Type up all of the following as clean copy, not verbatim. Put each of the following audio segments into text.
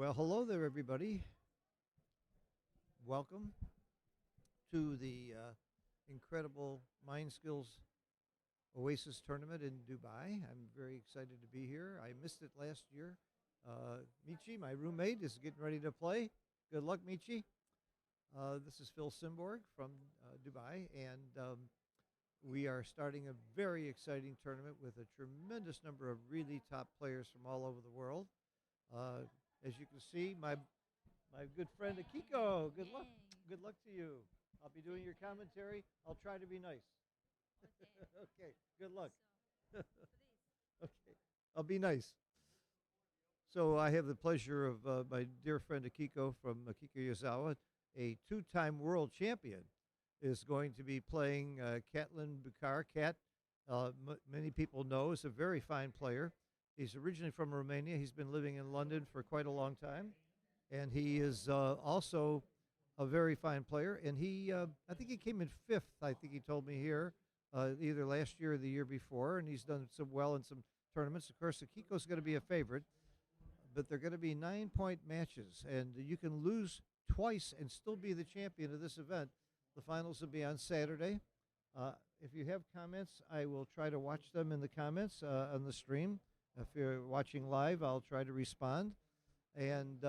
Well, hello there, everybody. Welcome to the incredible Mind Skillz Oasis tournament in Dubai. I'm very excited to be here. I missed it last year. Michi, my roommate, is getting ready to play. Good luck, Michi. This is Phil Simborg from Dubai, and we are starting a very exciting tournament with a tremendous number of really top players from all over the world. As you can see, my good friend Akiko, good luck. Good luck to you. I'll be doing your commentary. I'll try to be nice. Okay, good luck. Okay, I'll be nice. So I have the pleasure of my dear friend Akiko from Akiko Yozawa, a two-time world champion, is going to be playing Catlin Bukar. Cat, many people know, is a very fine player. He's originally from Romania. He's been living in London for quite a long time. And he is also a very fine player. And he, I think he came in fifth, I think he told me here, either last year or the year before. And he's done so well in some tournaments. Of course, Akiko's going to be a favorite. But they're going to be 9-point matches. And you can lose twice and still be the champion of this event. The finals will be on Saturday. If you have comments, I will try to watch them in the comments on the stream. If you're watching live, I'll try to respond. And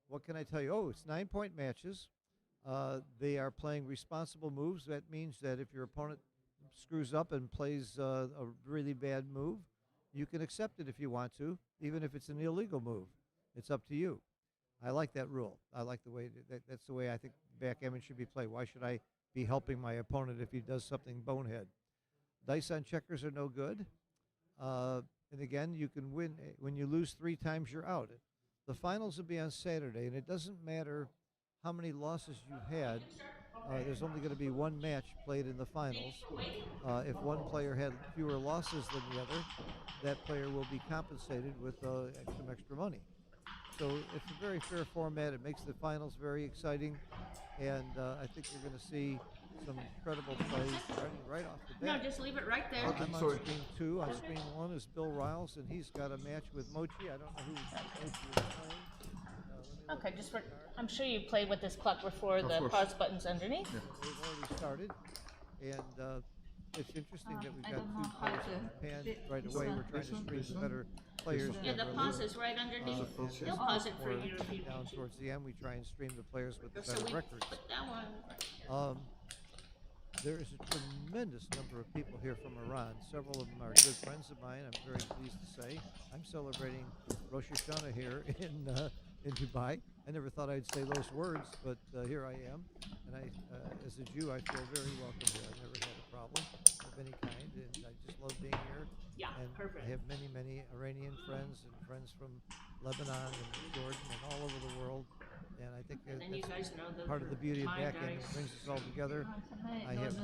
what can I tell you? Oh, it's 9-point matches. They are playing responsible moves. That means that if your opponent screws up and plays a really bad move, you can accept it if you want to, even if it's an illegal move. It's up to you. I like that rule. I like the way that's the way I think backgammon should be played. Why should I be helping my opponent if he does something bonehead? Dice on checkers are no good. And again, you can win. When you lose 3 times, you're out. The finals will be on Saturday, and it doesn't matter how many losses you had. There's only going to be one match played in the finals. If one player had fewer losses than the other, that player will be compensated with some extra money. So it's a very fair format. It makes the finals very exciting, and I think you're going to see some incredible plays right off the bat. No, just leave it right there. I'm on screen 2. On screen 1 is Bill Riles, and he's got a match with Mochi. I don't know who Mochi is playing. Okay, just for, I'm sure you played with this clock before the pause button's underneath. Yeah. We've already started, and it's interesting that we've got 2 players from Japan right away. We're trying to stream the better players. Yeah, the pause is right underneath. They'll pause it for you if you down need to. towards the end. We try and stream the players with the So better we records. put that one. There is a tremendous number of people here from Iran. Several of them are good friends of mine. I'm very pleased to say. I'm celebrating Rosh Hashanah here in Dubai. I never thought I'd say those words, but here I am. And as a Jew, I feel very welcome here. I've never had a problem of any kind, and I just love being here. Yeah, and perfect. I have many, many Iranian friends and friends from Lebanon and Jordan and all over the world. And I think And then you guys know the part of the beauty of my backgammon dice. brings us all together. I have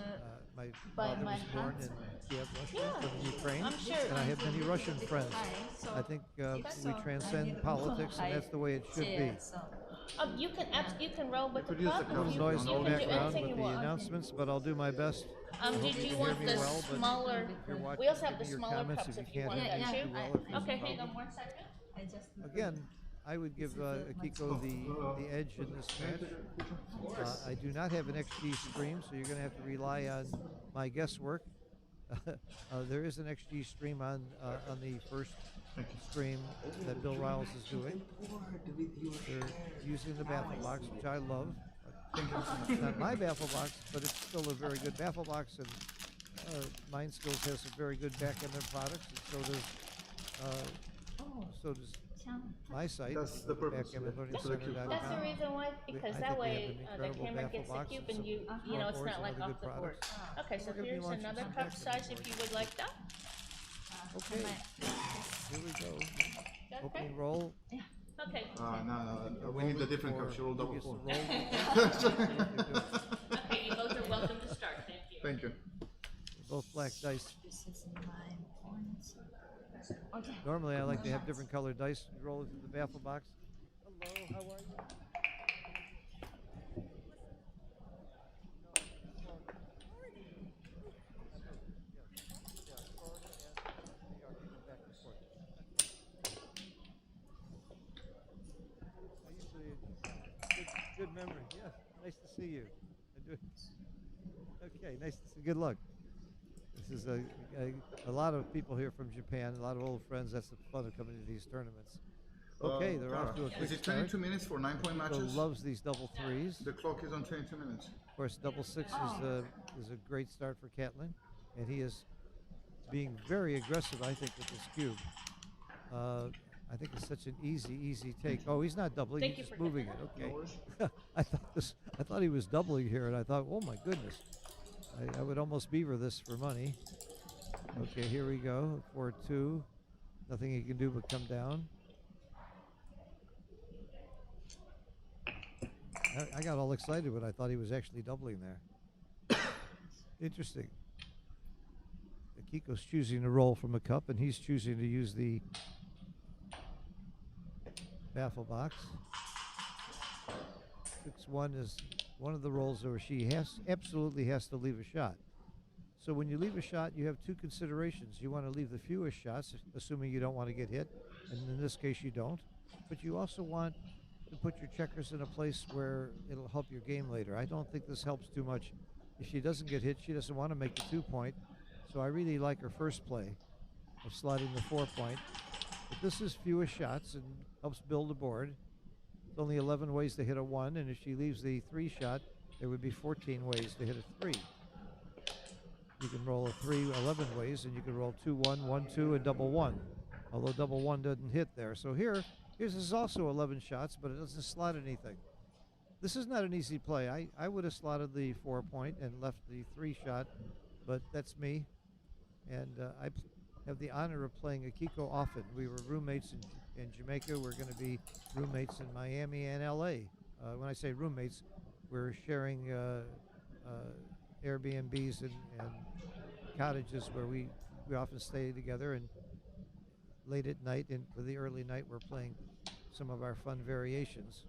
my father was born in Kiev, Russia, from Ukraine, I'm sure. and I have many Russian friends. I think we transcend politics, and that's the way it should be. You can roll with the could use the clock. cup. Little noise in You the can do background anything with you the want. announcements, but I'll do my best. Did you hear want me the well, but smaller? If you're watching, We also have the give me your smaller comments cups if if you you can't want hear that me too. too well. If there's a Okay, hang on problem. 1 second. Again, I would give Akiko the edge in this match. I do not have an XG stream, so you're going to have to rely on my guesswork. There is an XG stream on the first stream that Bill Riles is doing. They're using the baffle box, which I love. It's not my baffle box, but it's still a very good baffle box, and Mind Skillz has some very good backgammon products, and so does my site. That's the purpose, yeah. BackgammonLearningCenter.com. That's the reason why, because I that think we way have an the incredible camera baffle gets the box cube and and you some know, it's boards not and like other off good the board. products. Okay, so We're gonna be here's launching another some cup backgammon size if boards. you would like that. Okay, here we go. Okay. Opening roll. Okay. No. We need a different cup. She rolled double Lucas four. roll. Okay, you both are welcome to start. Thank you. Thank you. Both black dice. This is 9 points. Okay. Normally, I like to have different colored dice roll into the baffle box. Hello, how are you? Nice to see you. Okay, nice to see. Good luck. This is a lot of people here from Japan, a lot of old friends. That's the fun of coming to these tournaments. Okay, they're off to a quick Is it start. 22 minutes for 9-point matches? Loves these double threes. The clock is on 22 minutes. Of course, double six is a great start for Catlin, and he is being very aggressive, I think, with this cube. I think it's such an easy take. Oh, he's not doubling; Thank he's you just for moving getting it. Okay. I thought he was doubling here, and I thought, oh my goodness, I would almost beaver this for money. Okay, here we go. 4-2. Nothing he can do but come down. I got all excited when I thought he was actually doubling there. Interesting. Akiko's choosing to roll from a cup, and he's choosing to use the baffle box. 6-1 is one of the rolls where she absolutely has to leave a shot. So when you leave a shot, you have two considerations. You want to leave the fewest shots, assuming you don't want to get hit, and in this case you don't. But you also want to put your checkers in a place where it'll help your game later. I don't think this helps too much. If she doesn't get hit, she doesn't want to make the 2-point. So I really like her first play of sliding the 4-point. But this is fewest shots and helps build a board. It's only 11 ways to hit a 1, and if she leaves the 3 shot, there would be 14 ways to hit a 3. You can roll a 3 11 ways, and you can roll 2-1, 1-2, and double 1. Although double 1 doesn't hit there. So here's is also 11 shots, but it doesn't slot anything. This is not an easy play. I would have slotted the 4-point and left the 3 shot, but that's me. And I have the honor of playing Akiko often. We were roommates in Jamaica. We're going to be roommates in Miami and LA. When I say roommates, we're sharing Airbnbs and cottages where we often stay together, and late at night into the early night we're playing some of our fun variations.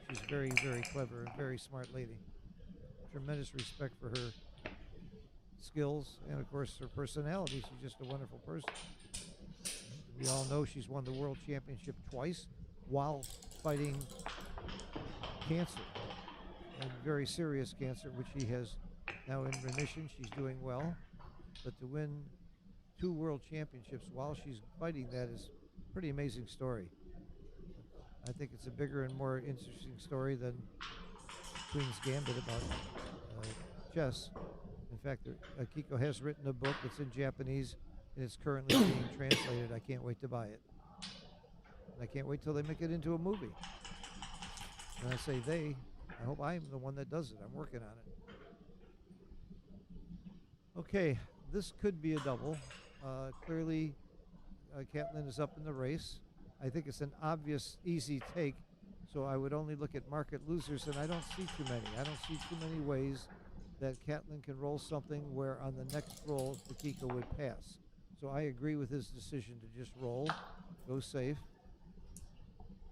She's very, very clever and very smart lady. Tremendous respect for her skills and of course her personality. She's just a wonderful person. We all know she's won the world championship twice while fighting cancer, and very serious cancer, which she has now in remission. She's doing well, but to win 2 world championships while she's fighting that is a pretty amazing story. I think it's a bigger and more interesting story than Queen's Gambit about chess. In fact, Akiko has written a book. It's in Japanese, and it's currently being translated. I can't wait to buy it. And I can't wait till they make it into a movie. And I say they, I hope I'm the one that does it. I'm working on it. Okay, this could be a double. Clearly, Catlin is up in the race. I think it's an obvious, easy take, so I would only look at market losers, and I don't see too many. I don't see too many ways that Catlin can roll something where on the next roll, Akiko would pass. So I agree with his decision to just roll, go safe.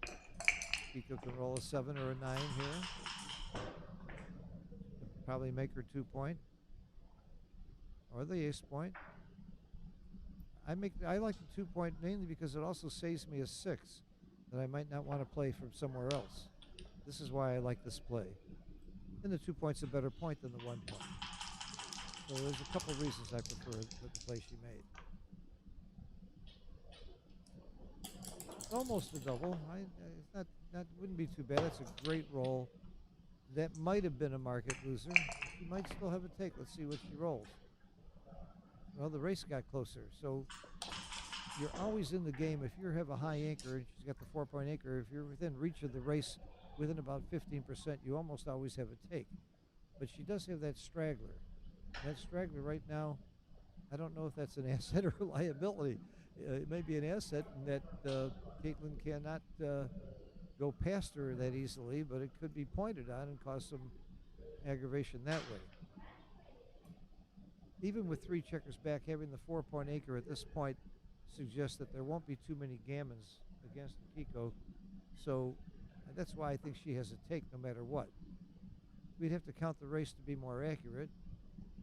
Akiko can roll a 7 or a 9 here. Probably make her 2-point. Or the ace point. I like the 2-point mainly because it also saves me a 6 that I might not want to play from somewhere else. This is why I like this play. And the 2-point's a better point than the 1 point. So there's a couple reasons I prefer the play she made. It's almost a double. It's not wouldn't be too bad. That's a great roll. That might have been a market loser. She might still have a take. Let's see what she rolls. Well, the race got closer, so you're always in the game. If you have a high anchor, and she's got the 4-point anchor, if you're within reach of the race, within about 15%, you almost always have a take. But she does have that straggler. That straggler right now, I don't know if that's an asset or a liability. It may be an asset in that Caitlin cannot go past her that easily, but it could be pointed on and cause some aggravation that way. Even with 3 checkers back, having the 4-point anchor at this point suggests that there won't be too many gammons against Akiko. So that's why I think she has a take no matter what. We'd have to count the race to be more accurate.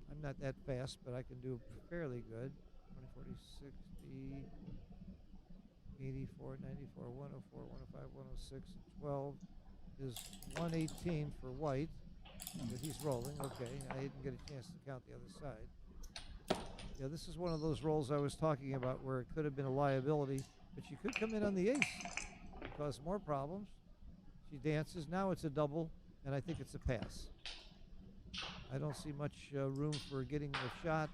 I'm not that fast, but I can do fairly good. 20, 40, 60, 84, 94, 104, 105, 106, 12 is 118 for white. But he's rolling. Okay, I didn't get a chance to count the other side. Yeah, this is one of those rolls I was talking about where it could have been a liability, but she could come in on the ace and cause more problems. She dances. Now it's a double, and I think it's a pass. I don't see much room for getting the shot.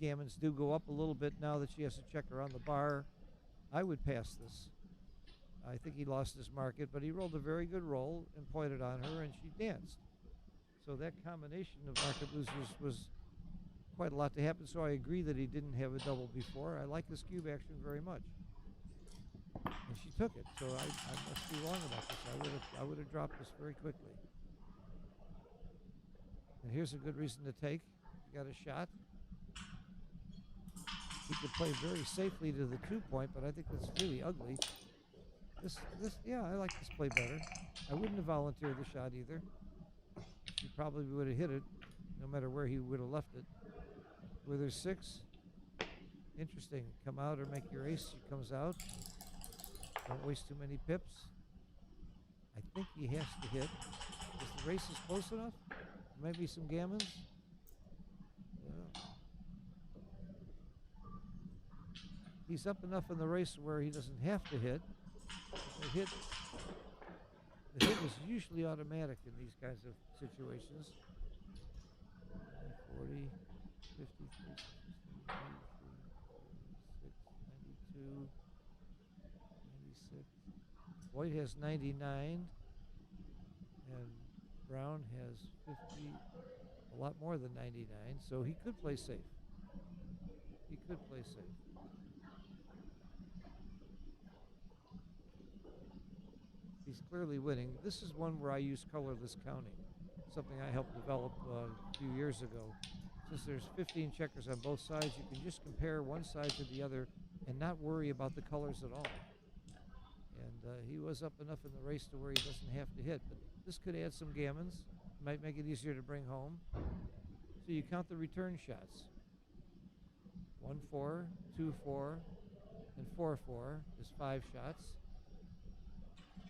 Gammons do go up a little bit now that she has to check her on the bar. I would pass this. I think he lost his market, but he rolled a very good roll and pointed on her, and she danced. So that combination of market losers was quite a lot to happen, so I agree that he didn't have a double before. I like his cube action very much. And she took it, so I must be wrong about this. I would have dropped this very quickly. And here's a good reason to take. You got a shot. He could play very safely to the 2-point, but I think that's really ugly. Yeah, I like this play better. I wouldn't have volunteered the shot either. He probably would have hit it, no matter where he would have left it. With her 6, interesting. Come out or make your ace. She comes out. Don't waste too many pips. I think he has to hit. Is the race is close enough? Maybe some gammons. Yeah. He's up enough in the race where he doesn't have to hit. The hit is usually automatic in these kinds of situations. 40, 53, 92, 96. White has 99, and Brown has 50, a lot more than 99, so he could play safe. He could play safe. He's clearly winning. This is one where I use colorless counting, something I helped develop a few years ago. Since there's 15 checkers on both sides, you can just compare one side to the other and not worry about the colors at all. And he was up enough in the race to where he doesn't have to hit, but this could add some gammons. Might make it easier to bring home. So you count the return shots. 1-4, 2-4, and 4-4 is 5 shots.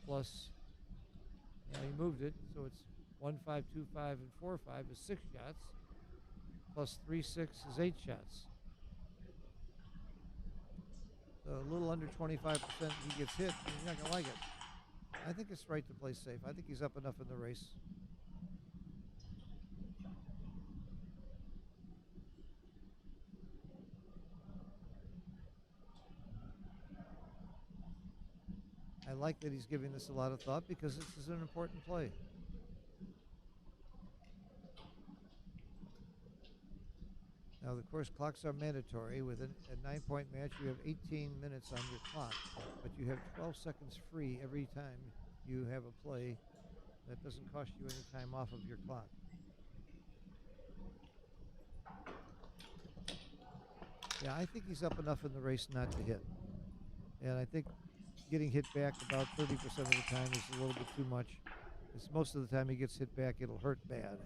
Plus, he moved it, so it's 1-5, 2-5, and 4-5 is 6 shots. Plus 3-6 is 8 shots. So a little under 25% he gets hit, and he's not going to like it. I think it's right to play safe. I think he's up enough in the race. I like that he's giving this a lot of thought because this is an important play. Now, of course, clocks are mandatory. With a 9-point match, you have 18 minutes on your clock, but you have 12 seconds free every time you have a play. That doesn't cost you any time off of your clock. Yeah, I think he's up enough in the race not to hit. And I think getting hit back about 30% of the time is a little bit too much. Because most of the time he gets hit back, it'll hurt bad.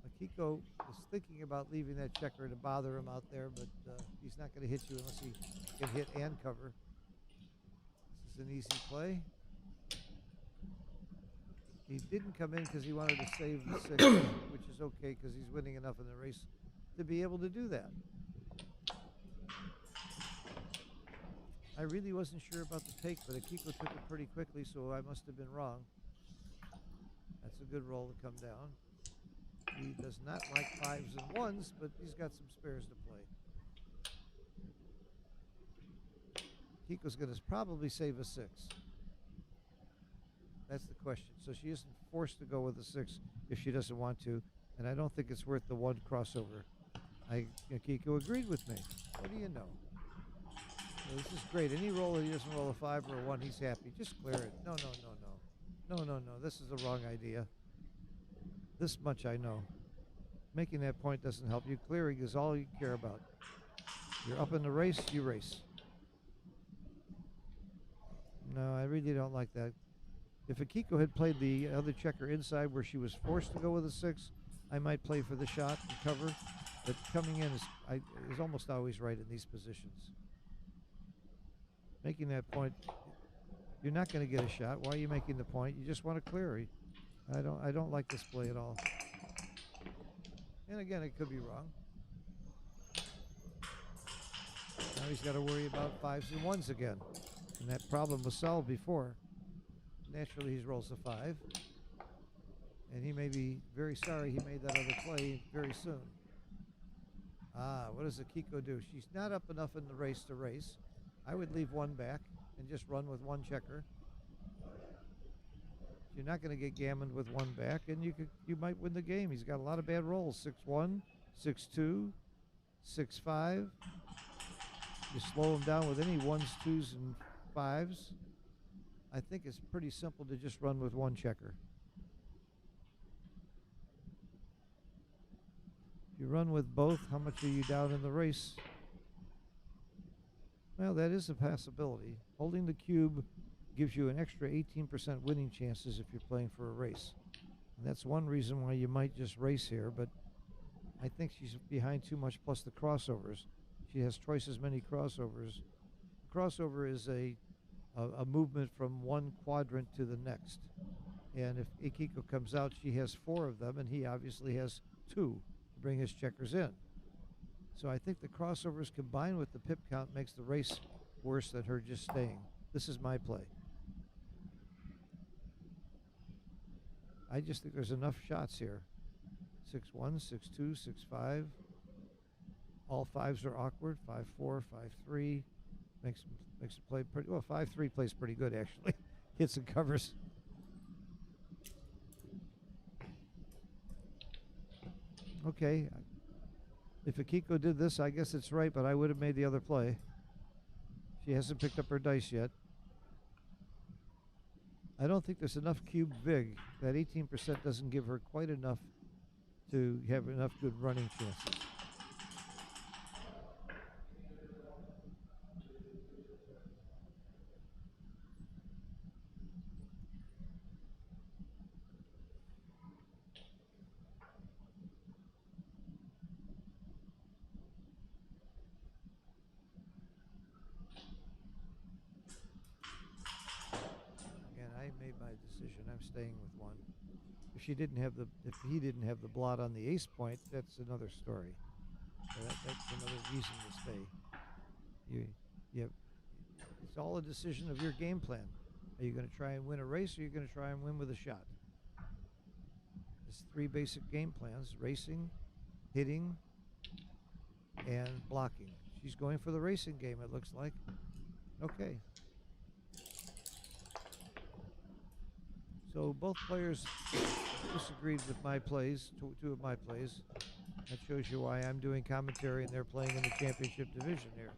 Akiko is thinking about leaving that checker to bother him out there, but he's not going to hit you unless he can hit and cover. This is an easy play. He didn't come in because he wanted to save the 6, which is okay because he's winning enough in the race to be able to do that. I really wasn't sure about the take, but Akiko took it pretty quickly, so I must have been wrong. That's a good roll to come down. He does not like 5s and 1s, but he's got some spares to play. Kiko's going to probably save a 6. That's the question. So she isn't forced to go with a 6 if she doesn't want to, and I don't think it's worth the 1 crossover. Kiko agreed with me. What do you know? So this is great. Any roll that he doesn't roll a 5 or a 1, he's happy. Just clear it. No. This is the wrong idea. This much I know. Making that point doesn't help you. Clearing is all you care about. You're up in the race, you race. No, I really don't like that. If Akiko had played the other checker inside where she was forced to go with a 6, I might play for the shot and cover. But coming in is almost always right in these positions. Making that point You're not going to get a shot. Why are you making the point? You just want to clear. I don't like this play at all. And again, it could be wrong. Now he's got to worry about 5s and 1s again. And that problem was solved before. Naturally, he rolls a 5. And he may be very sorry he made that other play very soon. What does Akiko do? She's not up enough in the race to race. I would leave 1 back and just run with 1 checker. You're not going to get gammoned with 1 back, and you might win the game. He's got a lot of bad rolls. 6-1, 6-2, 6-5. You slow him down with any 1s, 2s, and 5s. I think it's pretty simple to just run with 1 checker. If you run with both, how much are you down in the race? Well, that is a possibility. Holding the cube gives you an extra 18% winning chances if you're playing for a race. And that's one reason why you might just race here, but I think she's behind too much, plus the crossovers. She has twice as many crossovers. Crossover is a movement from one quadrant to the next. And if Akiko comes out, she has 4 of them, and he obviously has 2 to bring his checkers in. So I think the crossovers combined with the pip count makes the race worse than her just staying. This is my play. I just think there's enough shots here. 6-1, 6-2, 6-5. All 5s are awkward. 5-4, 5-3. Makes it play pretty well. 5-3 plays pretty good actually. Hits and covers. Okay. If Akiko did this, I guess it's right, but I would have made the other play. She hasn't picked up her dice yet. I don't think there's enough cube vig. That 18% doesn't give her quite enough to have enough good running chances. I'm staying with 1. If he didn't have the blot on the ace point, that's another story. So that's another reason to stay. It's all a decision of your game plan. Are you going to try and win a race, or are you going to try and win with a shot? There's 3 basic game plans: racing, hitting, and blocking. She's going for the racing game, it looks like. Okay. So both players disagreed with my plays, 2 of my plays. That shows you why I'm doing commentary and they're playing in the championship division here.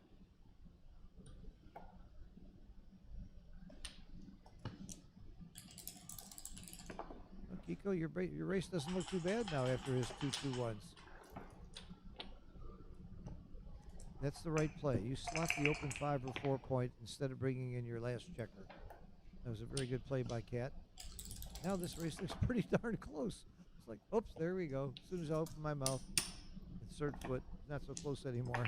Kiko, your race doesn't look too bad now after his 2-2-1s. That's the right play. You slot the open 5 or 4 point instead of bringing in your last checker. That was a very good play by Kat. Now this race looks pretty darn close. It's like, oops, there we go. As soon as I open my mouth, it's third foot. Not so close anymore.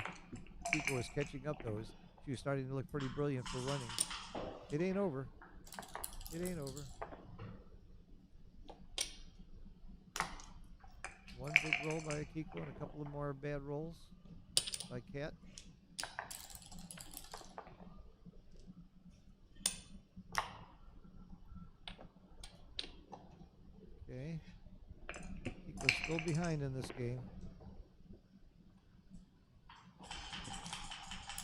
Kiko was catching up, though. She was starting to look pretty brilliant for running. It ain't over. It ain't over. 1 big roll by Akiko and a couple of more bad rolls by Kat. Okay. Kiko's still behind in this game.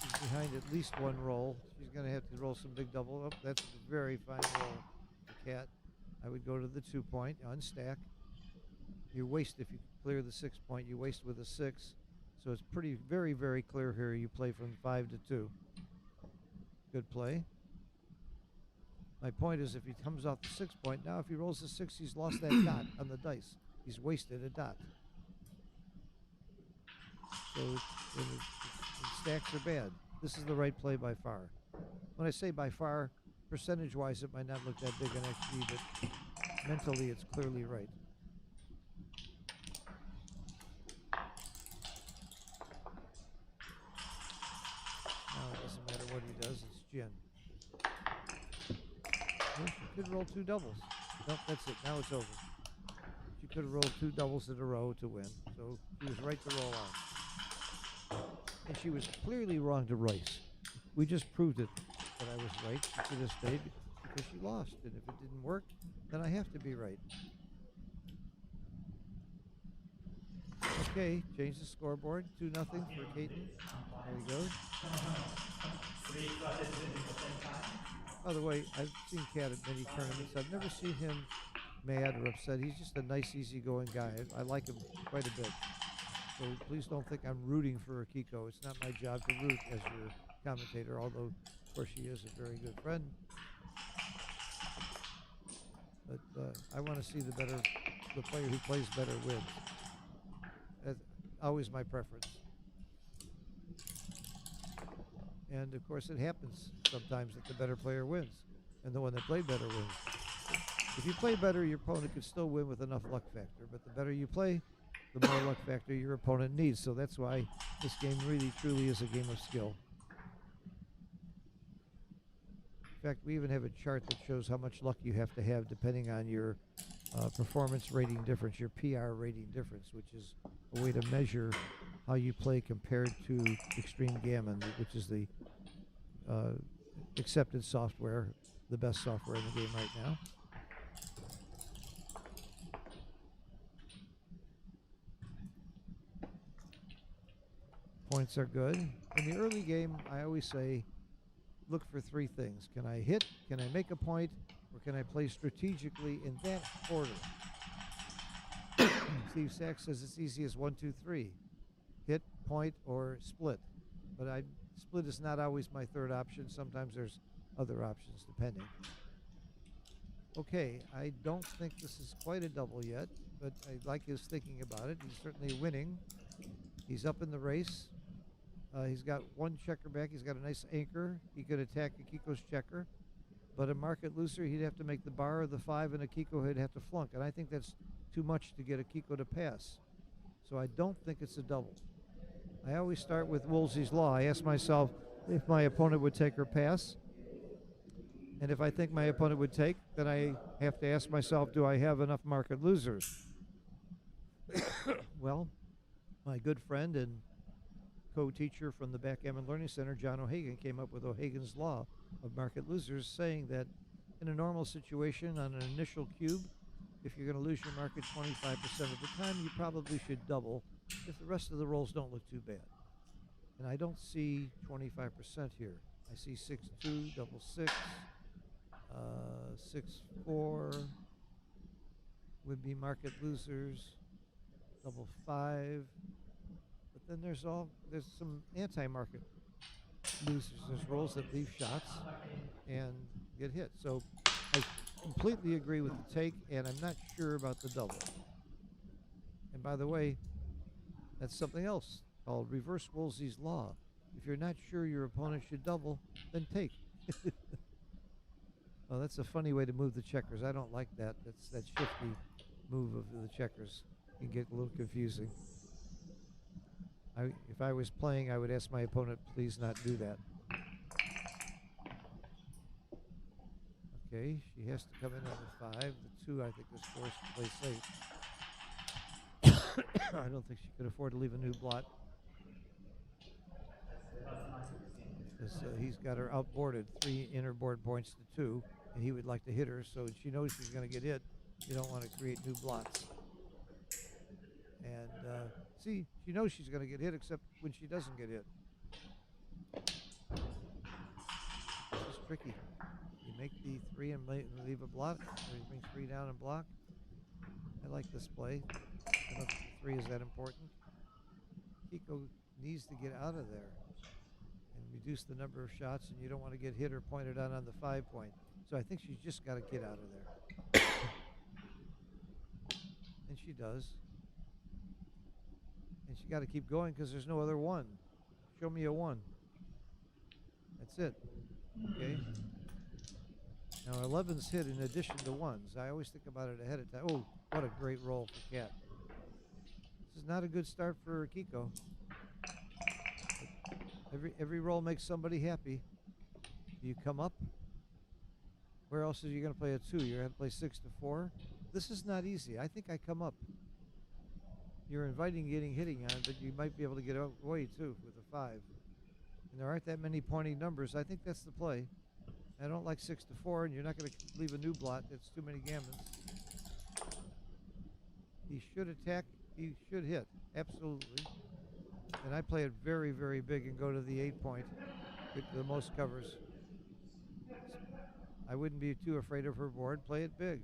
She's behind at least 1 roll. She's going to have to roll some big double. Oh, that's a very fine roll for Kat. I would go to the 2 point, unstack. You waste if you clear the 6 point. You waste with a 6. So it's pretty, very, very clear here. You play from 5 to 2. Good play. My point is, if he comes off the 6 point, now if he rolls a 6, he's lost that dot on the dice. He's wasted a dot. So the stacks are bad. This is the right play by far. When I say by far, percentage-wise, it might not look that big on XG, but mentally, it's clearly right. Now it doesn't matter what he does, it's gin. Well, she could roll 2 doubles. Nope, that's it. Now it's over. She could have rolled 2 doubles in a row to win. So she was right to roll on. And she was clearly wrong to race. We just proved it that I was right. She could have stayed because she lost. And if it didn't work, then I have to be right. Okay, change the scoreboard. 2-0 for Caton. There he goes. By the way, I've seen Cat at many tournaments. I've never seen him mad or upset. He's just a nice, easygoing guy. I like him quite a bit. So please don't think I'm rooting for Akiko. It's not my job to root as your commentator, although, of course, she is a very good friend. But I want to see the player who plays better wins. That's always my preference. And, of course, it happens sometimes that the better player wins, and the one that played better wins. If you play better, your opponent could still win with enough luck factor, but the better you play, the more luck factor your opponent needs. So that's why this game really, truly is a game of skill. In fact, we even have a chart that shows how much luck you have to have depending on your performance rating difference, your PR rating difference, which is a way to measure how you play compared to Extreme Gammon, which is the accepted software, the best software in the game right now. Points are good. In the early game, I always say, look for 3 things. Can I hit? Can I make a point? Or can I play strategically in that order? Steve Sachs says it's easy as 1, 2, 3. Hit, point, or split. But split is not always my third option. Sometimes there's other options depending. Okay, I don't think this is quite a double yet, but I like his thinking about it. He's certainly winning. He's up in the race. He's got 1 checker back. He's got a nice anchor. He could attack Akiko's checker. But a market loser, he'd have to make the bar of the 5, and Akiko would have to flunk. And I think that's too much to get Akiko to pass. So I don't think it's a double. I always start with Woolsey's Law. I ask myself if my opponent would take or pass. And if I think my opponent would take, then I have to ask myself, do I have enough market losers? Well, my good friend and co-teacher from the Backgammon Learning Center, John O'Hagan, came up with O'Hagan's Law of market losers, saying that in a normal situation on an initial cube, if you're going to lose your market 25% of the time, you probably should double if the rest of the rolls don't look too bad. And I don't see 25% here. I see 6-2, double 6, 6-4 would be market losers, double 5. But then there's some anti-market losers. There's rolls that leave shots and get hit. So I completely agree with the take, and I'm not sure about the double. And by the way, that's something else called reverse Woolsey's Law. If you're not sure your opponent should double, then take. Well, that's a funny way to move the checkers. I don't like that. That's that shifty move of the checkers. It can get a little confusing. If I was playing, I would ask my opponent, please not do that. Okay, she has to come in on the 5. The 2, I think, is forced to play safe. I don't think she could afford to leave a new blot. Because he's got her outboarded 3 inner board points to 2, and he would like to hit her, so she knows she's going to get hit. You don't want to create new blots. And see, she knows she's going to get hit, except when she doesn't get hit. This is tricky. You make the 3 and leave a blot, or you bring 3 down and block. I like this play. I don't think the 3 is that important. Kiko needs to get out of there and reduce the number of shots, and you don't want to get hit or pointed out on the 5 point. So I think she's just got to get out of there. And she does. And she got to keep going because there's no other 1. Show me a 1. That's it. Okay. Now 11's hit in addition to 1s. I always think about it ahead of time. Oh, what a great roll for Cat. This is not a good start for Kiko. Every roll makes somebody happy. Do you come up? Where else are you going to play a 2? You're going to play 6 to 4? This is not easy. I think I come up. You're inviting hitting on, but you might be able to get away too with a 5. And there aren't that many pointing numbers. I think that's the play. I don't like 6 to 4, and you're not going to leave a new blot. That's too many gammons. He should attack. He should hit. Absolutely. And I play it very, very big and go to the 8 point. Get the most covers. I wouldn't be too afraid of her board. Play it big.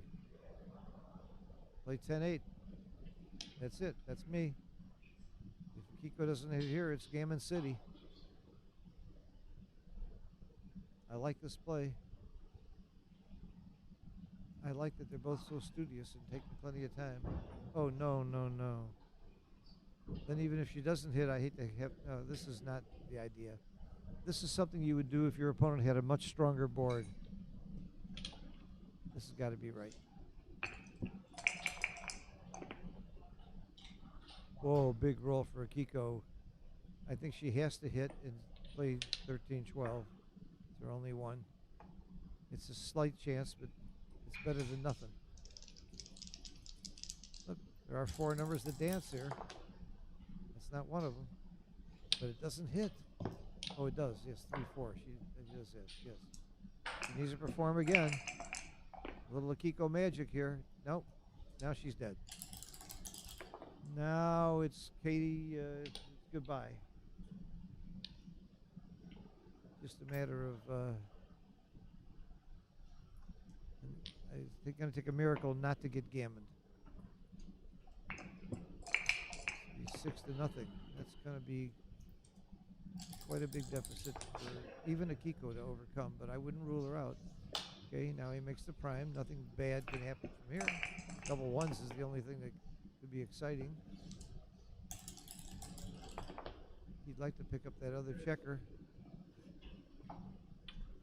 Play 10-8. That's it. That's me. If Kiko doesn't hit here, it's Gammon City. I like this play. I like that they're both so studious and taking plenty of time. Oh, no, no, no. Then even if she doesn't hit, I hate to have, no, this is not the idea. This is something you would do if your opponent had a much stronger board. This has got to be right. Whoa, big roll for Akiko. I think she has to hit and play 13-12. They're only one. It's a slight chance, but it's better than nothing. Look, there are 4 numbers that dance here. That's not one of them. But it doesn't hit. Oh, it does. Yes, 3-4. It does hit. Yes. She needs to perform again. A little Akiko magic here. Nope. Now she's dead. Now it's Katie. Goodbye. Just a matter of. It's going to take a miracle not to get gammoned. 6 to nothing. That's going to be quite a big deficit for even Akiko to overcome, but I wouldn't rule her out. Okay, now he makes the prime. Nothing bad can happen from here. Double ones is the only thing that could be exciting. He'd like to pick up that other checker.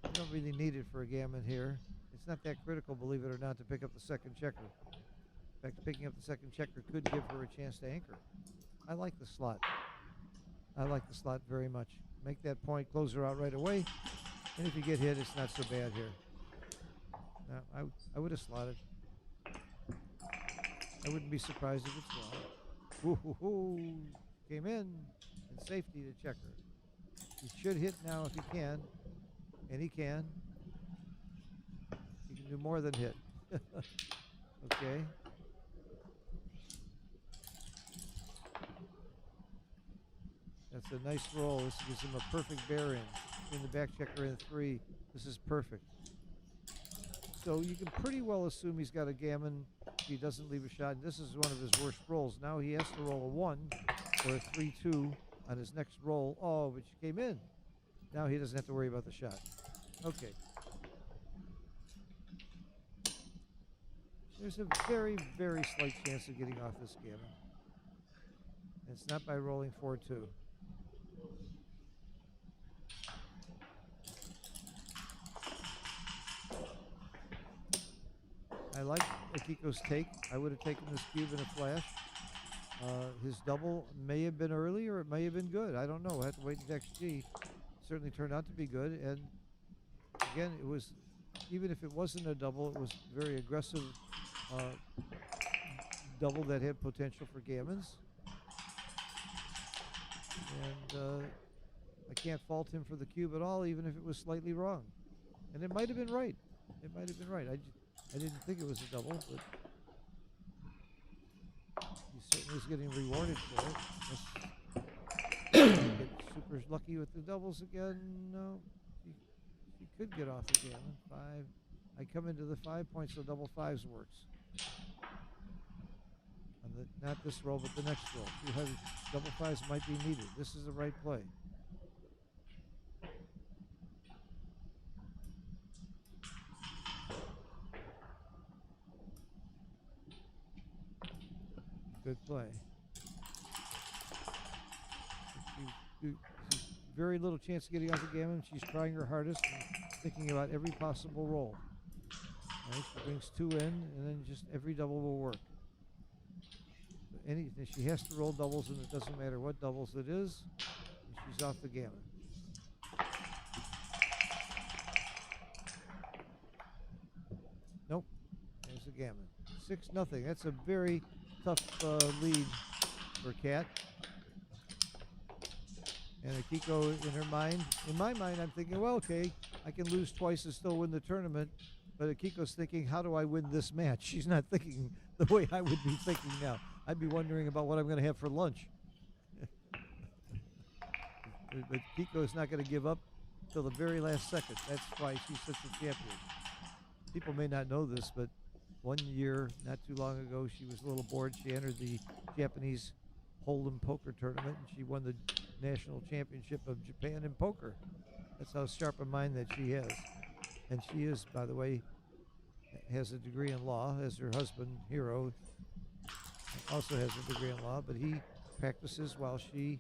You don't really need it for a gammon here. It's not that critical, believe it or not, to pick up the second checker. In fact, picking up the second checker could give her a chance to anchor. I like the slot. I like the slot very much. Make that point, close her out right away. And if you get hit, it's not so bad here. No, I would have slotted. I wouldn't be surprised if it's wrong. Ooh, came in and safety to checker. He should hit now if he can. And he can. He can do more than hit. Okay. That's a nice roll. This gives him a perfect bear in the back checker in 3. This is perfect. So you can pretty well assume he's got a gammon if he doesn't leave a shot. And this is one of his worst rolls. Now he has to roll a 1 or a 3-2 on his next roll. Oh, but she came in. Now he doesn't have to worry about the shot. Okay. There's a very, very slight chance of getting off this gammon. And it's not by rolling 4-2. I like Akiko's take. I would have taken this cube in a flash. His double may have been early or it may have been good. I don't know. I have to wait until XG. Certainly turned out to be good. And again, it was, even if it wasn't a double, it was very aggressive double that had potential for gammons. And I can't fault him for the cube at all, even if it was slightly wrong. And it might have been right. It might have been right. I didn't think it was a double, but he certainly is getting rewarded for it. Get super lucky with the doubles again. No, she could get off again. 5. I come into the 5 points, so double 5s works. And not this roll, but the next roll. Double 5s might be needed. This is the right play. Good play. Very little chance of getting off the gammon. She's trying her hardest and thinking about every possible roll. Right, she brings 2 in, and then just every double will work. She has to roll doubles, and it doesn't matter what doubles it is. And she's off the gammon. backgammon. 6-0. That's a very tough lead for Kat. And Akiko, in her mind, in my mind, I'm thinking, well, okay, I can lose twice and still win the tournament. But Akiko's thinking, how do I win this match? She's not thinking the way I would be thinking now. I'd be wondering about what I'm going to have for lunch. But Akiko is not going to give up till the very last second. That's why she's such a champion. People may not know this, but one year, not too long ago, she was a little bored. She entered the Japanese Hold'em poker tournament, and she won the national championship of Japan in poker. That's how sharp a mind that she has. And she is, by the way, has a degree in law, as her husband, Hiro, also has a degree in law, but he practices while she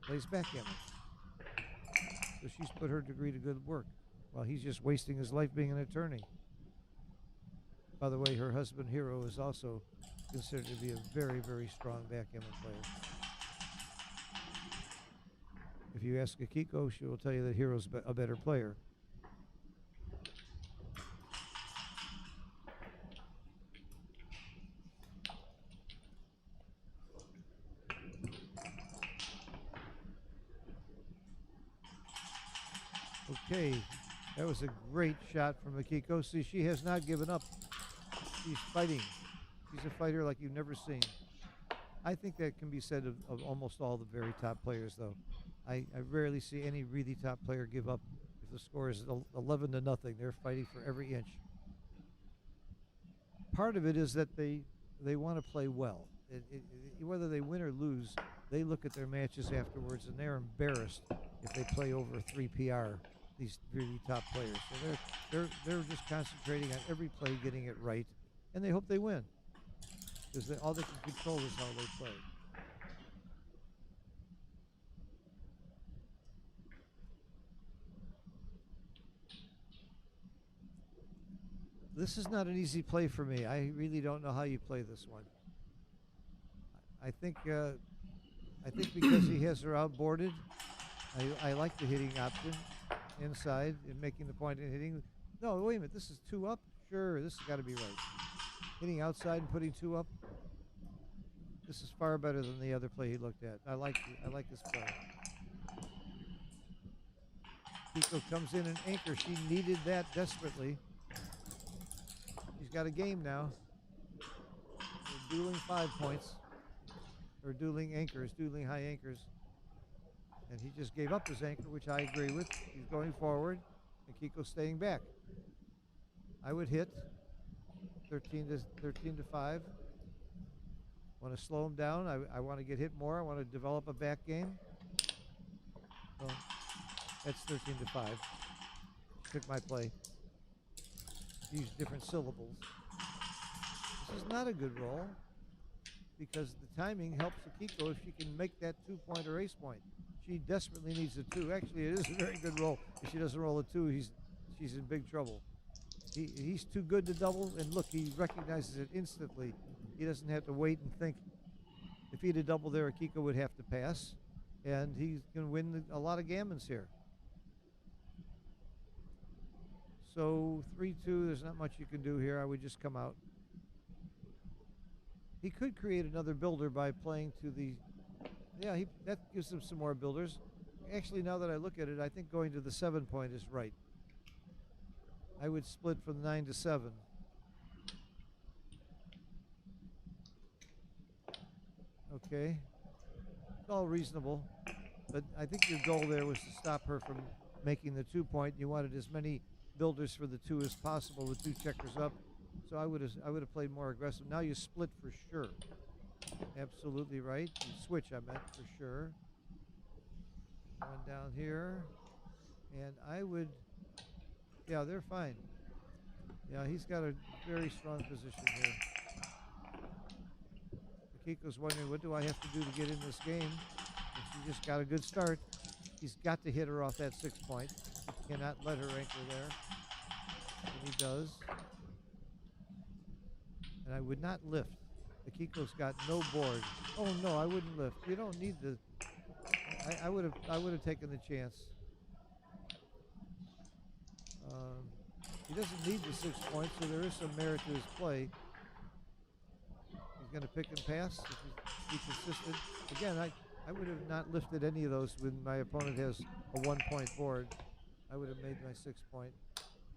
plays backgammon. So she's put her degree to good work while he's just wasting his life being an attorney. By the way, her husband, Hiro, is also considered to be a very, very strong backgammon player. If you ask Akiko, she will tell you that Hiro's a better player. Okay, that was a great shot from Akiko. See, she has not given up. She's fighting. She's a fighter like you've never seen. I think that can be said of almost all the very top players, though. I rarely see any really top player give up if the score is 11-0. They're fighting for every inch. Part of it is that they want to play well. Whether they win or lose, they look at their matches afterwards and they're embarrassed if they play over 3 PR. These really top players, so they're just concentrating on every play, getting it right, and they hope they win because all they can control is how they play. This is not an easy play for me. I really don't know how you play this one. I think because he has her outboarded, I like the hitting option. Inside and making the point and hitting. No, wait a minute. This is 2 up? Sure, this has got to be right. Hitting outside and putting 2 up. This is far better than the other play he looked at. I like this play. Kiko comes in and anchor. She needed that desperately. She's got a game now. They're dueling 5 points. Or dueling anchors, dueling high anchors. And he just gave up his anchor, which I agree with. He's going forward, and Kiko's staying back. I would hit 13 to 5. Want to slow him down. I want to get hit more. I want to develop a back game. So that's 13 to 5. Took my play. Use different syllables. This is not a good roll because the timing helps Akiko if she can make that 2-point or ace point. She desperately needs a 2. Actually, it is a very good roll. If she doesn't roll a 2, she's in big trouble. He's too good to double, and look, he recognizes it instantly. He doesn't have to wait and think. If he had a double there, Akiko would have to pass, and he's going to win a lot of gammons here. So 3-2, there's not much you can do here. I would just come out. He could create another builder by playing to the... Yeah, that gives him some more builders. Actually, now that I look at it, I think going to the 7-point is right. I would split from 9 to 7. Okay. It's all reasonable. But I think your goal there was to stop her from making the 2-point. You wanted as many builders for the 2 as possible with 2 checkers up. So I would have played more aggressive. Now you split for sure. Absolutely right. You switch, I meant, for sure. One down here. And I would, yeah, they're fine. Yeah, he's got a very strong position here. Akiko's wondering, what do I have to do to get in this game? And she just got a good start. He's got to hit her off that 6-point. He cannot let her anchor there. And he does. And I would not lift. Akiko's got no board. Oh no, I wouldn't lift. You don't need the. I would have taken the chance. He doesn't need the 6 points, so there is some merit to his play. He's going to pick and pass, if he's consistent. Again, I would have not lifted any of those when my opponent has a 1-point board. I would have made my 6 point.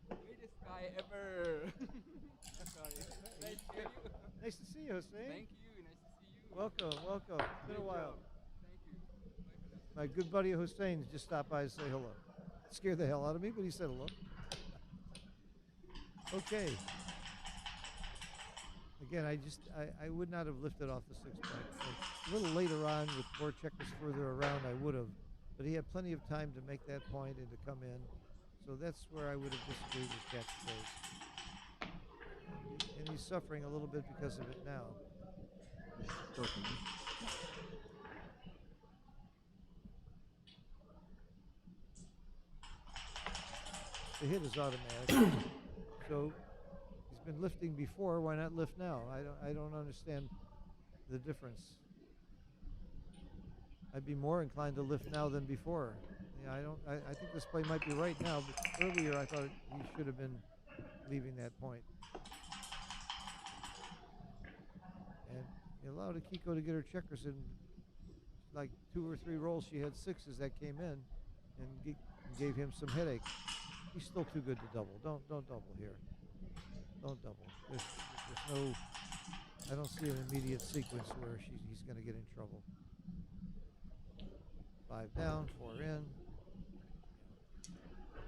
Greatest guy ever. Sorry. Thank you. Nice to see you, Hussein. Thank you. Nice to see you. Welcome, welcome. It's been a while. Thank you. Bye for now. My good buddy Hussein just stopped by to say hello. Scared the hell out of me, but he said hello. Okay. Again, I would not have lifted off the 6 point. A little later on with more checkers further around, I would have. But he had plenty of time to make that point and to come in. So that's where I would have disagreed with Cat's place. And he's suffering a little bit because of it now. The hit is automatic. So he's been lifting before. Why not lift now? I don't understand the difference. I'd be more inclined to lift now than before. Yeah, I think this play might be right now, but earlier I thought he should have been leaving that point. And he allowed Akiko to get her checkers in like 2 or 3 rolls. She had 6s that came in and gave him some headache. He's still too good to double. Don't double here. Don't double. There's no. I don't see an immediate sequence where he's going to get in trouble. 5 down, 4 in.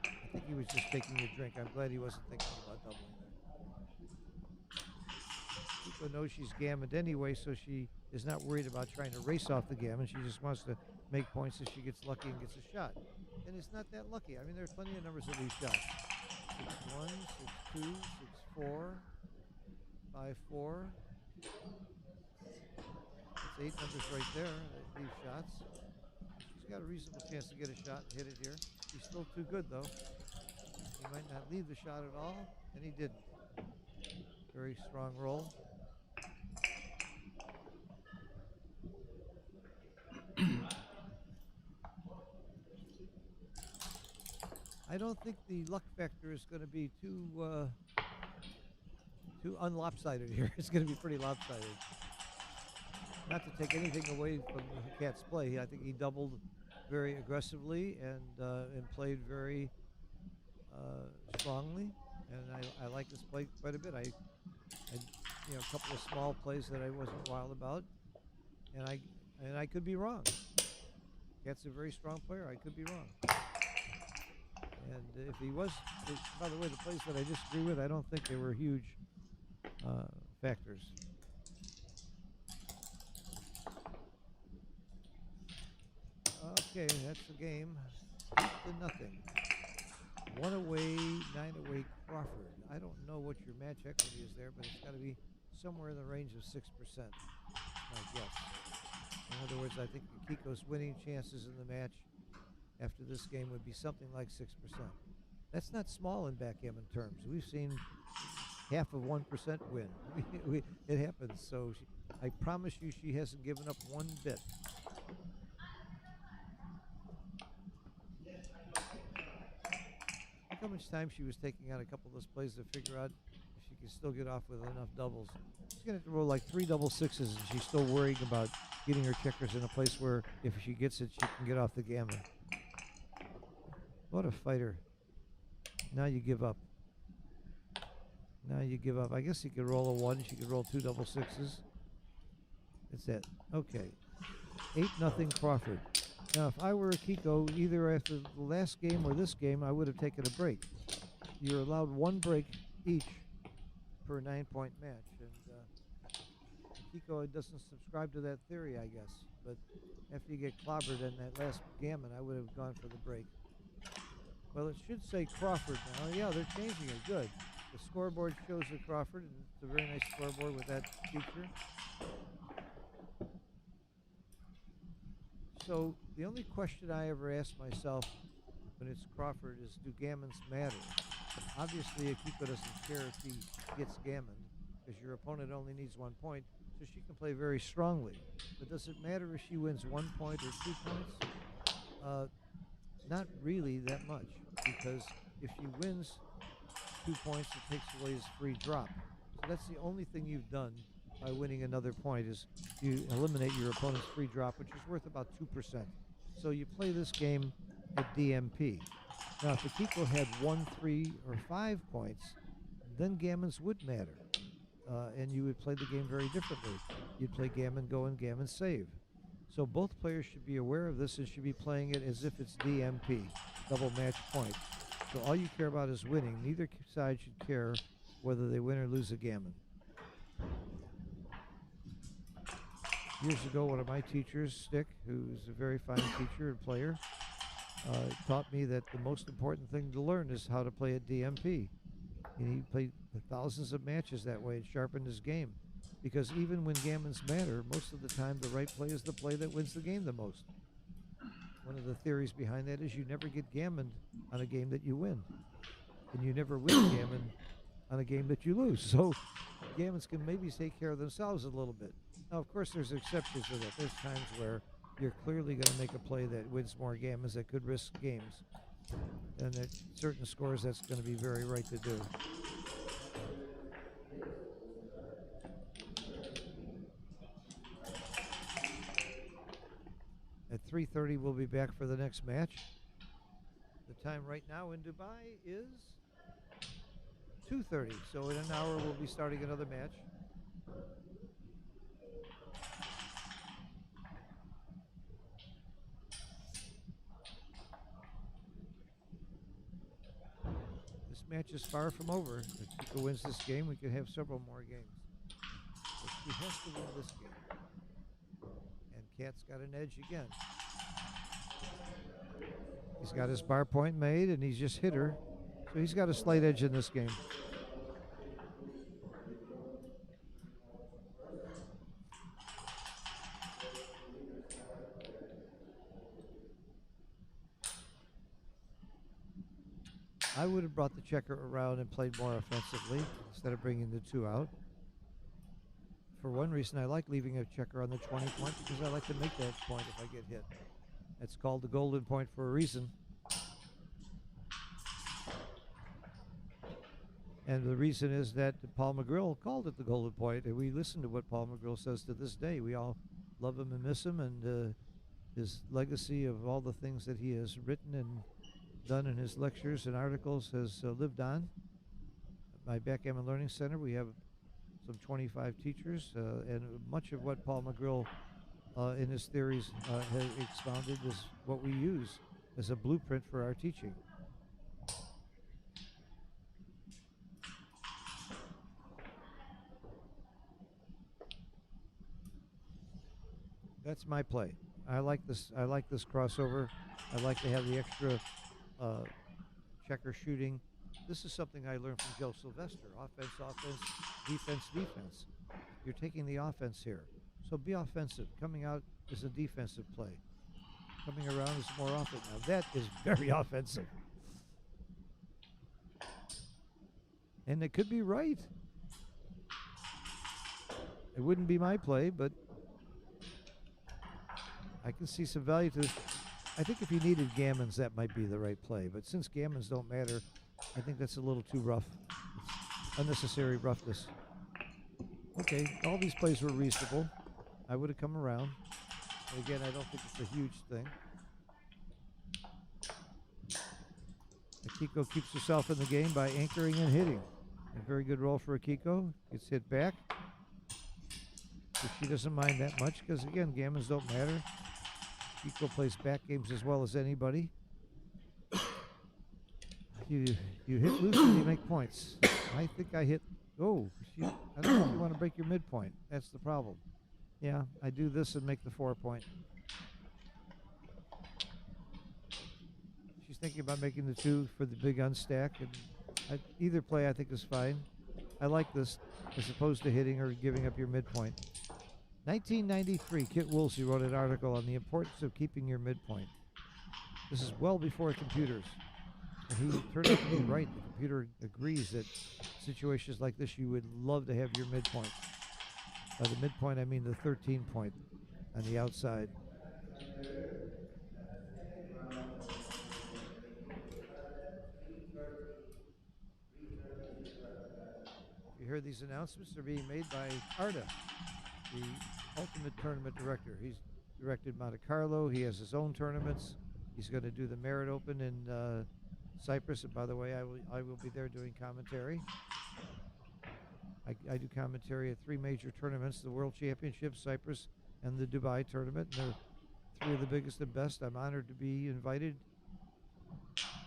I think he was just taking a drink. I'm glad he wasn't thinking about doubling there. Akiko knows she's gammoned anyway, so she is not worried about trying to race off the gammon. She just wants to make points if she gets lucky and gets a shot. And it's not that lucky. I mean, there are plenty of numbers that leave shots. 6-1, 6-2, 6-4, 5-4. That's 8 numbers right there that leave shots. She's got a reasonable chance to get a shot and hit it here. He's still too good, though. He might not leave the shot at all, and he didn't. Very strong roll. I don't think the luck factor is going to be too unlopsided here. It's going to be pretty lopsided. Not to take anything away from the Cat's play. I think he doubled very aggressively and played very strongly. And I like this play quite a bit. I a couple of small plays that I wasn't wild about, and I could be wrong. Cat's a very strong player. I could be wrong. And if he was, by the way, the plays that I disagree with, I don't think they were huge factors. Okay, that's the game. 8-0. 1 away, 9 away Crawford. I don't know what your match equity is there, but it's got to be somewhere in the range of 6%. My guess. In other words, I think Akiko's winning chances in the match after this game would be something like 6%. That's not small in backgammon terms. We've seen half of 1% win. It happens. So I promise you she hasn't given up one bit. Look how much time she was taking on a couple of those plays to figure out if she can still get off with enough doubles. She's going to have to roll like 3 double 6s, and she's still worrying about getting her checkers in a place where if she gets it, she can get off the gammon. What a fighter. Now you give up. Now you give up. I guess you could roll a 1. She could roll 2 double 6s. That's it. Okay. 8-0 Crawford. Now, if I were Akiko, either after the last game or this game, I would have taken a break. You're allowed 1 break each per 9-point match. And Akiko doesn't subscribe to that theory, I guess. But after you get clobbered in that last gammon, I would have gone for the break. Well, it should say Crawford now. Yeah, they're changing it. Good. The scoreboard shows the Crawford, and it's a very nice scoreboard with that feature. So the only question I ever ask myself when it's Crawford is, do gammons matter? Obviously, Akiko doesn't care if he gets gammoned, because your opponent only needs 1 point, so she can play very strongly. But does it matter if she wins 1 point or 2 points? Not really that much, because if she wins 2 points, it takes away his free drop. So that's the only thing you've done by winning another point is you eliminate your opponent's free drop, which is worth about 2%. So you play this game at DMP. Now, if Akiko had 1, 3, or 5 points, then gammons would matter. And you would play the game very differently. You'd play gammon go and gammon save. So both players should be aware of this and should be playing it as if it's DMP, double match point. So all you care about is winning. Neither side should care whether they win or lose a gammon. Years ago, one of my teachers, Stick, who's a very fine teacher and player, taught me that the most important thing to learn is how to play at DMP. And he played thousands of matches that way and sharpened his game. Because even when gammons matter, most of the time the right play is the play that wins the game the most. One of the theories behind that is you never get gammoned on a game that you win. And you never win gammon on a game that you lose. So gammons can maybe take care of themselves a little bit. Now, of course, there's exceptions to that. There's times where you're clearly going to make a play that wins more gammons that could risk games. And at certain scores, that's going to be very right to do. At 3:30, we'll be back for the next match. The time right now in Dubai is 2:30. So in an hour, we'll be starting another match. This match is far from over. If Chico wins this game, we could have several more games. But she has to win this game. And Cat's got an edge again. He's got his bar point made, and he's just hit her. So he's got a slight edge in this game. I would have brought the checker around and played more offensively instead of bringing the 2 out. For one reason, I like leaving a checker on the 20 point because I like to make that point if I get hit. It's called the golden point for a reason. And the reason is that Paul McGrill called it the golden point, and we listen to what Paul McGrill says to this day. We all love him and miss him, and his legacy of all the things that he has written and done in his lectures and articles has lived on. At my Backgammon Learning Center, we have some 25 teachers, and much of what Paul McGrill in his theories has expounded is what we use as a blueprint for our teaching. That's my play. I like this crossover. I like to have the extra checker shooting. This is something I learned from Joe Sylvester. Offense, offense, defense, defense. You're taking the offense here. So be offensive. Coming out is a defensive play. Coming around is more offensive. Now that is very offensive. And it could be right. It wouldn't be my play, but I can see some value to this. I think if you needed gammons, that might be the right play. But since gammons don't matter, I think that's a little too rough. It's unnecessary roughness. Okay, all these plays were reasonable. I would have come around. And again, I don't think it's a huge thing. Akiko keeps herself in the game by anchoring and hitting. A very good roll for Akiko. Gets hit back. But she doesn't mind that much because, again, gammons don't matter. Akiko plays back games as well as anybody. You hit loose and you make points. I think I hit. Oh, I don't know if you want to break your midpoint. That's the problem. Yeah, I do this and make the 4 point. She's thinking about making the 2 for the big unstack. And either play I think is fine. I like this as opposed to hitting or giving up your midpoint. 1993, Kit Woolsey wrote an article on the importance of keeping your midpoint. This is well before computers. And he turned out to be right. The computer agrees that situations like this, you would love to have your midpoint. By the midpoint, I mean the 13 point on the outside. remember, these announcements are being made by Arda, the ultimate tournament director. He's directed Monte Carlo. He has his own tournaments. He's going to do the Merit Open in Cyprus. And by the way, I will be there doing commentary. I do commentary at 3 major tournaments: the World Championship, Cyprus, and the Dubai tournament. And they're 3 of the biggest and best. I'm honored to be invited.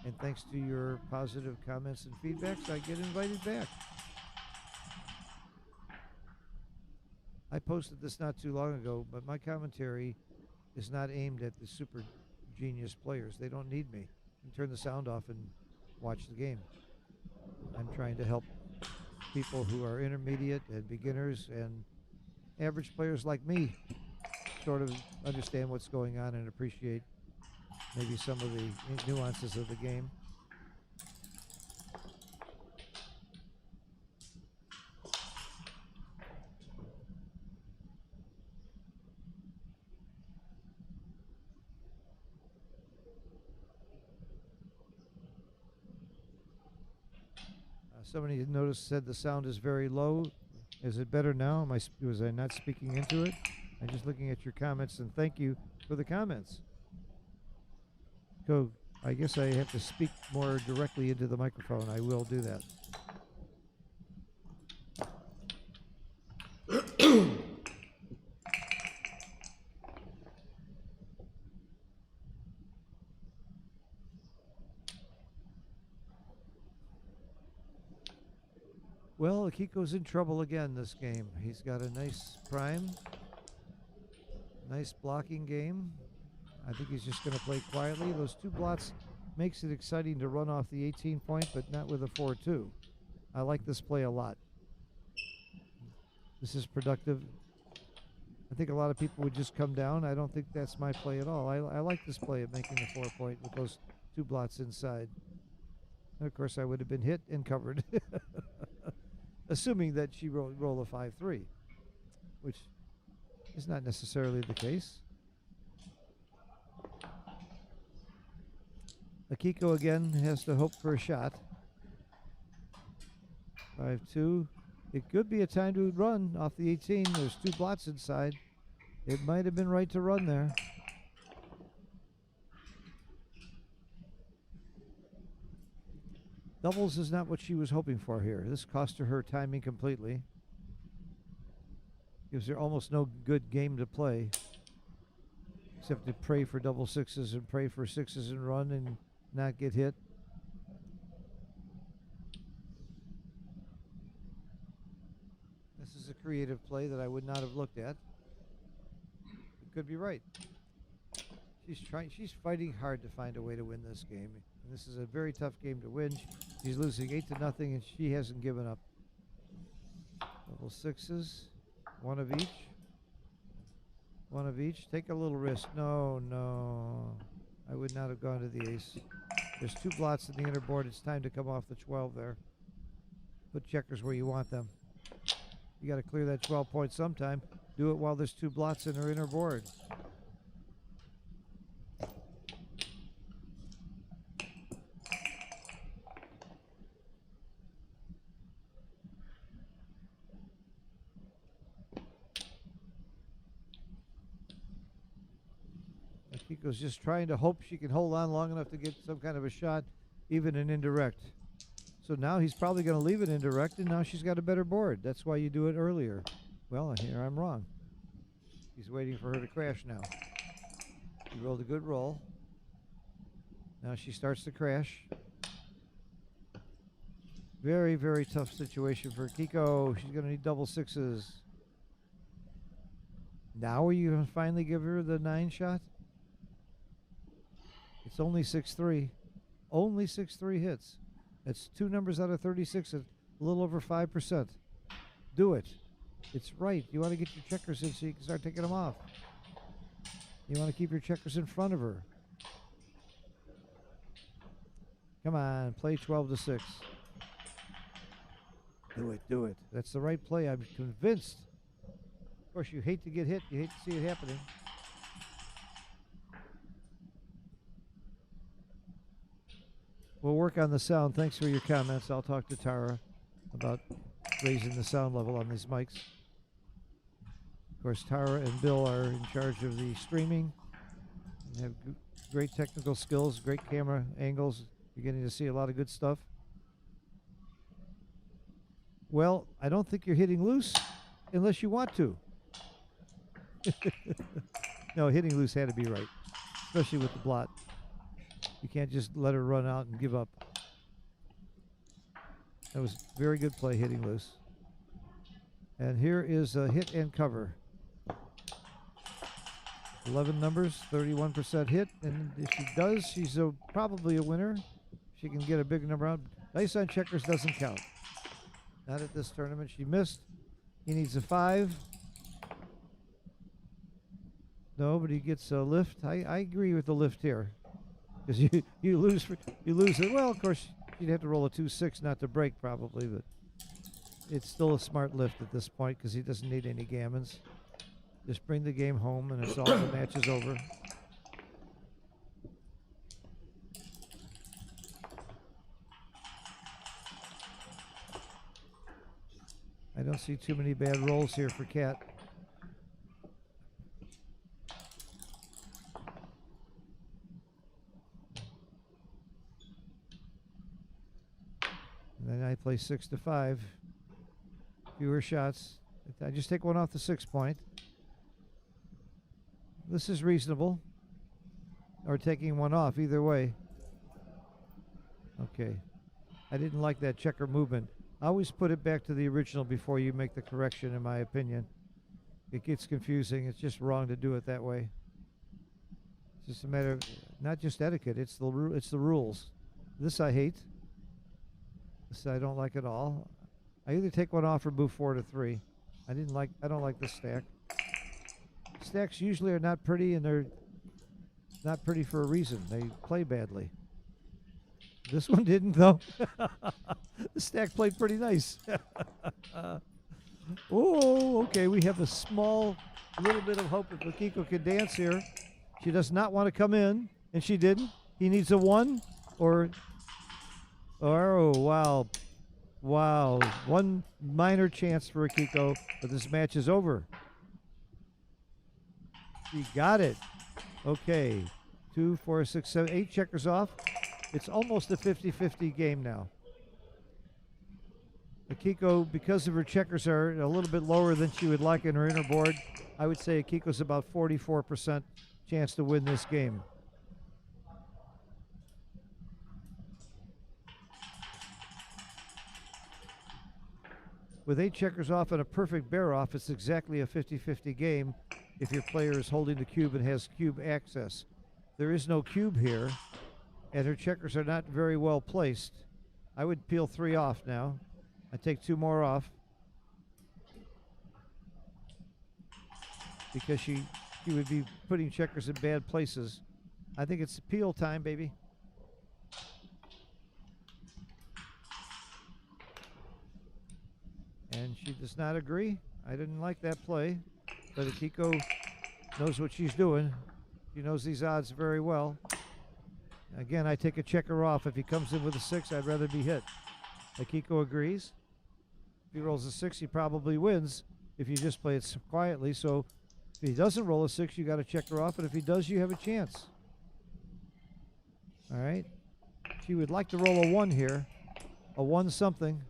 And thanks to your positive comments and feedbacks, I get invited back. I posted this not too long ago, but my commentary is not aimed at the super genius players. They don't need me. You can turn the sound off and watch the game. I'm trying to help people who are intermediate and beginners and average players like me sort of understand what's going on and appreciate maybe some of the nuances of the game. Somebody noticed, said the sound is very low. Is it better now? Was I not speaking into it? I'm just looking at your comments, and thank you for the comments. So I guess I have to speak more directly into the microphone. I will do that. Well, Akiko's in trouble again this game. He's got a nice prime, nice blocking game. I think he's just going to play quietly. Those 2 blots makes it exciting to run off the 18 point, but not with a 4-2. I like this play a lot. This is productive. I think a lot of people would just come down. I don't think that's my play at all. I like this play of making the 4 point with those 2 blots inside. And of course, I would have been hit and covered. Assuming that she roll a 5-3, which is not necessarily the case. Akiko again has to hope for a shot. 5-2. It could be a time to run off the 18. There's 2 blots inside. It might have been right to run there. Doubles is not what she was hoping for here. This cost her timing completely. Gives her almost no good game to play, except to pray for double 6s and pray for 6s and run and not get hit. This is a creative play that I would not have looked at. It could be right. She's fighting hard to find a way to win this game. And this is a very tough game to win. She's losing 8-0, and she hasn't given up. Double 6s, 1 of each. 1 of each. Take a little risk. No. I would not have gone to the ace. There's 2 blots in the inner board. It's time to come off the 12 there. Put checkers where you want them. You got to clear that 12 point sometime. Do it while there's 2 blots in her inner board. Akiko's just trying to hope she can hold on long enough to get some kind of a shot, even an indirect. So now he's probably going to leave it indirect, and now she's got a better board. That's why you do it earlier. Well, here I'm wrong. He's waiting for her to crash now. She rolled a good roll. Now she starts to crash. Very, very tough situation for Akiko. She's going to need double 6s. Now are you going to finally give her the 9 shot? It's only 6-3. Only 6-3 hits. That's 2 numbers out of 36, a little over 5%. Do it. It's right. You want to get your checkers in so you can start taking them off. You want to keep your checkers in front of her. Come on, play 12-6. Do it. That's the right play. I'm convinced. Of course, you hate to get hit. You hate to see it happening. We'll work on the sound. Thanks for your comments. I'll talk to Tara about raising the sound level on these mics. Of course, Tara and Bill are in charge of the streaming and have great technical skills, great camera angles. You're getting to see a lot of good stuff. Well, I don't think you're hitting loose unless you want to. No, hitting loose had to be right, especially with the blot. You can't just let her run out and give up. That was very good play, hitting loose. And here is a hit and cover. 11 numbers, 31% hit, and if she does, she's probably a winner. She can get a big number out. Dice on checkers doesn't count. Not at this tournament. She missed. He needs a 5. No, but he gets a lift. I agree with the lift here, because you lose it. Well, of course you'd have to roll a 2-6 not to break probably, but it's still a smart lift at this point because he doesn't need any gammons. Just bring the game home and it's all the match is over. I don't see too many bad rolls here for Kat. And then I play 6 to 5. Fewer shots. I just take one off the 6 point. This is reasonable. Or taking one off, either way. Okay. I didn't like that checker movement. Always put it back to the original before you make the correction, in my opinion. It gets confusing. It's just wrong to do it that way. It's just a matter of not just etiquette, it's the rules. This I hate. This I don't like at all. I either take one off or move 4 to 3. I don't like this stack. Stacks usually are not pretty, and they're not pretty for a reason. They play badly. This one didn't, though. The stack played pretty nice. Oh, okay. We have a small little bit of hope that Makiko can dance here. She does not want to come in, and she didn't. He needs a 1 or oh, wow. Wow. One minor chance for Akiko, but this match is over. She got it. Okay. 2, 4, 6, 7, 8 checkers off. It's almost a 50-50 game now. Akiko, because of her checkers are a little bit lower than she would like in her inner board, I would say Akiko's about 44% chance to win this game. With 8 checkers off and a perfect bear off, it's exactly a 50-50 game if your player is holding the cube and has cube access. There is no cube here, and her checkers are not very well placed. I would peel 3 off now. I take 2 more off because she would be putting checkers in bad places. I think it's peel time, baby. And she does not agree. I didn't like that play, but Akiko knows what she's doing. She knows these odds very well. Again, I take a checker off. If he comes in with a 6, I'd rather be hit. Akiko agrees. If he rolls a 6, he probably wins if you just play it quietly. So if he doesn't roll a 6, you got to checker off. And if he does, you have a chance. All right. She would like to roll a 1 here. A 1 something.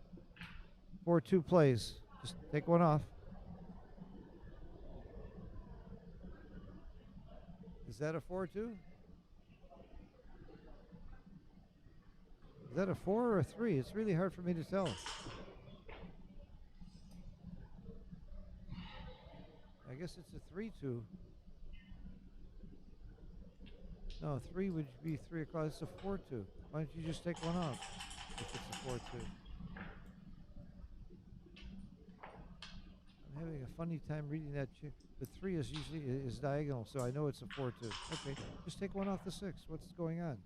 4-2 plays. Just take one off. Is that a 4-2? Is that a 4 or a 3? It's really hard for me to tell. I guess it's a 3-2. No, 3 would be 3 o'clock. It's a 4-2. Why don't you just take one off if it's a 4-2? I'm having a funny time reading that. The 3 is usually is diagonal, so I know it's a 4-2. Okay, just take one off the 6. What's going on?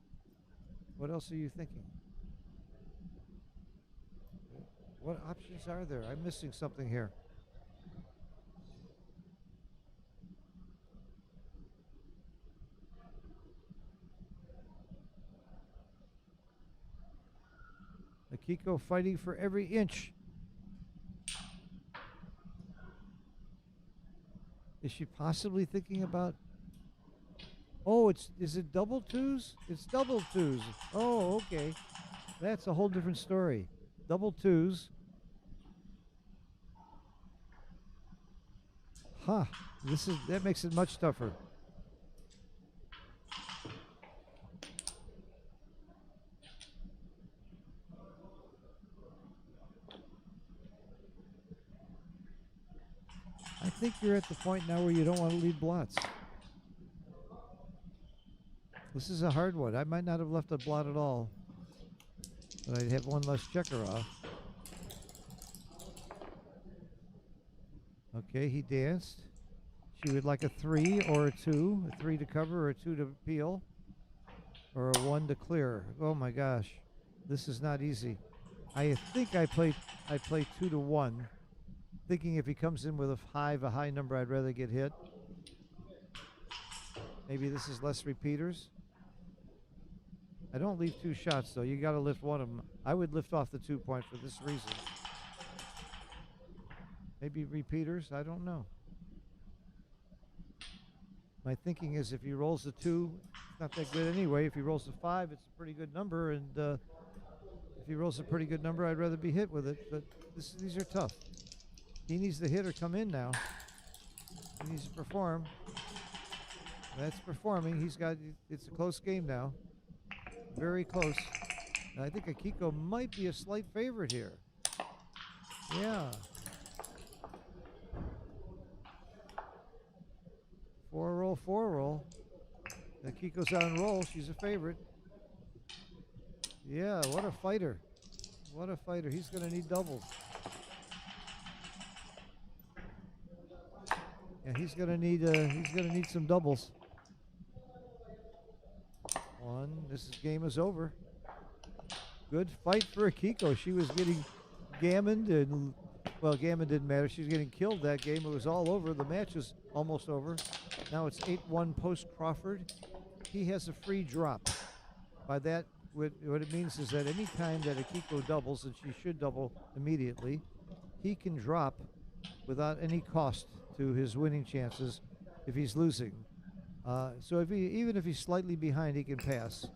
What else are you thinking? What options are there? I'm missing something here. Akiko fighting for every inch Is she possibly thinking about? Oh, is it double twos? It's double twos. Oh, okay. That's a whole different story. Double twos. Huh. That makes it much tougher. I think you're at the point now where you don't want to leave blots. This is a hard one. I might not have left a blot at all, but I'd have one less checker off. Okay, he danced. She would like a 3 or a 2, a 3 to cover or a 2 to peel, or a 1 to clear. Oh my gosh, this is not easy. I think I play 2 to 1, thinking if he comes in with a 5, a high number, I'd rather get hit. Maybe this is less repeaters. I don't leave 2 shots though. You got to lift one of them. I would lift off the 2 point for this reason. Maybe repeaters. I don't know. My thinking is if he rolls a 2, it's not that good anyway. If he rolls a 5, it's a pretty good number. And if he rolls a pretty good number, I'd rather be hit with it. But these are tough. He needs to hit or come in now. He needs to perform. That's performing. It's a close game now. Very close. And I think Akiko might be a slight favorite here. Yeah. 4 roll, 4 roll. Akiko's on roll. She's a favorite. Yeah, what a fighter. What a fighter. He's going to need doubles. Yeah, he's going to need some doubles. 1. This game is over. Good fight for Akiko. She was getting gammoned, and well, gammon didn't matter. She was getting killed that game. It was all over. The match was almost over. Now it's 8-1 post Crawford. He has a free drop. By that, what it means is that any time that Akiko doubles, and she should double immediately, he can drop without any cost to his winning chances if he's losing. So even if he's slightly behind, he can pass.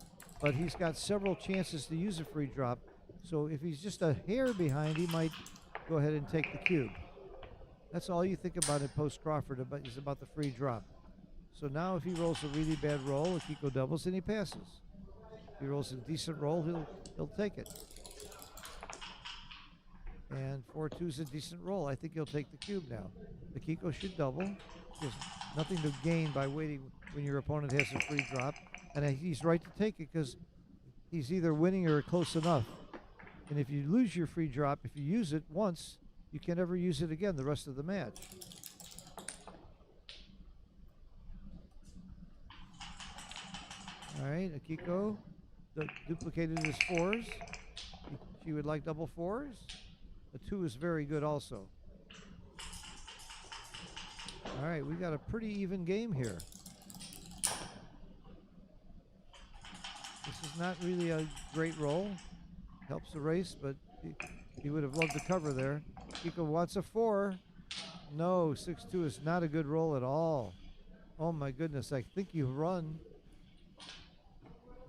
But he's got several chances to use a free drop. So if he's just a hair behind, he might go ahead and take the cube. That's all you think about in post Crawford is about the free drop. So now if he rolls a really bad roll, Akiko doubles, and he passes. If he rolls a decent roll, he'll take it. And 4-2's a decent roll. I think he'll take the cube now. Akiko should double. There's nothing to gain by waiting when your opponent has a free drop. And he's right to take it because he's either winning or close enough. And if you lose your free drop, if you use it once, you can never use it again the rest of the match. All right, Akiko duplicated his 4s. She would like double 4s. A 2 is very good also. All right, we got a pretty even game here. This is not really a great roll. Helps the race, but he would have loved to cover there. Akiko wants a 4. No, 6-2 is not a good roll at all. Oh my goodness, I think you run.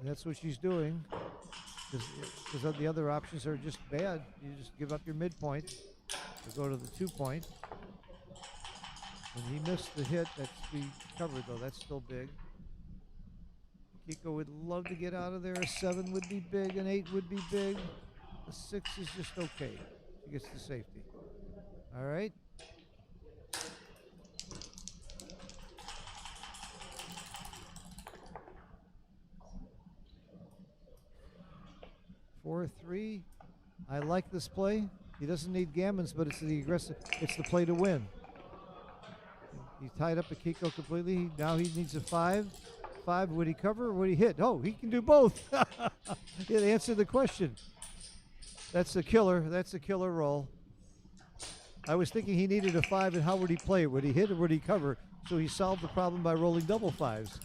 And that's what she's doing. Because the other options are just bad. You just give up your midpoint to go to the 2 point. And he missed the hit. That's the cover though. That's still big. Akiko would love to get out of there. A 7 would be big. An 8 would be big. A 6 is just okay. She gets to safety. All right. Four, 3. I like this play. He doesn't need gammons, but it's the aggressive. It's the play to win. He tied up Akiko completely. Now he needs a 5. 5. Would he cover or would he hit? Oh, he can do both. It answered the question. That's a killer. That's a killer roll. I was thinking he needed a 5, and how would he play it? Would he hit or would he cover? So he solved the problem by rolling double 5s.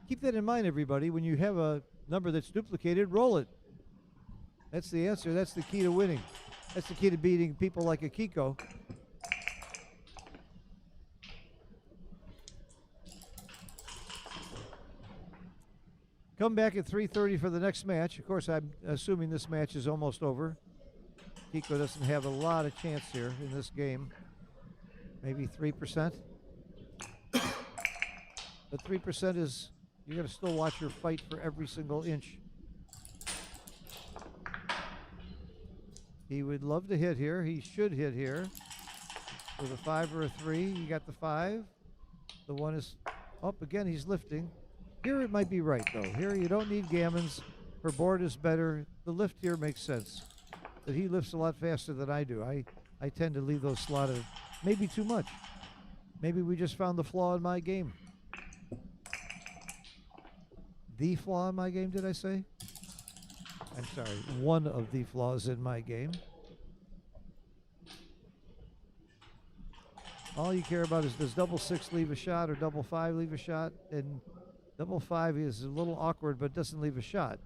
Keep that in mind, everybody. When you have a number that's duplicated, roll it. That's the answer. That's the key to winning. That's the key to beating people like Akiko. Come back at 3:30 for the next match. Of course, I'm assuming this match is almost over. Kiko doesn't have a lot of chance here in this game. Maybe 3%. But 3% is, you got to still watch her fight for every single inch. He would love to hit here. He should hit here. With a 5 or a 3, you got the 5. The 1 is up again. He's lifting. Here it might be right though. Here you don't need gammons. Her board is better. The lift here makes sense. But he lifts a lot faster than I do. I tend to leave those slotted maybe too much. Maybe we just found the flaw in my game. The flaw in my game, did I say? I'm sorry, one of the flaws in my game. All you care about is, does double 6 leave a shot or double 5 leave a shot? And double 5 is a little awkward, but doesn't leave a shot.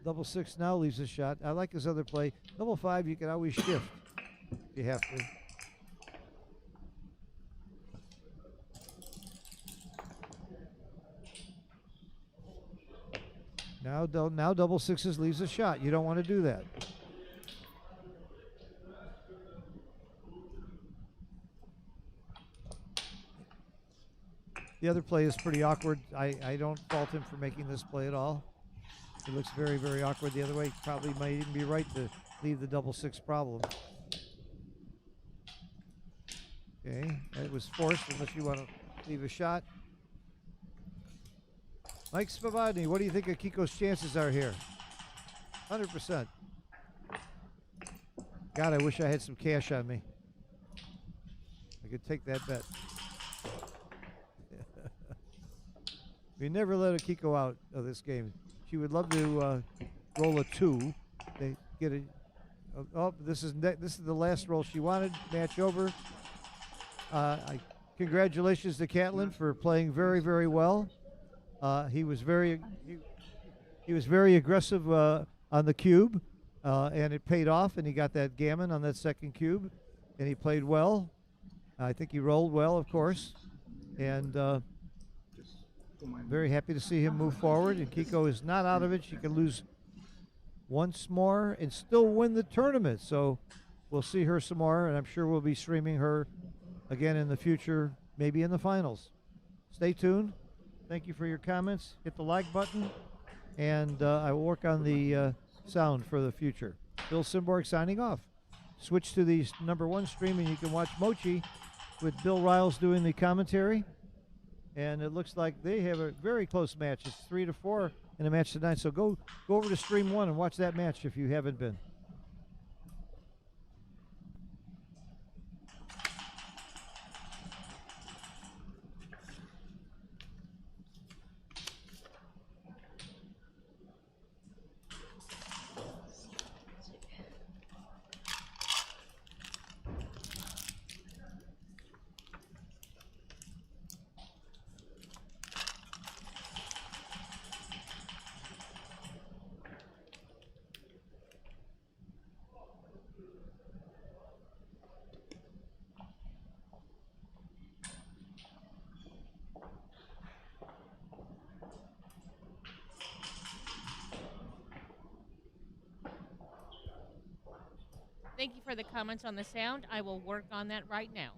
Double 6 now leaves a shot. I like his other play. Double 5, you can always shift if you have to. Now double 6s leaves a shot. You don't want to do that. The other play is pretty awkward. I don't fault him for making this play at all. It looks very, very awkward the other way. Probably might even be right to leave the double 6 problem. Okay, it was forced unless you want to leave a shot. Mike Spavani, what do you think of Kiko's chances are here? 100%. God, I wish I had some cash on me. I could take that bet. We never let a Kiko out of this game. She would love to roll a 2. They get a. Oh, this is the last roll she wanted. Match over. Congratulations to Catlin for playing very, very well. He was very aggressive on the cube, and it paid off. And he got that gammon on that second cube, and he played well. I think he rolled well, of course, and. Very happy to see him move forward, and Kiko is not out of it. She can lose once more and still win the tournament. So we'll see her some more, and I'm sure we'll be streaming her again in the future, maybe in the finals. Stay tuned. Thank you for your comments. Hit the like button, and I will work on the sound for the future. Bill Simborg signing off. Switch to the #1 stream, and you can watch Mochi with Bill Riles doing the commentary. And it looks like they have a very close match. It's 3-4 in a match tonight. So go over to stream 1 and watch that match if you haven't been. Thank you for the comments on the sound. I will work on that right now.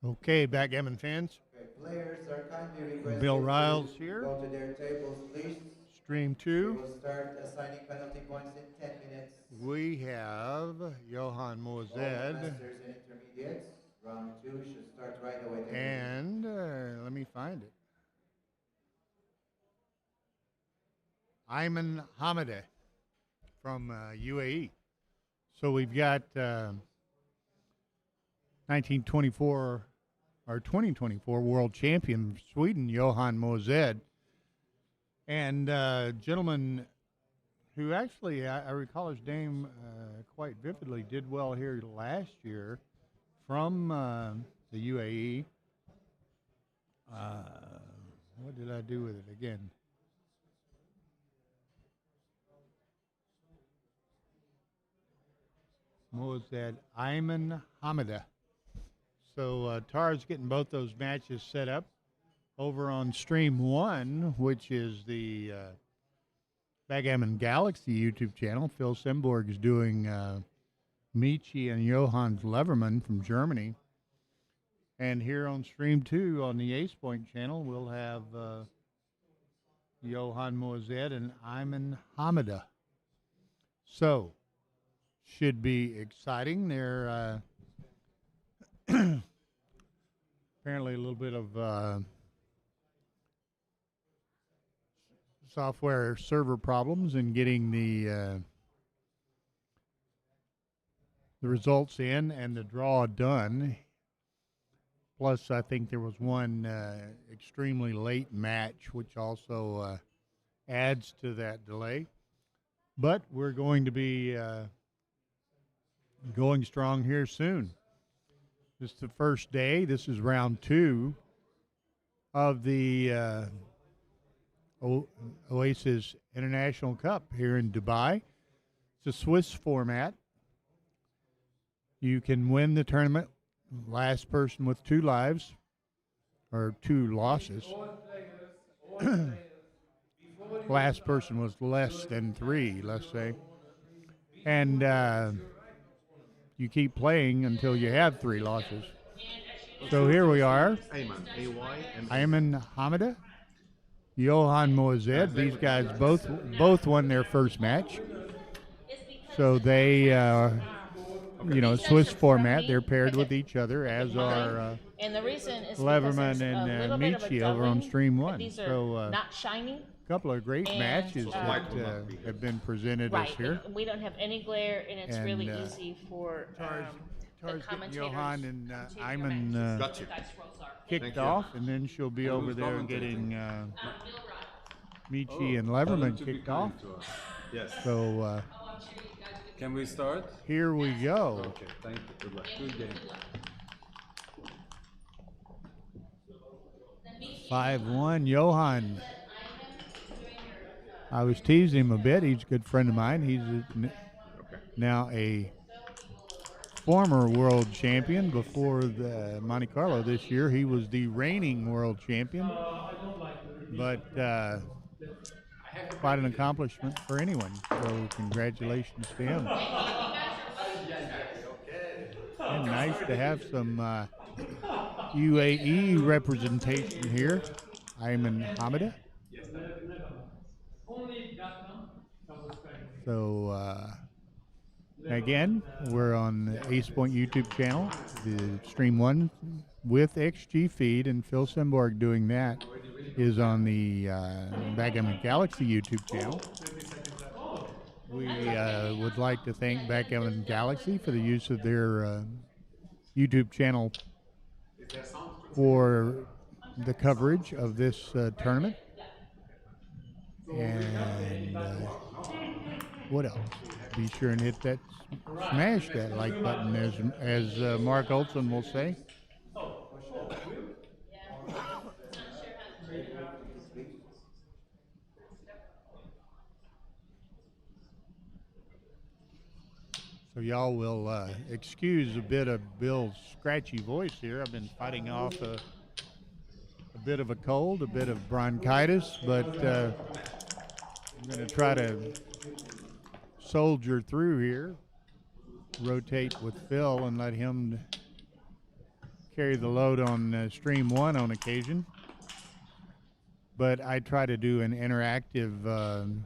Okay, Backgammon fans. Okay, players are kindly requested Bill Riles to here. go to their tables, please. Stream We 2. will start assigning penalty points in 10 minutes. We have Johan All Mozed. masters and intermediates. Round 2 should start right away. Thank you. And let me find it. Ayman Hamideh from UAE. So we've got 1924 or 2024 world champion of Sweden, Johan Mozed, and gentleman who actually, I recall his name quite vividly, did well here last year from the UAE. What did I do with it again? Mozed Ayman Hamideh. So Tara's getting both those matches set up over on Stream 1, which is the Backgammon Galaxy YouTube channel. Phil Semborg is doing Michi and Johannes Leverman from Germany. And here on Stream 2 on the Ace Point channel, we'll have Johan Mozed and Ayman Hamideh. So, should be exciting. They're apparently a little bit of software server problems in getting the results in and the draw done. Plus, I think there was one extremely late match, which also adds to that delay. But we're going to be going strong here soon. This is the first day. This is round 2 of the Oasis International Cup here in Dubai. It's a Swiss format. You can win the tournament. Last person with 2 lives or 2 losses. Last person was less than 3, let's say. And you keep playing until you have 3 losses. So here we are. Ayman Hamideh, Johan Mozed. These guys both won their first match. So they, Swiss format. They're paired with each other, as are and the reason is Leverman and Michi over on Stream 1. These are So not shiny. couple of great matches that have been presented us here. We don't have any glare, and it's really easy for the Tar's getting commentators. Johan and Ayman kicked off, and then she'll be over there getting Michi and Leverman kicked off. Yes. So can we start? Here we go. Okay, thank you. Good luck. Good game. 5-1, Johan. I was teasing him a bit. He's a good friend of mine. He's now a former world champion. Before the Monte Carlo this year, he was the reigning world champion. But quite an accomplishment for anyone. So congratulations to him. And nice to have some UAE representation here. Ayman Hamideh. So again, we're on the Ace Point YouTube channel, the Stream 1 with XG feed, and Phil Semborg doing that is on the Backgammon Galaxy YouTube channel. We would like to thank Backgammon Galaxy for the use of their YouTube channel for the coverage of this tournament. And what else? Be sure and hit that, smash that like button, as Mark Olson will say. So y'all will excuse a bit of Bill's scratchy voice here. I've been fighting off a bit of a cold, a bit of bronchitis, but I'm going to try to soldier through here, rotate with Phil and let him carry the load on stream 1 on occasion, but I try to do an interactive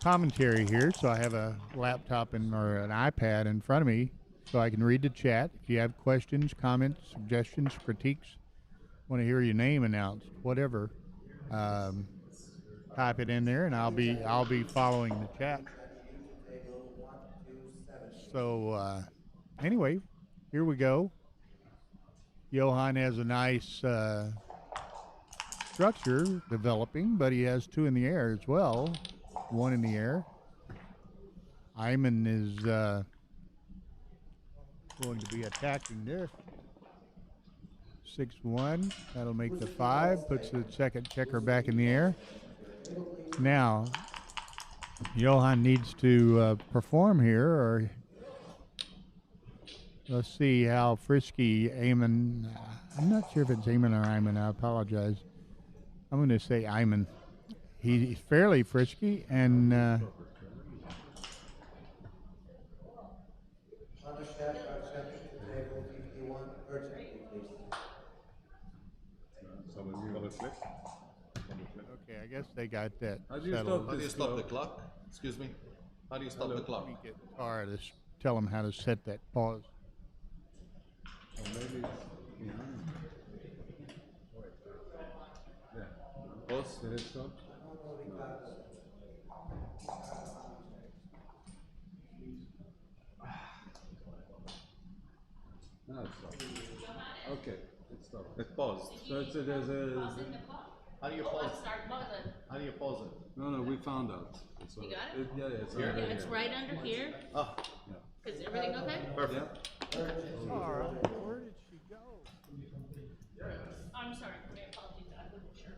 commentary here, so I have a laptop or an iPad in front of me so I can read the chat. If you have questions, comments, suggestions, critiques, want to hear your name announced, whatever, type it in there, and I'll be following the chat. So anyway, here we go. Johan has a nice structure developing, but he has 2 in the air as well. 1 in the air. Hyman is going to be attacking this. 6-1. That'll make the 5. Puts the second checker back in the air. Now, Johan needs to perform here, or let's see how frisky Eamon. I'm not sure if it's Eamon or Hyman. I apologize. I'm going to say Hyman. He's fairly frisky, and okay, I guess they got that settled. How do you stop the clock? Excuse me? How do you stop the clock? Let me get Tara to tell them how to set that pause. Pause, did it stop? No, it stopped. Okay, it stopped. It paused. So there's a... How do you pause it? How do you pause it? No, we found out. It's You got it? yeah, it's Here? under Yeah, it's right under here. Ah, Is everything okay? perfect. Tara, where did she go? I'm sorry. My apologies. I wasn't sure.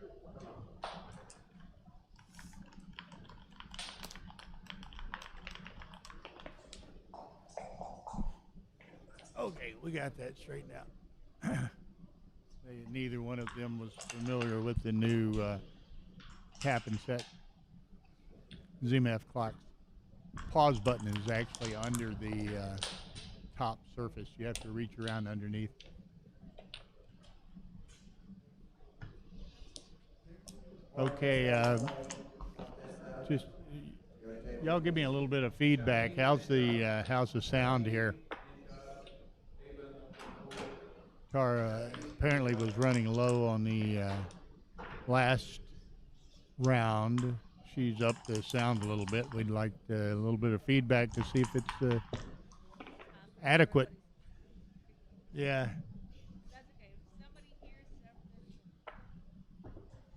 Okay, we got that straightened out. Neither one of them was familiar with the new tap and set ZMF clock. Pause button is actually under the top surface. You have to reach around underneath. Okay, just y'all give me a little bit of feedback. How's the sound here? Tara apparently was running low on the last round. She's up the sound a little bit. We'd like a little bit of feedback to see if it's adequate. Yeah.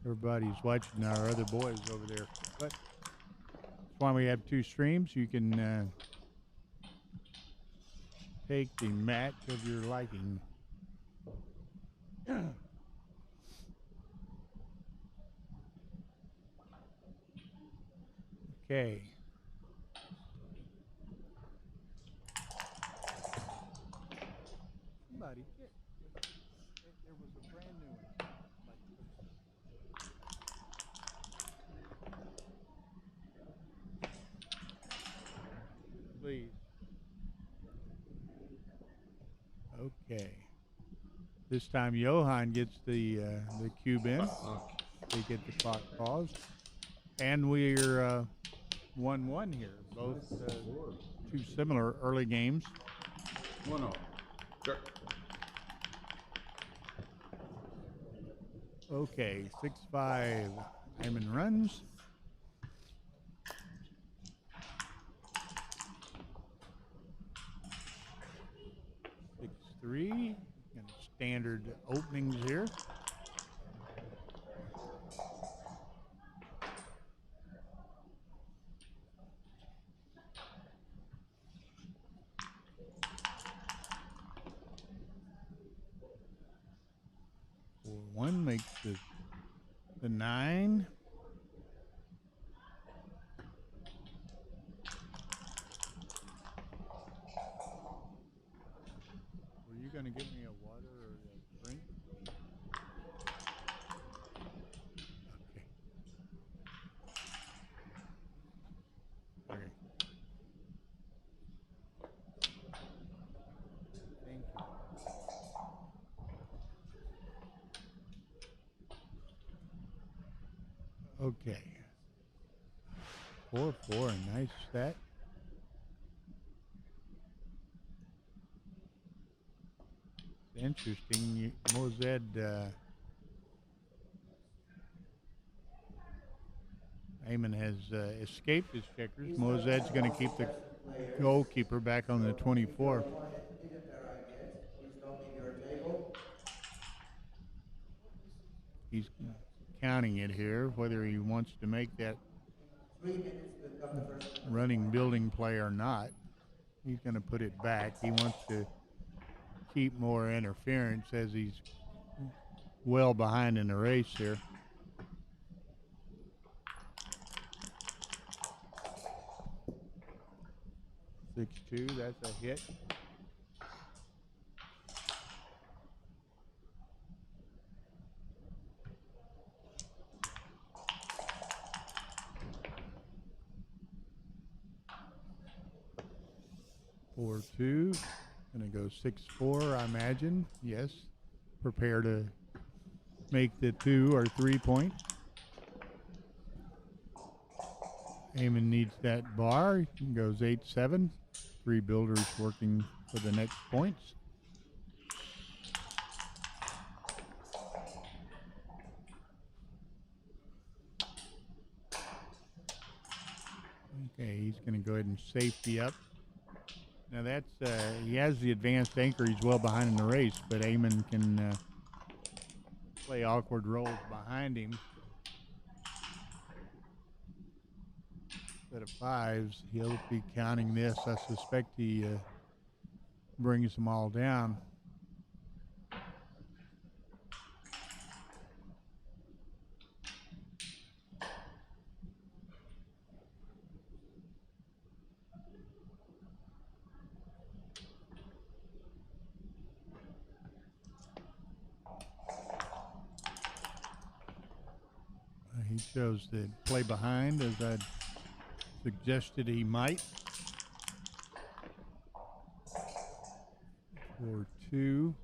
Everybody's watching our other boys over there. But that's why we have 2 streams. You can take the match of your liking. Okay. Somebody get. There was a brand new one. Please. Okay. This time Johan gets the cube in. They get the clock paused. And we're 1-1 here. Both 2 similar early games. 1-0. Sure. Okay, 6-5. Hyman runs. 6-3. And standard openings here. One makes the 9. Were you going to give me a water or a drink? Okay. Okay. Thank you. Okay. 4-4, nice set. It's interesting. Mozed Eamon has escaped his checkers. Mozed's going to keep the goalkeeper back on the 24. He's counting it here, whether he wants to make that running building play or not. He's going to put it back. He wants to keep more interference as he's well behind in the race here. 6-2, that's a hit. Four, 2. Gonna go 6-4, I imagine. Yes. Prepare to make the 2 or 3 point. Eamon needs that bar. He goes 8-7. 3 builders working for the next points. Okay, he's going to go ahead and safety up. Now that's, he has the advanced anchor. He's well behind in the race, but Eamon can play awkward roles behind him. Instead of 5s, he'll be counting this. I suspect he brings them all down. He chose to play behind as I'd suggested he might. 4-2.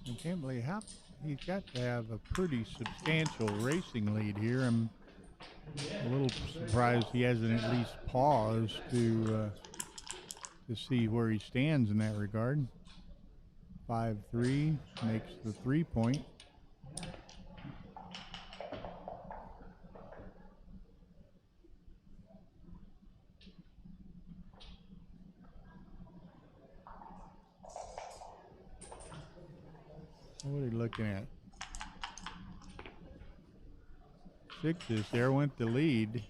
I can't believe how he's got to have a pretty substantial racing lead here. I'm a little surprised he hasn't at least paused to see where he stands in that regard. 5-3 makes the 3 point. What are we looking at? 6s. There went the lead.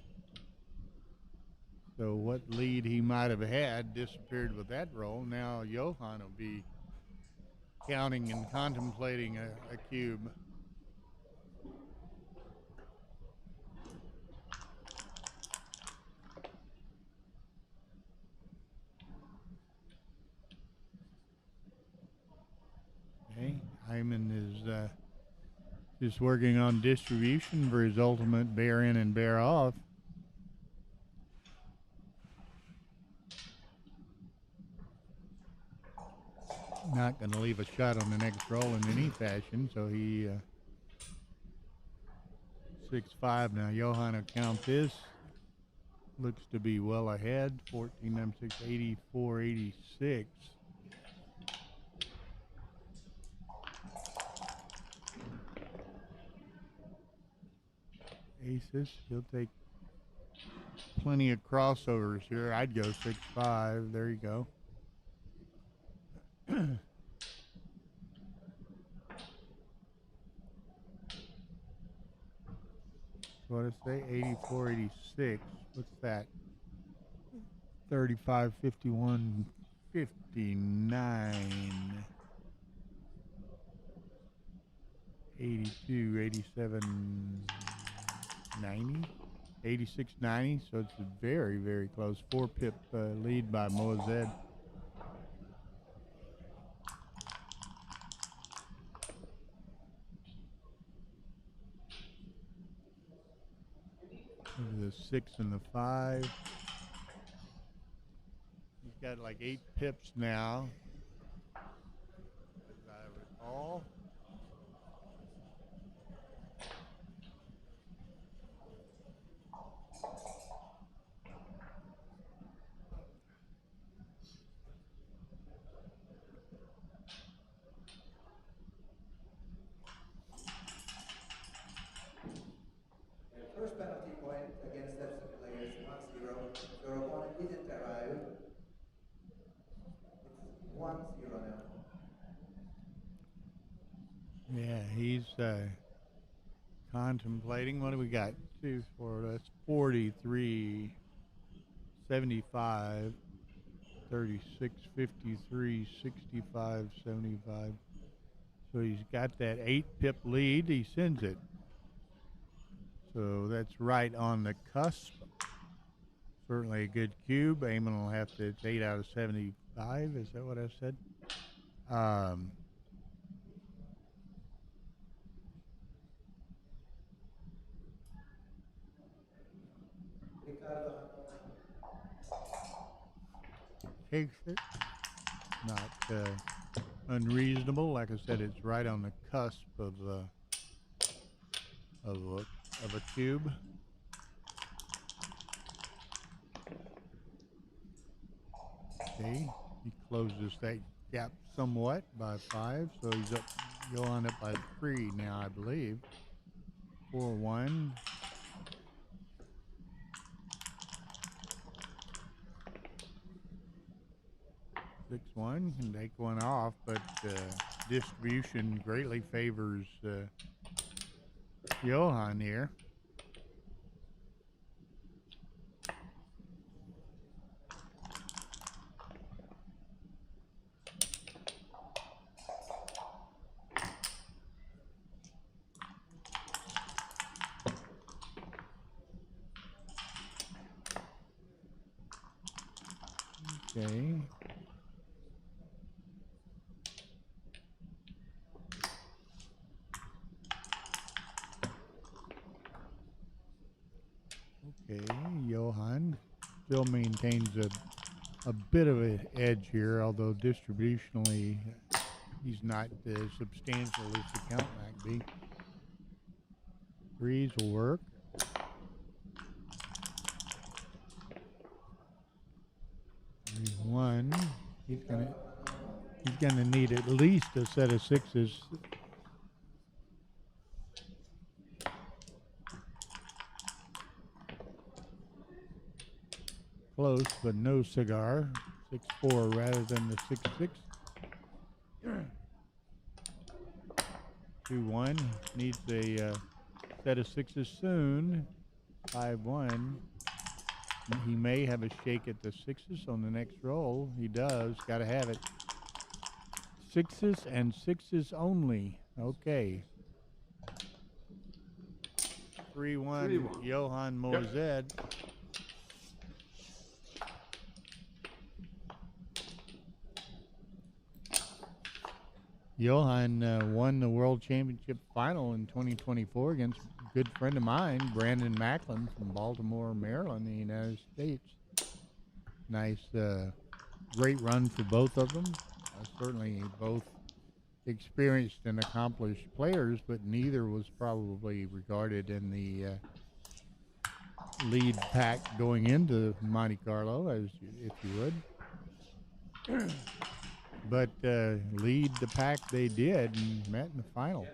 So what lead he might have had disappeared with that roll. Now Johan will be counting and contemplating a cube. Okay, Hyman is just working on distribution for his ultimate bear in and bear off. Not going to leave a shot on the next roll in any fashion, so he 6-5 now. Johan will count this. Looks to be well ahead. 14 times 6, 84, 86. Aces, he'll take plenty of crossovers here. I'd go 6-5. There you go. What did I say? 84, 86. What's that? 35, 51, 59. 82, 87, 90. 86, 90. So it's very, very close. 4-pip lead by Mozed. The 6 and the 5. He's got like 8 pips now, as I recall. Yeah, he's contemplating. What do we got? 2, 4, that's 43, 75, 36, 53, 65, 75. So he's got that 8-pip lead. He sends it. So that's right on the cusp. Certainly a good cube. Eamon will have to, it's 8 out of 75. Is that what I said? Takes it. Not unreasonable. Like I said, it's right on the cusp of a cube. Okay, he closes that gap somewhat by 5, so he's up. Johan up by 3 now, I believe. 4-1. Six one can take one off, but distribution greatly favors Johan here. Okay. Okay, Johan still maintains a bit of an edge here, although distributionally he's not as substantial as the count might be. 3s will work. He's 1. He's gonna need at least a set of 6s. Close, but no cigar. 6-4 rather than the 6-6. 2-1 needs a set of 6s soon. 5-1. He may have a shake at the 6s on the next roll. He does. Got to have it. 6s and 6s only. Okay. 3-1. Johan Mozed. Yep. Johan won the World Championship final in 2024 against a good friend of mine, Brandon Macklin from Baltimore, Maryland, in the United States. Nice, great run for both of them. Certainly both experienced and accomplished players, but neither was probably regarded in the lead pack going into Monte Carlo, as if you would. But lead the pack they did and met in the final.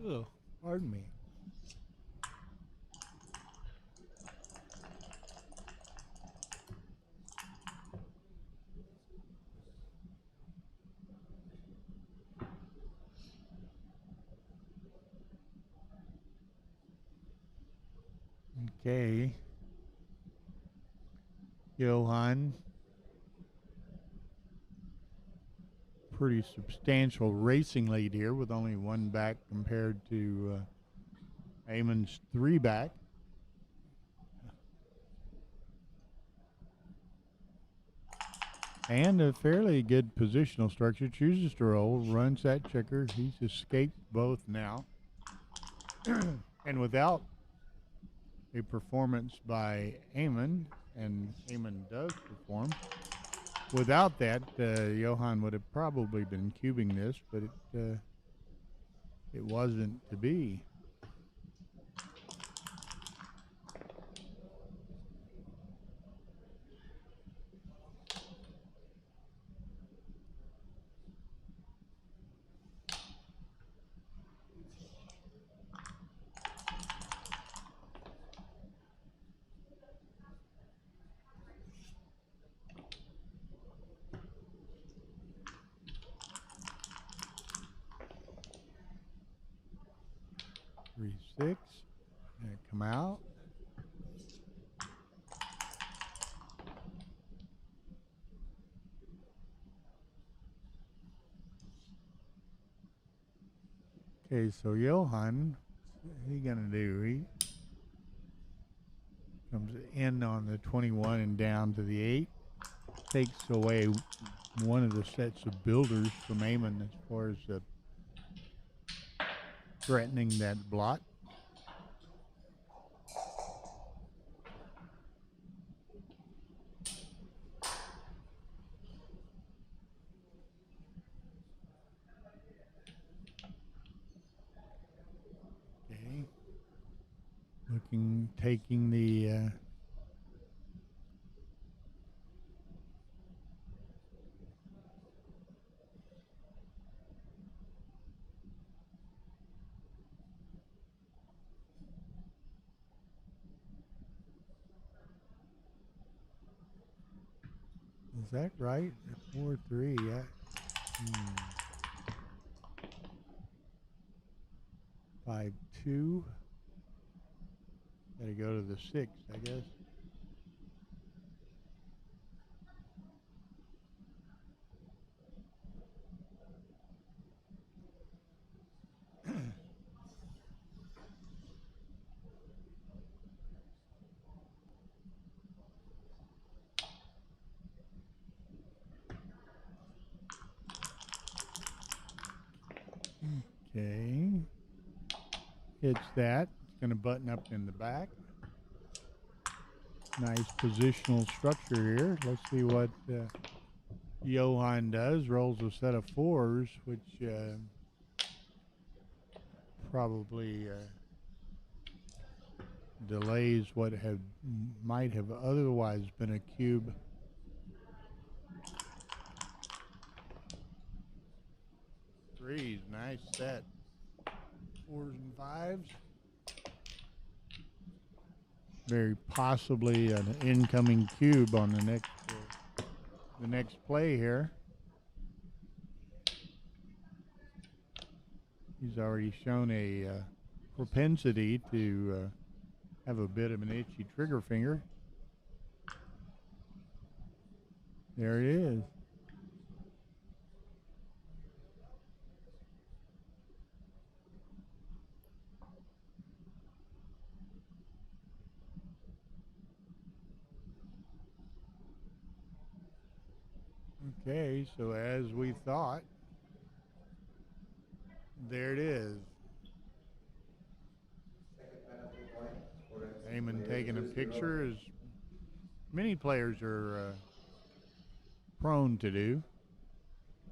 Oh, pardon me. Okay. Johan. Pretty substantial racing lead here with only 1 back compared to Eamon's 3 back. And a fairly good positional structure. Chooses to roll, runs that checker. He's escaped both now. And without a performance by Eamon, and Eamon does perform, without that, Johan would have probably been cubing this, but it wasn't to be. 3-6. Gonna come out. Okay, so Johan, what is he gonna do? He comes in on the 21 and down to the 8. Takes away one of the sets of builders from Eamon as far as threatening that blot. Okay. Taking the is that right? 4-3, yeah. 5-2. Gotta go to the 6, I guess. Okay. Hits that. It's going to button up in the back. Nice positional structure here. Let's see what Johan does. Rolls a set of 4s, which probably delays what might have otherwise been a cube. Threes, nice set. 4s and 5s. Very possibly an incoming cube on the next play here. He's already shown a propensity to have a bit of an itchy trigger finger. There it is. Okay, so as we thought, there it is. Eamon taking a picture, as many players are prone to do.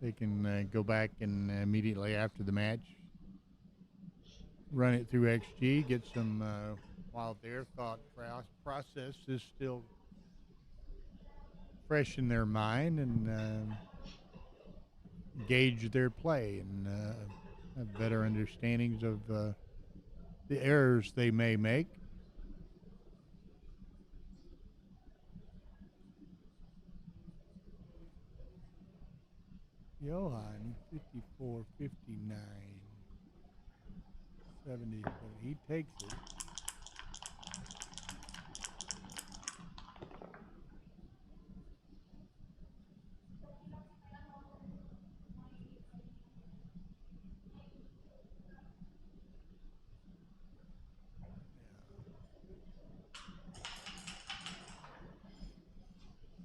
They can go back and immediately after the match run it through XG, get some, while their thought process is still fresh in their mind, and gauge their play and have better understandings of the errors they may make. Johan, 54, 59, 77. He takes it.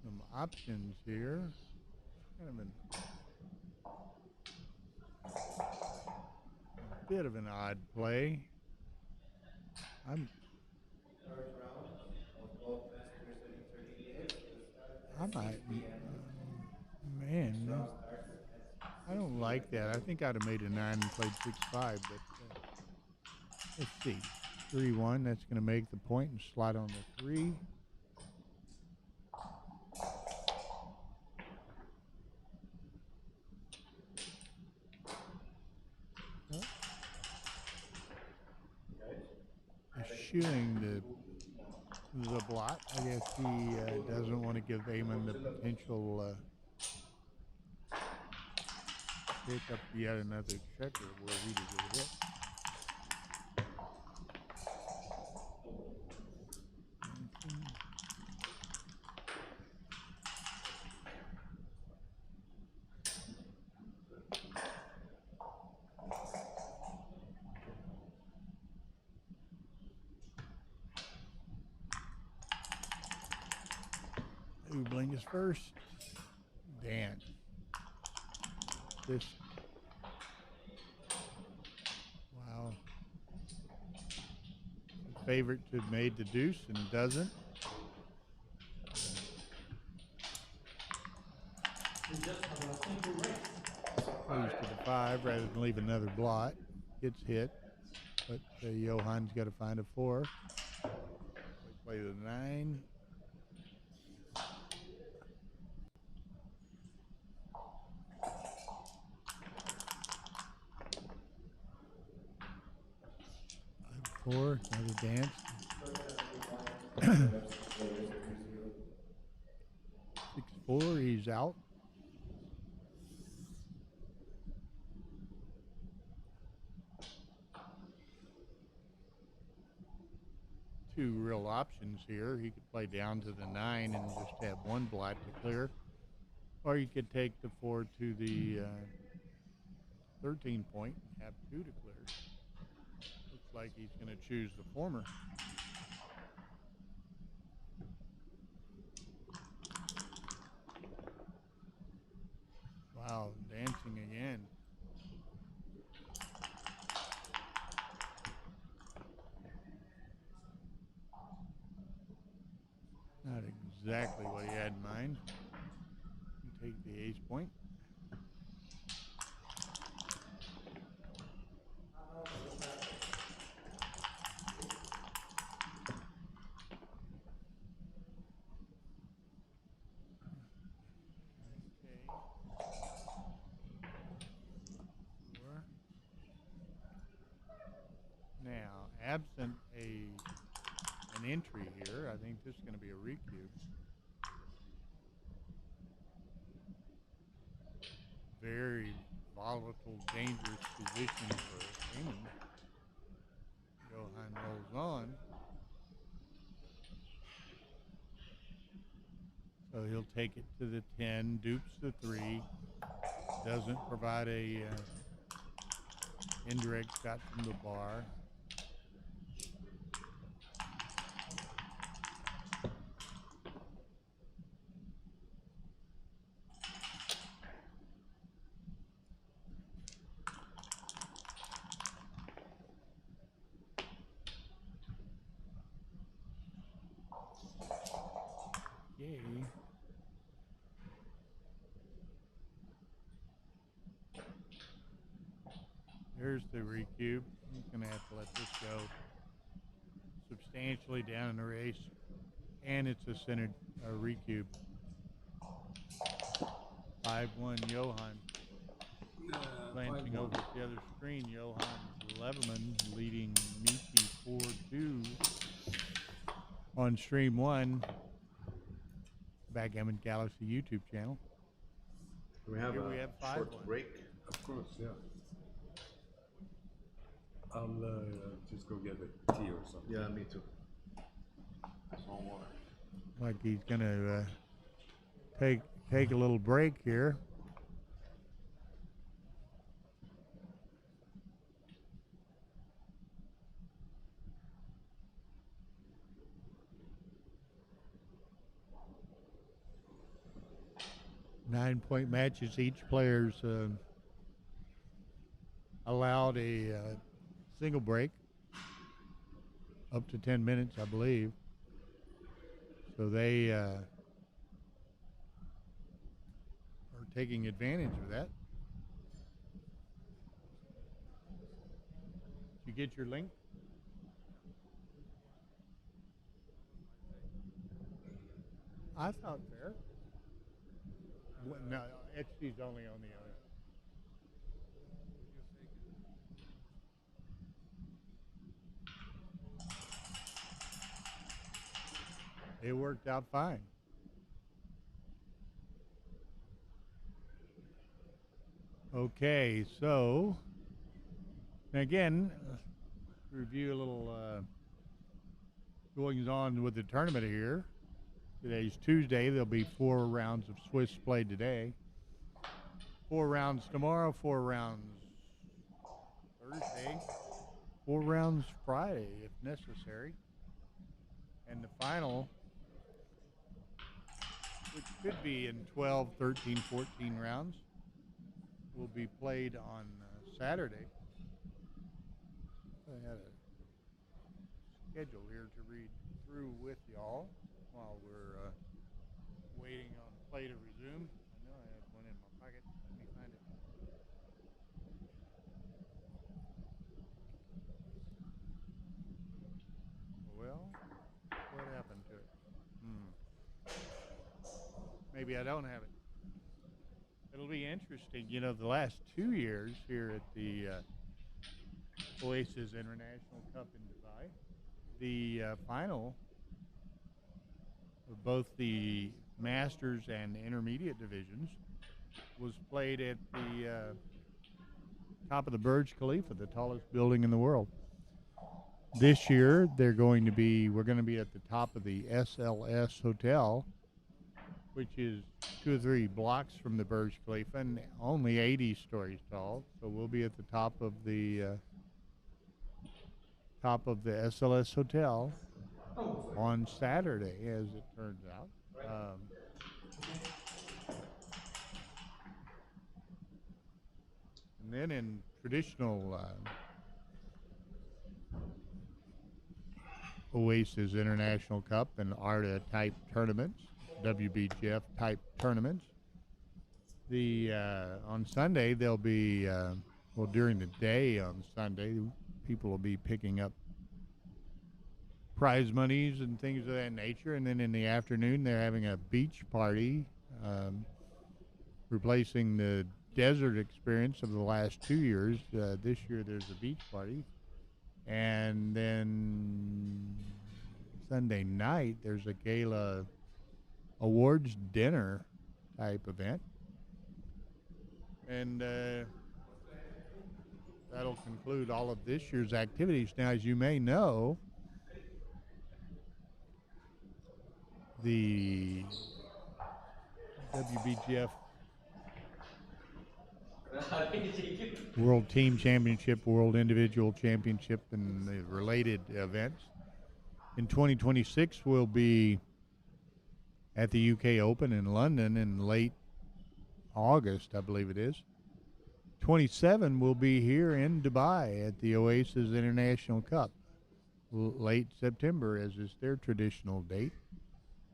Some options here. Kind of a bit of an odd play. I might, man, I don't like that. I think I'd have made a 9 and played 6-5, but let's see. 3-1, that's going to make the point and slide on the 3. Eschewing the blot. I guess he doesn't want to give Eamon the potential pick up yet another checker where he did get hit. his first dance. This. Wow. Favorite to have made the deuce and doesn't. Goes to the 5 rather than leave another blot. Gets hit, but Johan's got to find a 4. Play the 9. Four, another dance. 6-4, he's out. Two real options here. He could play down to the 9 and just have one black to clear. Or you could take the 4 to the 13 point and have 2 to clear. Looks like he's going to choose the former. Wow, dancing again. Not exactly what he had in mind. Take the ace point. Now, absent an entry here, I think this is going to be a recue. Very volatile, dangerous position for aiming. Johan rolls on. So he'll take it to the 10, dupes the 3, doesn't provide a indirect shot from the bar. Yay. There's the recube. He's going to have to let this go substantially down in the race. And it's a centered recube. 5-1 Johan. Glancing over at the other screen, Johan Leverman leading Miki 4-2 on stream 1. Backgammon Galaxy YouTube channel. We have Here a we have short 5-1. break. Of course, yeah. I'll just go get a tea or something. Yeah, me too. One more. Like he's gonna take a little break here. Nine-point matches. Each player's allowed a single break up to 10 minutes, I believe. So they are taking advantage of that. Did you get your link? I thought fair. No, XT's only on the other. It worked out fine. Okay, so again, review a little goings on with the tournament here. Today's Tuesday. There'll be 4 rounds of Swiss played today. 4 rounds tomorrow, 4 rounds Thursday, 4 rounds Friday if necessary. And the final which could be in 12, 13, 14 rounds, will be played on Saturday. I had a schedule here to read through with y'all while we're waiting on play to resume. I know I had one in my pocket. Let me find it. Well, what happened to it? Maybe I don't have it. It'll be interesting. You know, the last 2 years here at the Oasis International Cup in Dubai, the final of both the Masters and Intermediate divisions was played at the top of the Burj Khalifa, the tallest building in the world. This year, we're going to be at the top of the SLS Hotel, which is 2 or 3 blocks from the Burj Khalifa and only 80 stories tall. So we'll be at the top of the SLS Hotel on Saturday, as it turns out. And then in traditional Oasis International Cup and ARTA type tournaments, WBGF type tournaments, on Sunday there'll be during the day on Sunday people will be picking up prize monies and things of that nature, and then in the afternoon they're having a beach party, replacing the desert experience of the last 2 years. This year there's a beach party, and then Sunday night there's a gala awards dinner type event, and that'll conclude all of this year's activities. Now, as you may know, the WBGF World Team Championship, World Individual Championship, and the related events in 2026 will be at the UK Open in London in late August, I believe it is. 27 will be here in Dubai at the Oasis International Cup, late September, as is their traditional date.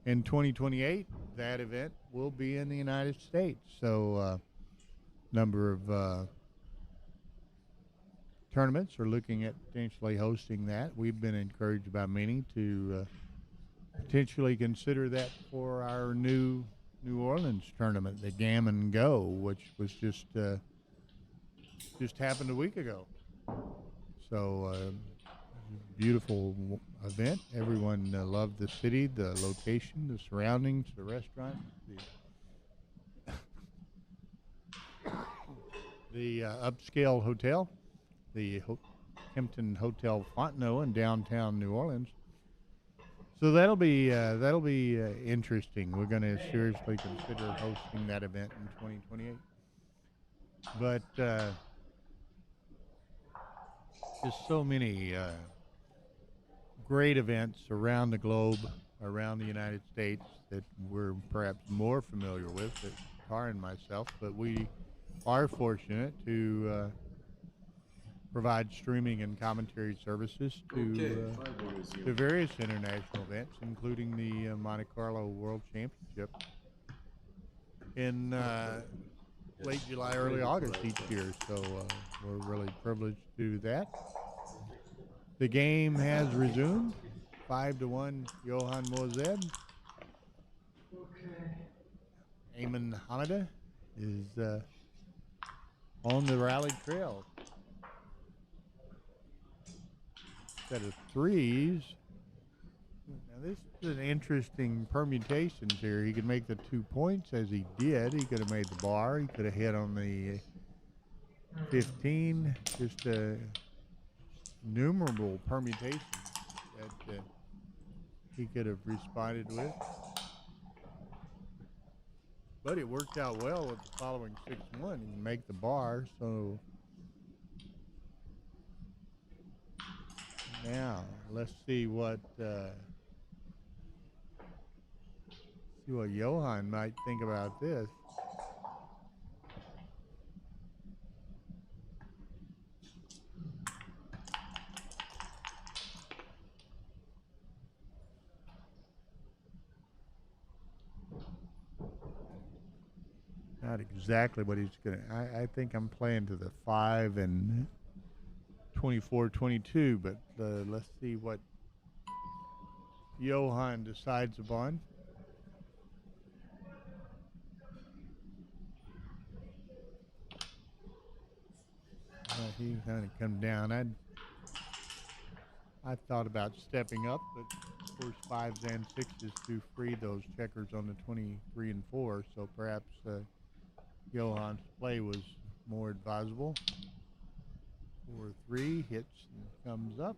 In 2028, that event will be in the United States. So number of tournaments are looking at potentially hosting that. We've been encouraged by many to potentially consider that for our new New Orleans tournament, the Gammon Go, which was just happened a week ago. So beautiful event. Everyone loved the city, the location, the surroundings, the restaurant, the upscale hotel, the Hampton Hotel Fontenot in downtown New Orleans. So that'll be interesting. We're going to seriously consider hosting that event in 2028. But just so many great events around the globe, around the United States, that we're perhaps more familiar with, that Tar and myself, but we are fortunate to provide streaming and commentary services to various international events, including the Monte Carlo World Championship in late July, early August each year. So we're really privileged to do that. The game has resumed. 5-1, Johan Mozed. Eamon Hamada is on the rally trail. Set of threes. Now this is an interesting permutations here. He could make the 2 points as he did. He could have made the bar. He could have hit on the 15. Just innumerable permutations that he could have responded with. But it worked out well with the following 6-1. He can make the bar, so now let's see what See what Johan might think about this. Not exactly what he's gonna. I think I'm playing to the 5 and 24-22, but let's see what Johan decides upon. He kind of come down. I thought about stepping up, but of course 5s and 6s to free those checkers on the 23 and 4. So perhaps Johan's play was more advisable. 4-3 hits and comes up.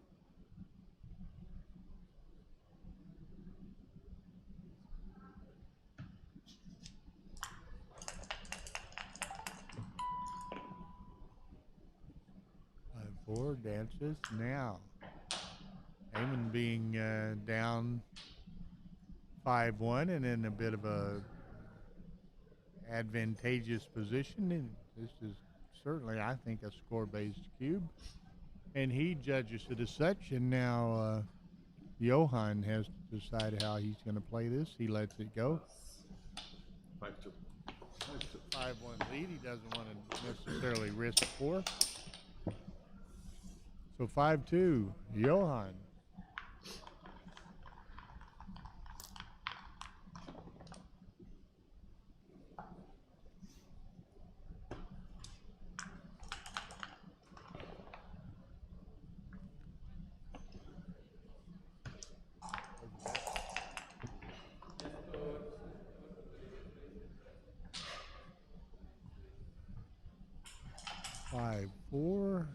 Four dances now. Eamon being down 5-1 and in a bit of a advantageous position. And this is certainly, I think, a score-based cube. And he judges it as such. And now Johan has to decide how he's going to play this. He lets it go. 5-2. 5-1 lead. He doesn't want to necessarily risk 4. So 5-2, Johan. Five, 4.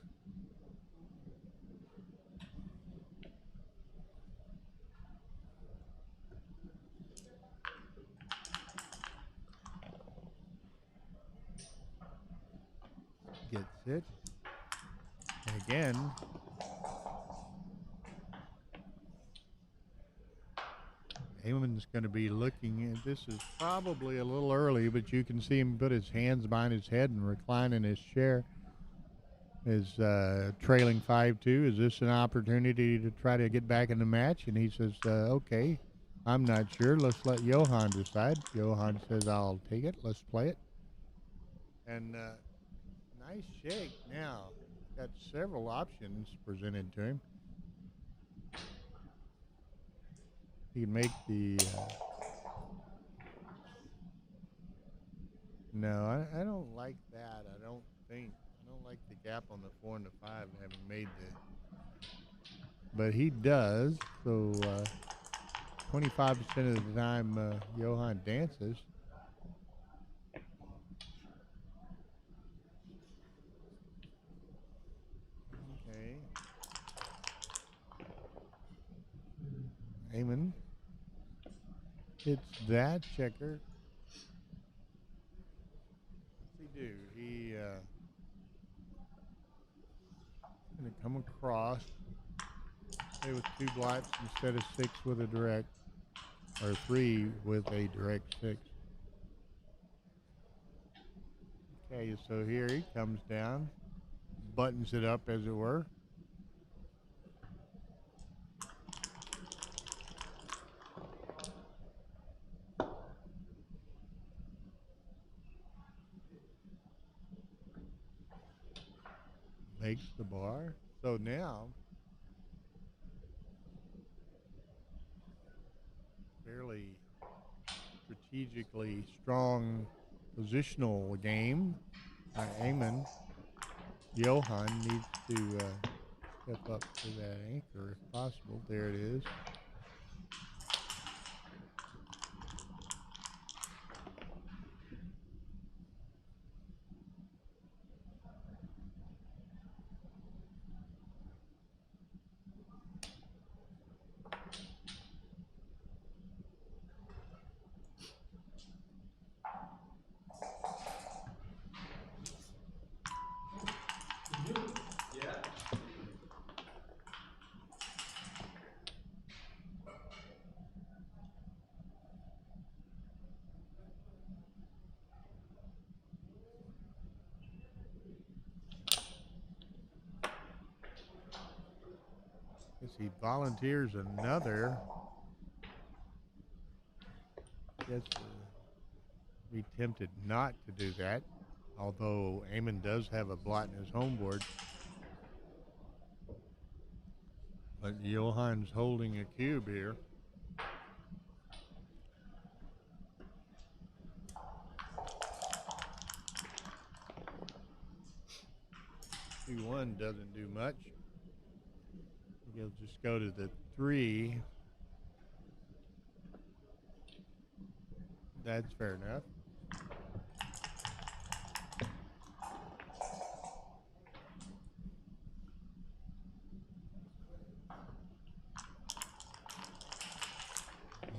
Gets it. And again, Eamon's going to be looking at this. Is probably a little early, but you can see him put his hands behind his head and recline in his chair. Is trailing 5-2. Is this an opportunity to try to get back in the match? And he says, okay, I'm not sure. Let's let Johan decide. Johan says, I'll take it. Let's play it. And nice shake now. Got several options presented to him. He can make the... no, I don't like that. I don't think. I don't like the gap on the 4 and the 5 having made the... but he does. So 25% of the time Johan dances. Eamon hits that checker. What's he do? He gonna come across, play with 2 blots instead of 6 with a direct, or 3 with a direct 6. Okay, so here he comes down, buttons it up as it were. Makes the bar. So now, fairly strategically strong positional game by Eamon. Johan needs to step up to that anchor if possible. There it is. he volunteers another. Guess be tempted not to do that, although Eamon does have a blot in his home board. But Johan's holding a cube here. C1 doesn't do much. He'll just go to the 3. That's fair enough.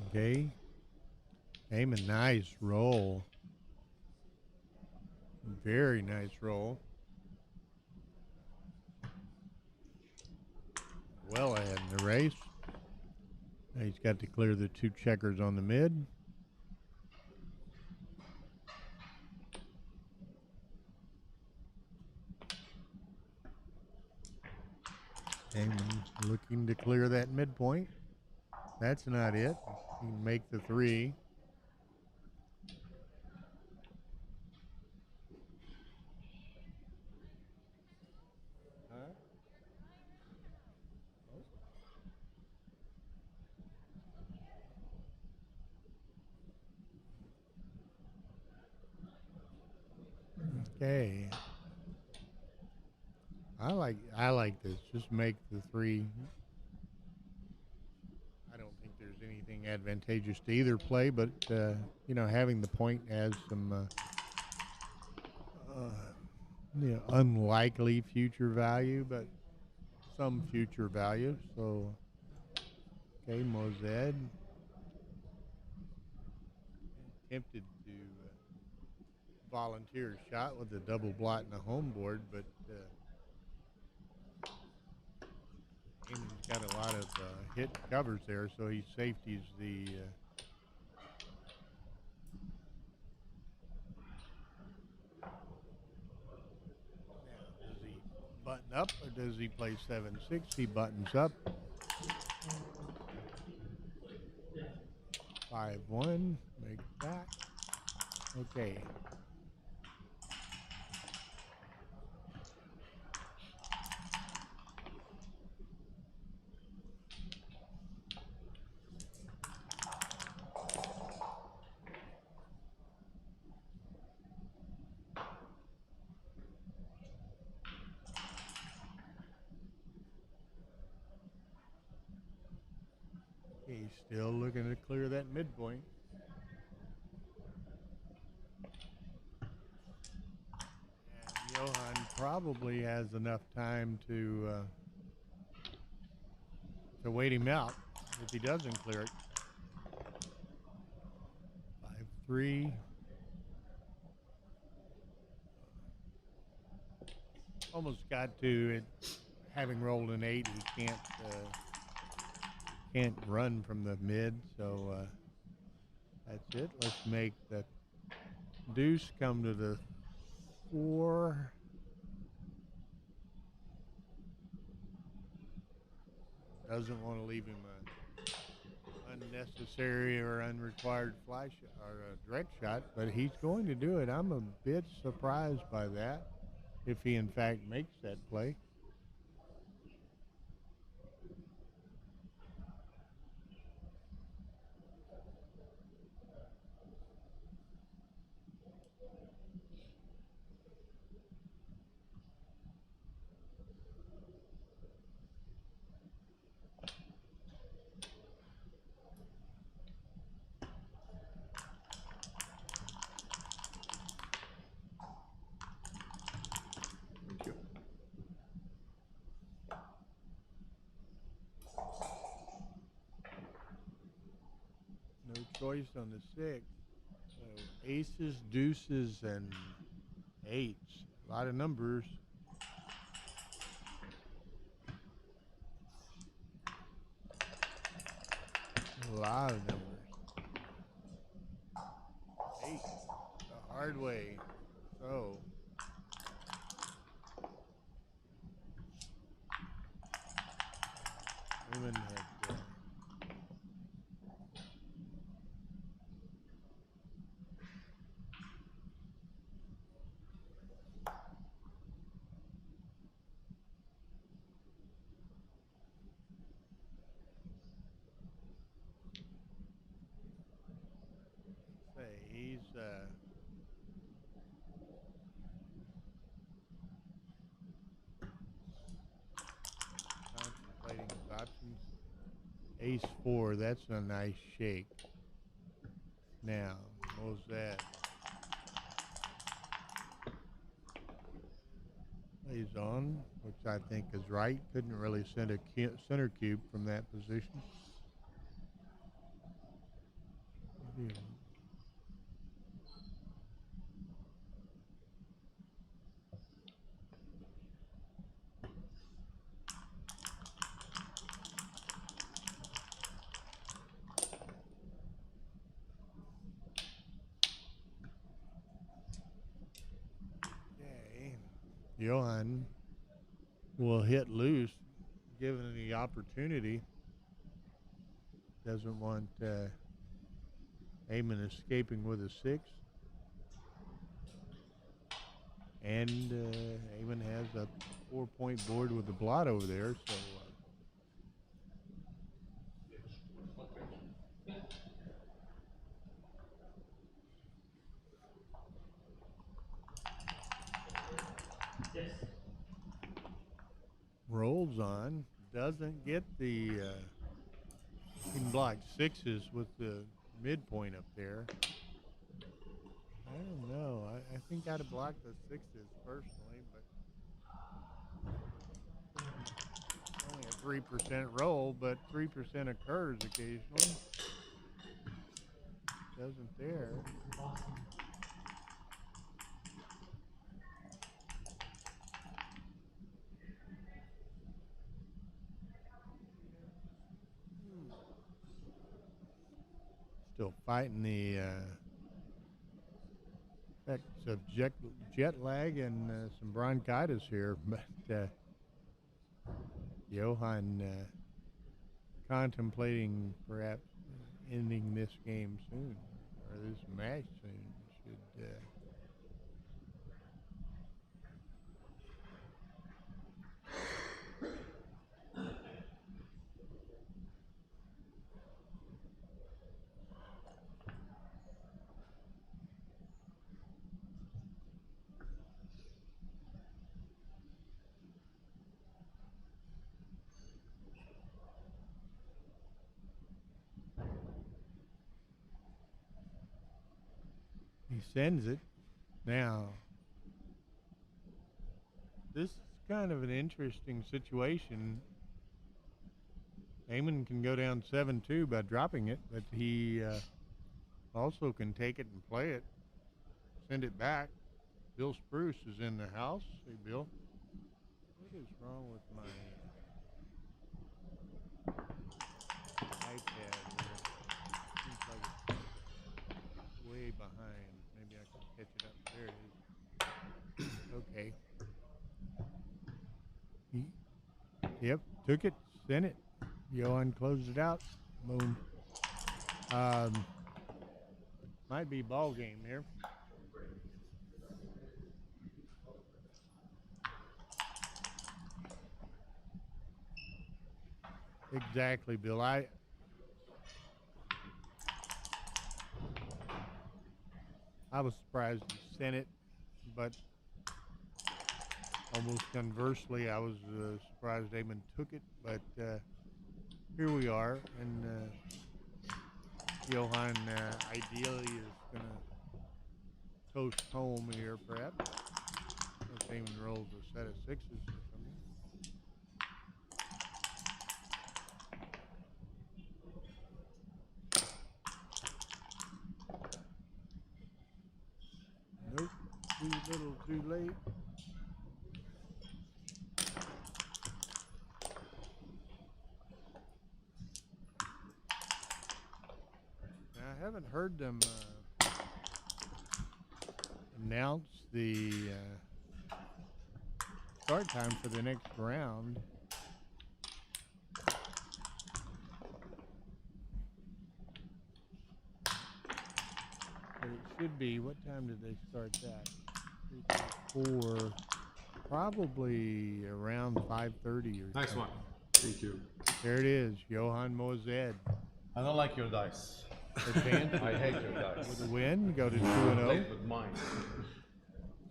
Okay. Aim a nice roll. Very nice roll. Well ahead in the race. Now he's got to clear the 2 checkers on the mid. Eamon's looking to clear that midpoint. That's not it. He can make the 3. Okay. I like this. Just make the 3. I don't think there's anything advantageous to either play, but you know, having the point has some you know, unlikely future value, but some future value. So okay, Mozed tempted to volunteer a shot with a double blot in the home board, but Eamon's got a lot of hit covers there, so he safeties the now, does he button up or does he play 7-6? He buttons up. 5-1, make that. Okay. He's still looking to clear that midpoint. And Johan probably has enough time to wait him out if he doesn't clear it. 5-3. Almost got to it. Having rolled an 8, he can't run from the mid, so that's it. Let's make the deuce come to the 4. Doesn't want to leave him an unnecessary or unrequired fly shot or a direct shot, but he's going to do it. I'm a bit surprised by that, if he in fact makes that play. No choice on the 6. So aces, deuces, and 8s. A lot of numbers. A lot of numbers. 8. The hard way. So. Ace 4, that's a nice shake. Now, what was that? Plays on, which I think is right. Couldn't really send a center cube from that position. Johan will hit loose, given the opportunity. Doesn't want Eamon escaping with a 6. And Eamon has a 4-point board with the blot over there, so rolls on, doesn't get the, he can block 6s with the midpoint up there. I don't know, I think I'd have blocked the 6s personally, but only a 3% roll, but 3% occurs occasionally. Doesn't there. Still fighting the effects of jet lag and some bronchitis here, but Johan contemplating perhaps ending this game soon, or this match soon. Should he sends it. Now, this is kind of an interesting situation. Eamon can go down 7-2 by dropping it, but he also can take it and play it, send it back. Bill Spruce is in the house. Hey, Bill. What is wrong with my iPad here? Seems like it's way behind. Maybe I can catch it up. There it is. Okay. Yep, took it, sent it. Johan closed it out. Boom. Might be ball game here. Exactly, Bill. I was surprised he sent it, but almost conversely, I was surprised Eamon took it. But here we are, and Johan ideally is going to coast home here, perhaps. If Eamon rolls a set of 6s or something. Nope, too little, too late. I haven't heard them announce the start time for the next round. But it should be, what time did they start that? 4, probably around 5:30 or Nice something. one. Thank you. There it is, Johan Mozed. I don't like your dice. Advance I hate your dice. with a win, go to 2-0. Late with mine.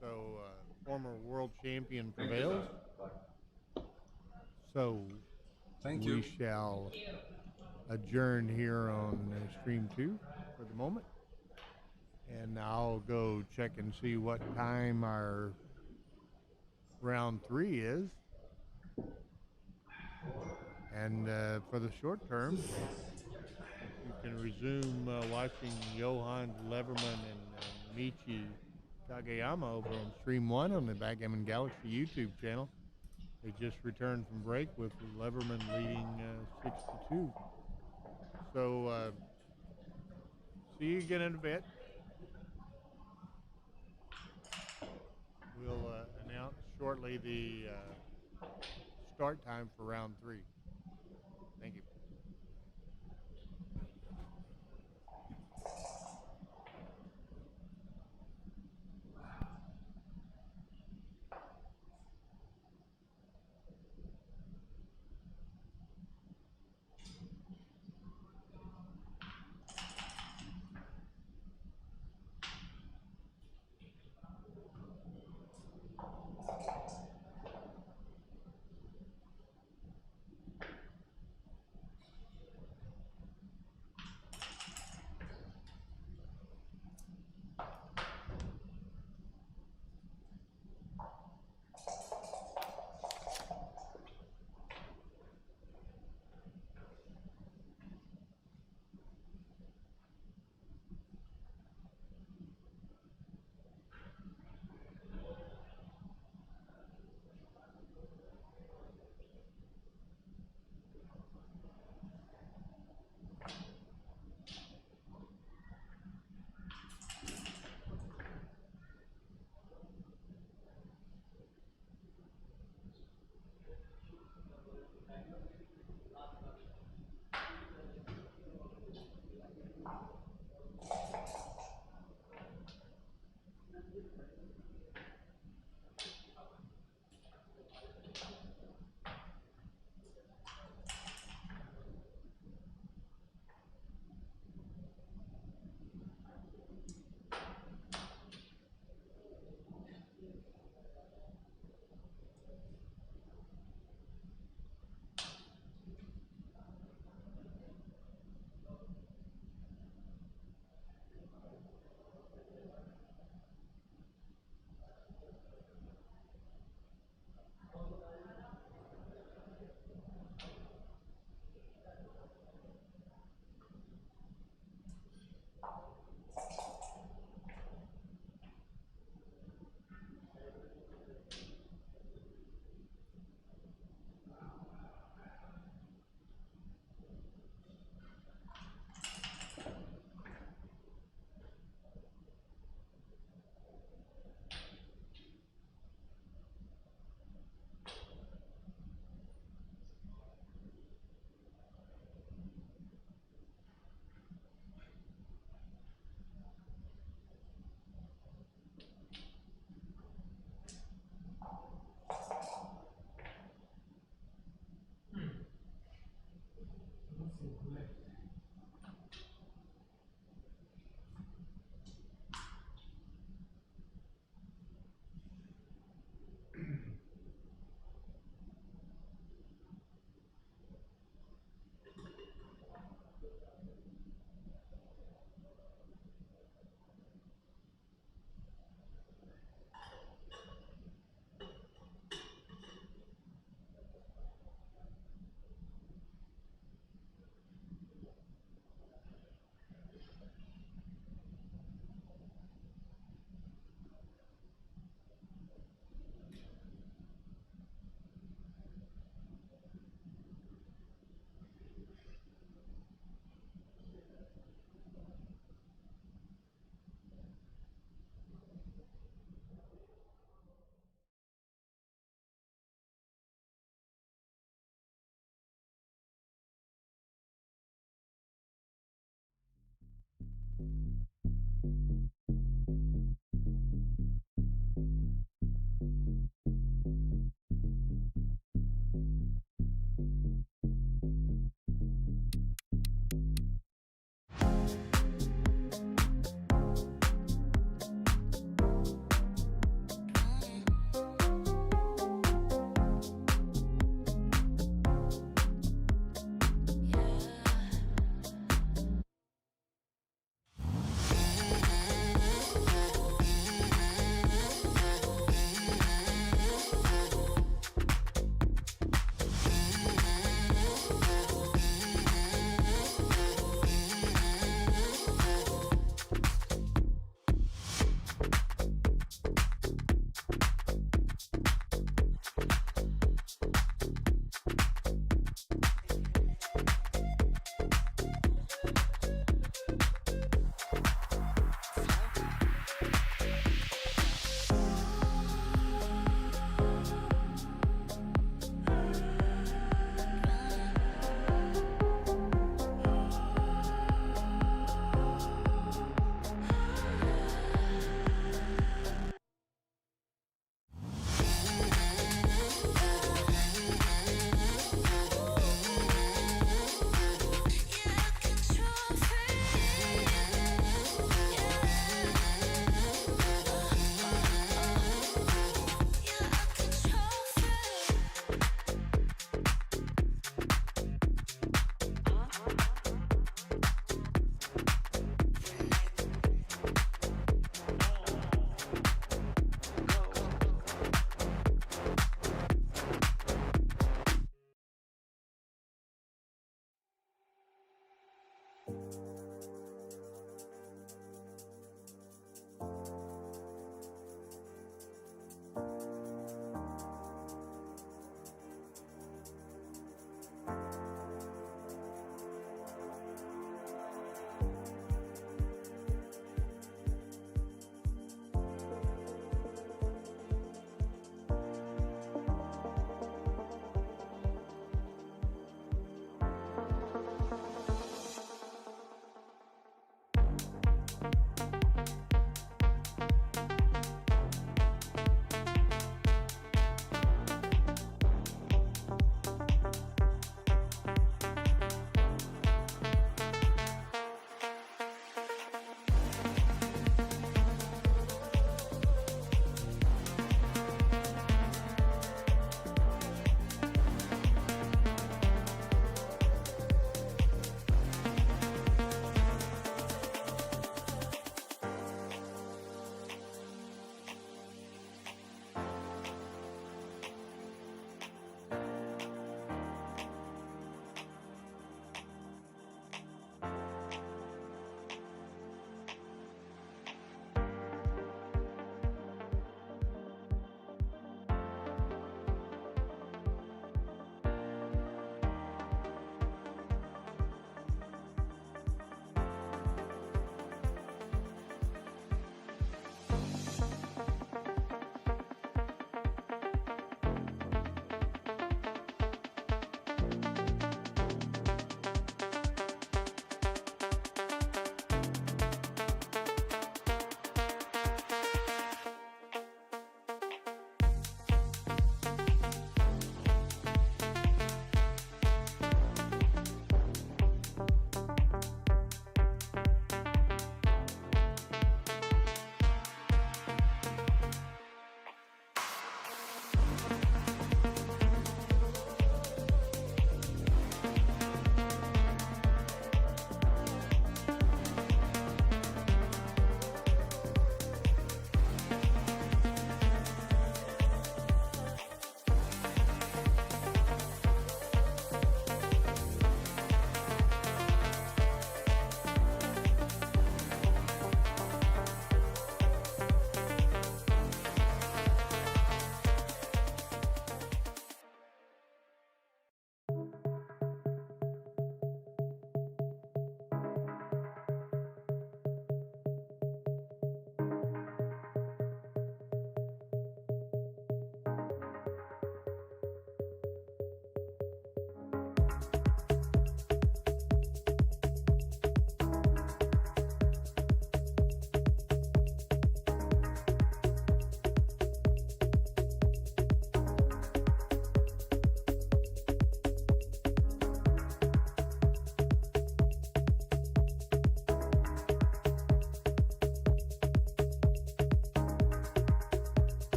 So, former world champion prevails. So, Thank we you. shall adjourn here on stream 2 for the moment. And I'll go check and see what time our round 3 is. And for the short term, you can resume watching Johan Leverman and Michi Kageyama over on stream 1 on the Backgammon Galaxy YouTube channel. They just returned from break with Leverman leading 6-2. So see you again in a bit. We'll announce shortly the start time for round 3. Thank you.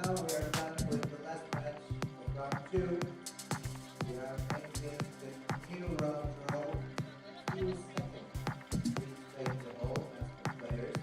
now we are done with the last match of round 2. We are making the new round draw 2 seconds. Please take the whole master players.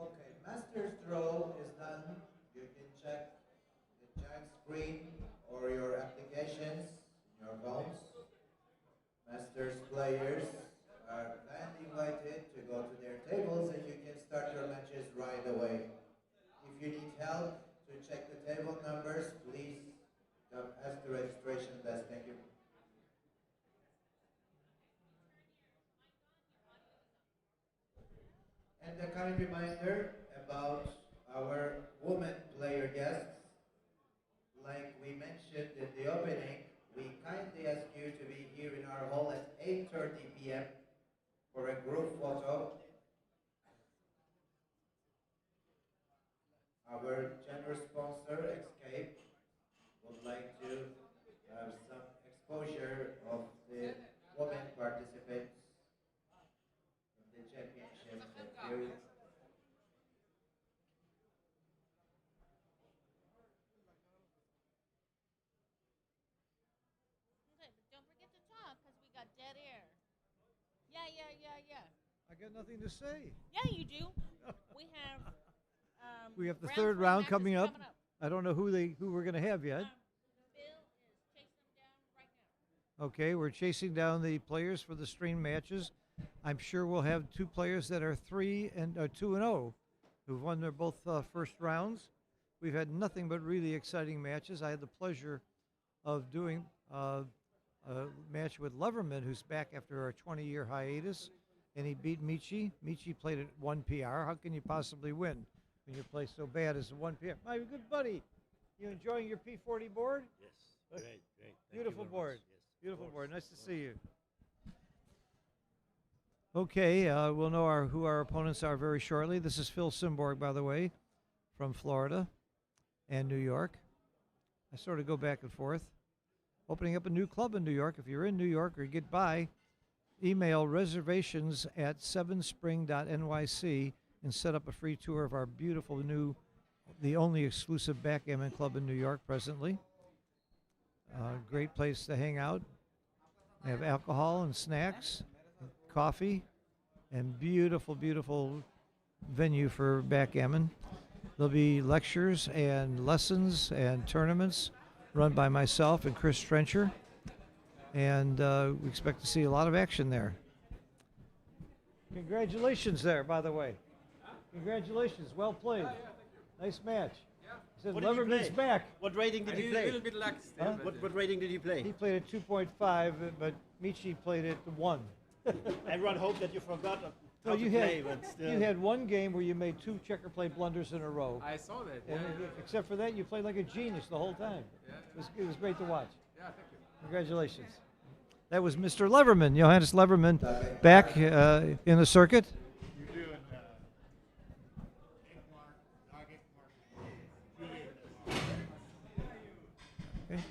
Okay, master's draw is done. You can check the chat screen or your applications in your phones. Master's players are kindly invited to go to their tables and you can start your matches right away. If you need help to check the table numbers, please come ask the registration desk. Thank you. And a kind reminder about our women player guests. Like we mentioned in the opening, we kindly ask you to be here in our hall at 8:30 p.m. for a group photo. Our generous sponsor, EXSCAPE, would like to have some exposure of the women participants in the championship. Thank you. Okay, but don't forget to talk because we got dead air. Yeah. I got nothing to say. Yeah, you do. We have. We have the round third four round matches coming up. I don't know who we're going to have yet. Bill is chasing them down right now. Okay, we're chasing down the players for the stream matches. I'm sure we'll have 2 players that are 2 and 0 who've won their both first rounds. We've had nothing but really exciting matches. I had the pleasure of doing a match with Leverman, who's back after a 20-year hiatus, and he beat Michi. Michi played at 1 PR. How can you possibly win when you play so bad as a 1 PR? My good buddy, you enjoying your P40 board? Yes, great. Thank Beautiful you very board. much. Yes, Beautiful of board. course, Nice to of see you. Okay, we'll know who our opponents are very shortly. This is Phil Simborg, by the way, from Florida and New York. I sort of go back and forth. Opening up a new club in New York. If you're in New York or get by, email reservations at 7spring.nyc and set up a free tour of our beautiful new, the only exclusive backgammon club in New York presently. Great place to hang out. They have alcohol and snacks, and coffee, and beautiful venue for backgammon. There'll be lectures and lessons and tournaments run by myself and Chris Trencher. And we expect to see a lot of action there. Congratulations there, by the way. Congratulations. Well played. Nice match. Said What did you Leverman's play? back. What rating did you A play? little bit lax still. Huh? but, What rating did you play? He played at 2.5, but Michi played at 1. Everyone hoped that you forgot how No, to you play, but still. had one game where you made 2 checker play blunders in a row. I saw that. And except for that, you played like a genius the whole time. It was great to watch. Yeah, thank you. Congratulations. That was Mr. Leverman, Johannes Leverman, back in the circuit. Okay.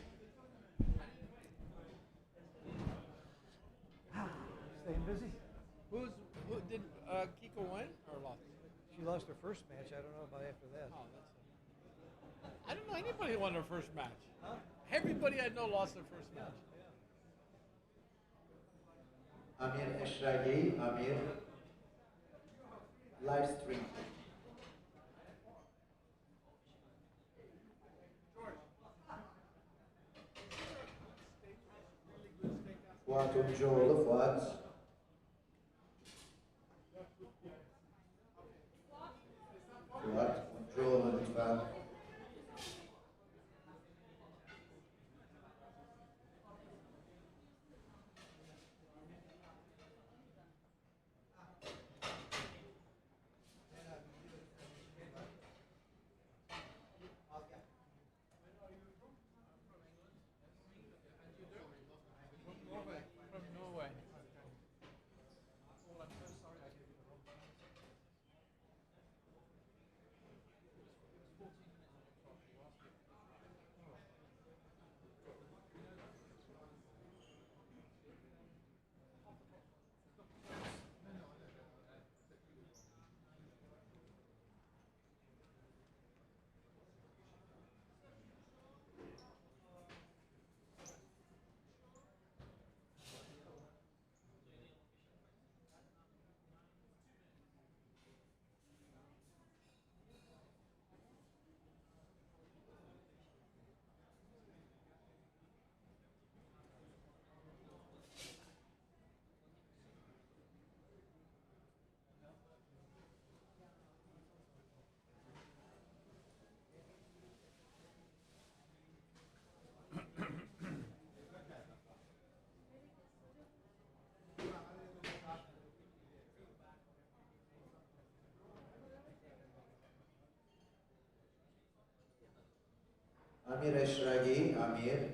Staying busy? Who did Kiko win or lost? She lost her first match. I don't know about after that. Oh, I don't know anybody who won their first match. Huh? Everybody I know lost their first match. Amir Eshragi, Amir, live stream. want to draw the flags. Flat, draw the flag. From Norway. Amir Eshragi, Amir.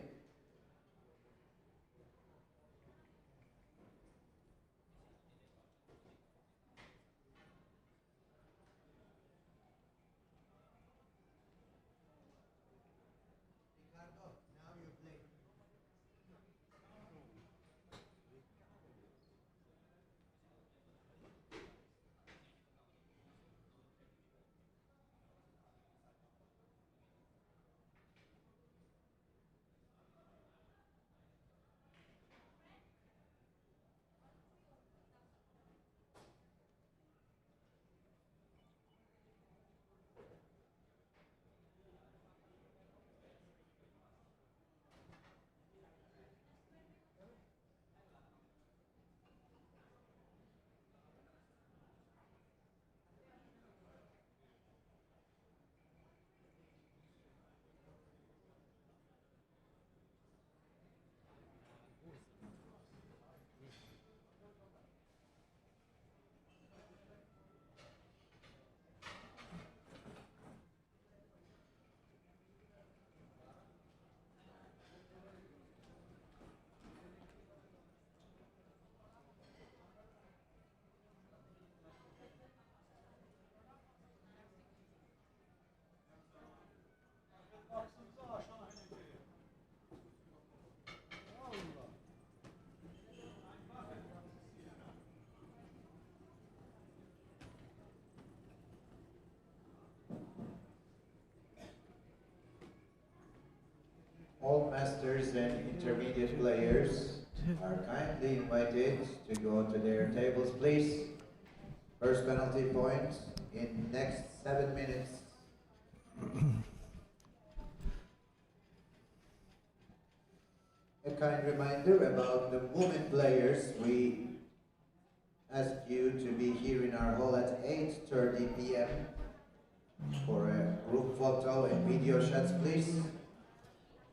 All masters and intermediate players are kindly invited to go to their tables, please. First penalty point in next 7 minutes. A kind reminder about the women players. We ask you to be here in our hall at 8:30 p.m. for a group photo and video shots, please.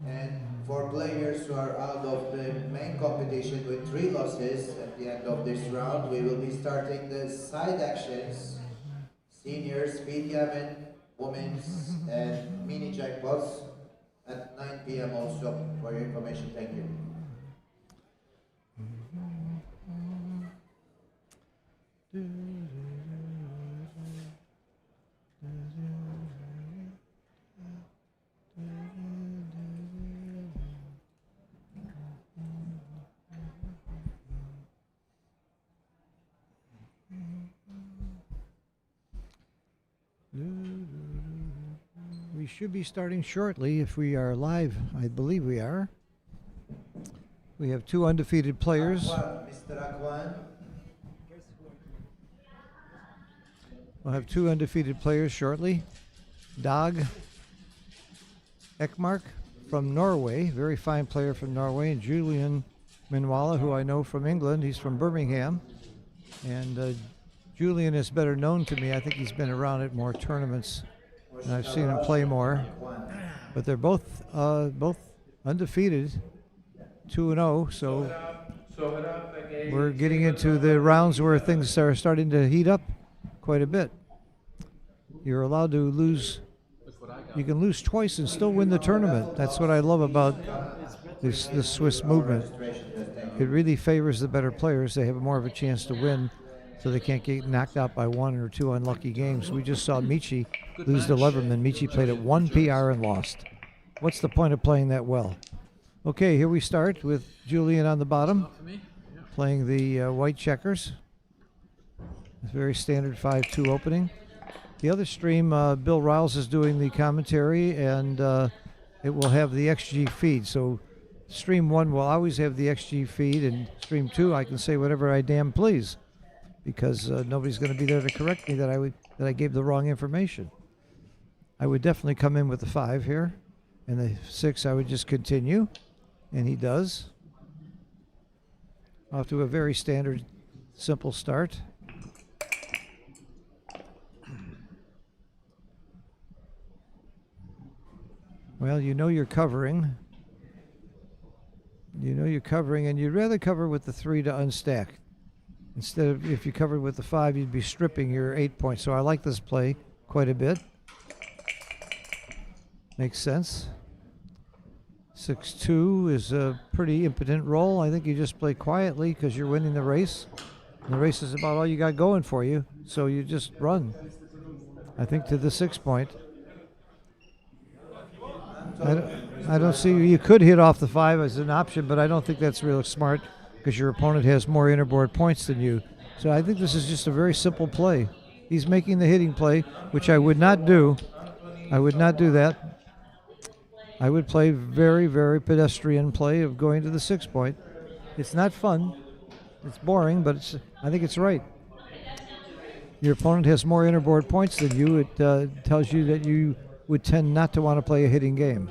And for players who are out of the main competition with 3 losses at the end of this round, we will be starting the side actions, seniors, SPEEDGAMMON, women's, and mini jackpots at 9 p.m. also. For your information, thank you. We should be starting shortly if we are live. I believe we are. We have 2 undefeated players. Mr. Akwan. We'll have 2 undefeated players shortly. Dag Ekmark from Norway, very fine player from Norway, and Julian Minwala, who I know from England. He's from Birmingham. And Julian is better known to me. I think he's been around at more tournaments, and I've seen him play more. But they're both undefeated, 2-0. So we're getting into the rounds where things are starting to heat up quite a bit. You're allowed to lose. You can lose twice and still win the tournament. That's what I love about this Swiss movement. It really favors the better players. They have more of a chance to win, so they can't get knocked out by 1 or 2 unlucky games. We just saw Michi lose to Leverman. Michi played at 1 PR and lost. What's the point of playing that well? Okay, here we start with Julian on the bottom, playing the white checkers. It's a very standard 5-2 opening. The other stream, Bill Riles is doing the commentary, and it will have the XG feed. So stream 1 will always have the XG feed, and stream 2 I can say whatever I damn please, because nobody's going to be there to correct me that I gave the wrong information. I would definitely come in with the 5 here, and the 6 I would just continue, and he does. Off to a very standard, simple start. Well, you know you're covering. You know you're covering, and you'd rather cover with the 3 to unstack. Instead of, if you covered with the 5, you'd be stripping your 8 points. So I like this play quite a bit. Makes sense. 6-2 is a pretty impotent roll. I think you just play quietly because you're winning the race. And the race is about all you got going for you. So you just run, I think, to the 6 point. I don't see, you could hit off the 5 as an option, but I don't think that's real smart because your opponent has more interboard points than you. So I think this is just a very simple play. He's making the hitting play, which I would not do. I would not do that. I would play very, very pedestrian play of going to the 6 point. It's not fun. It's boring, but I think it's right. Your opponent has more interboard points than you. It tells you that you would tend not to want to play a hitting game.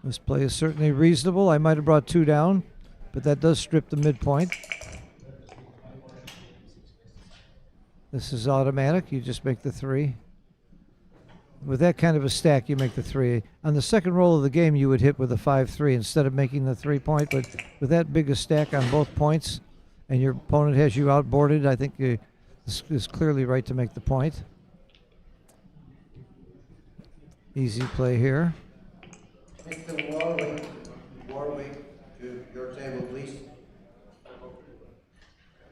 This play is certainly reasonable. I might have brought 2 down, but that does strip the midpoint. This is automatic. You just make the 3. With that kind of a stack, you make the 3. On the second roll of the game, you would hit with a 5-3 instead of making the 3 point, but with that big a stack on both points, and your opponent has you outboarded, I think this is clearly right to make the point. Easy play here. Mr. Warwick, to your table, please.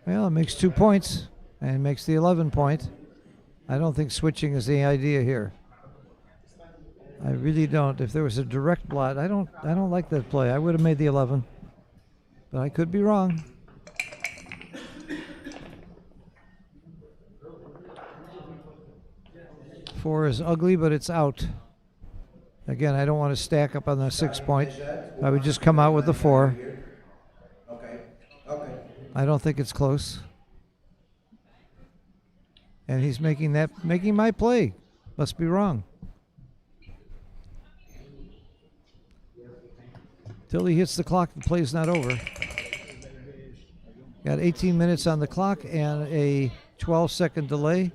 Well, it makes 2 points, and makes the 11 point. I don't think switching is the idea here. I really don't. If there was a direct blot, I don't like that play. I would have made the 11, but I could be wrong. Four is ugly, but it's out. Again, I don't want to stack up on the 6 point. I would just come out with the 4. I don't think it's close. And he's making my play. Must be wrong. Till he hits the clock, the play's not over. Got 18 minutes on the clock and a 12-second delay.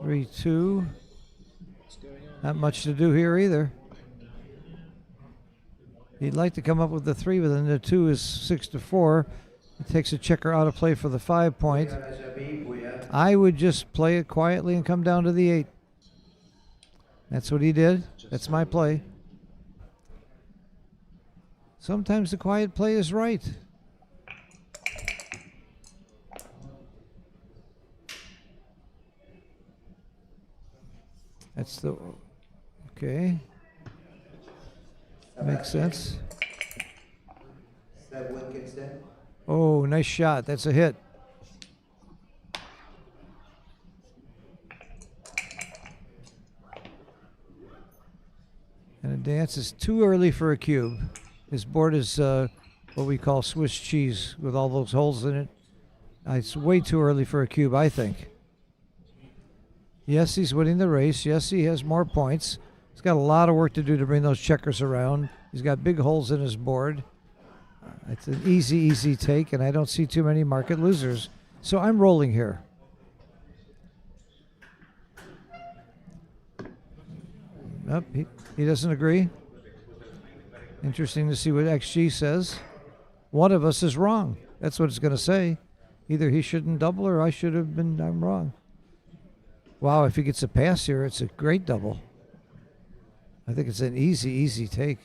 3-2. Not much to do here either. He'd like to come up with the 3, but then the 2 is 6-4. It takes a checker out of play for the 5 point. I would just play it quietly and come down to the 8. That's what he did. That's my play. Sometimes the quiet play is right. That's the, okay. Makes sense. Oh, nice shot. That's a hit. And a dance is too early for a cube. His board is what we call Swiss cheese with all those holes in it. It's way too early for a cube, I think. Yes, he's winning the race. Yes, he has more points. He's got a lot of work to do to bring those checkers around. He's got big holes in his board. It's an easy take, and I don't see too many market losers. So I'm rolling here. Nope, he doesn't agree. Interesting to see what XG says. One of us is wrong. That's what it's going to say. Either he shouldn't double or I should have been, I'm wrong. Wow, if he gets a pass here, it's a great double. I think it's an easy take.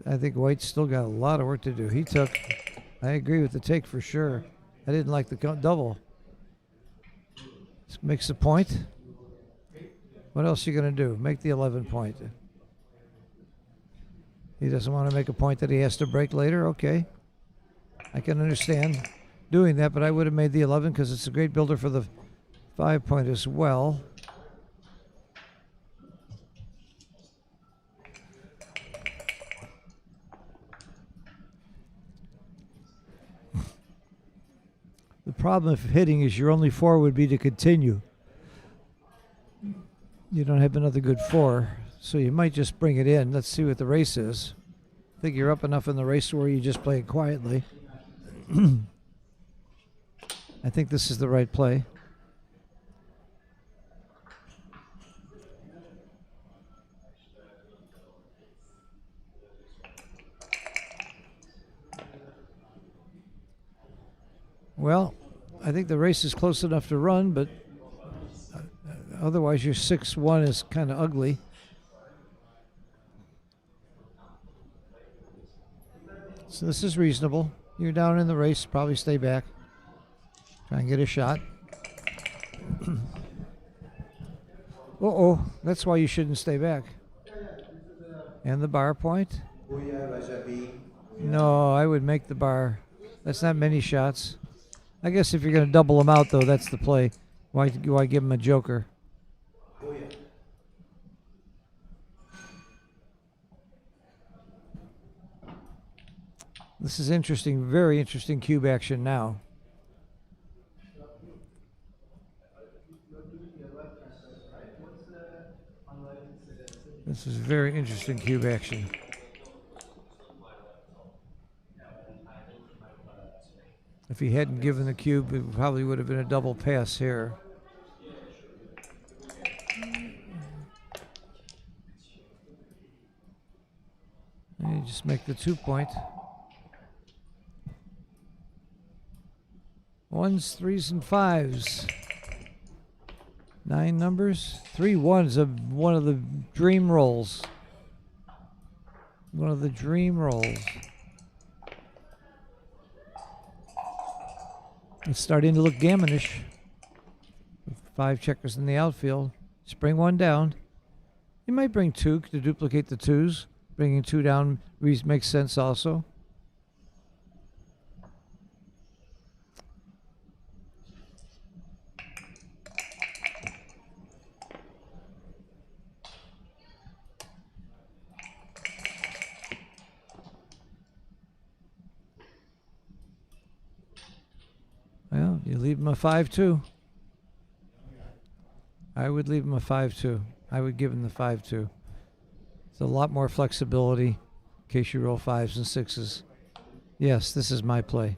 I think White's still got a lot of work to do. He took, I agree with the take for sure. I didn't like the double. This makes a point. What else are you going to do? Make the 11 point. He doesn't want to make a point that he has to break later? Okay. I can understand doing that, but I would have made the 11 because it's a great builder for the 5 point as well. The problem of hitting is your only 4 would be to continue. You don't have another good 4, so you might just bring it in. Let's see what the race is. I think you're up enough in the race where you just play it quietly. I think this is the right play. Well, I think the race is close enough to run, but otherwise your 6-1 is kind of ugly. So this is reasonable. You're down in the race, probably stay back. Try and get a shot. Uh-oh, that's why you shouldn't stay back. And the bar point? No, I would make the bar. That's not many shots. I guess if you're going to double them out, though, that's the play. Why give him a joker? This is interesting, very interesting cube action now. This is very interesting cube action. If he hadn't given the cube, it probably would have been a double pass here. And you just make the 2 point. 1s, 3s, and 5s. 9 numbers. 3 1s of one of the dream rolls. One of the dream rolls. It's starting to look gammonish. 5 checkers in the outfield. Just bring 1 down. You might bring 2 to duplicate the 2s. Bringing 2 down makes sense also. Well, you leave him a 5-2. I would leave him a 5-2. I would give him the 5-2. It's a lot more flexibility in case you roll 5s and 6s. Yes, this is my play.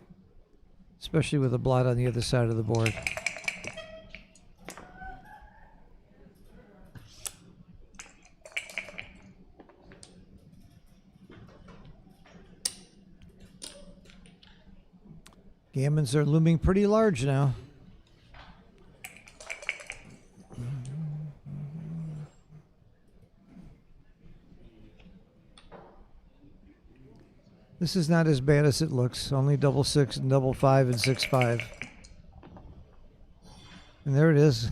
Especially with a blot on the other side of the board. Gammons are looming pretty large now. This is not as bad as it looks. Only double 6 and double 5 and 6-5. And there it is.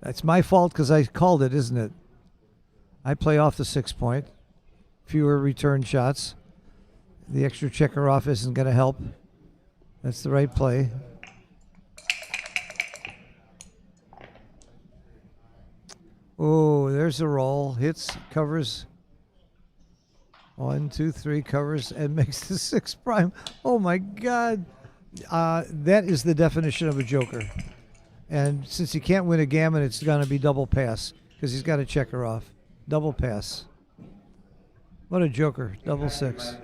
That's my fault because I called it, isn't it? I play off the 6 point. Fewer return shots. The extra checker off isn't going to help. That's the right play. Oh, there's a roll. Hits, covers. 1, 2, 3 covers and makes the 6 prime. Oh my God. That is the definition of a joker. And since he can't win a gammon, it's going to be double pass because he's got to check her off. Double pass. What a joker. Double 6.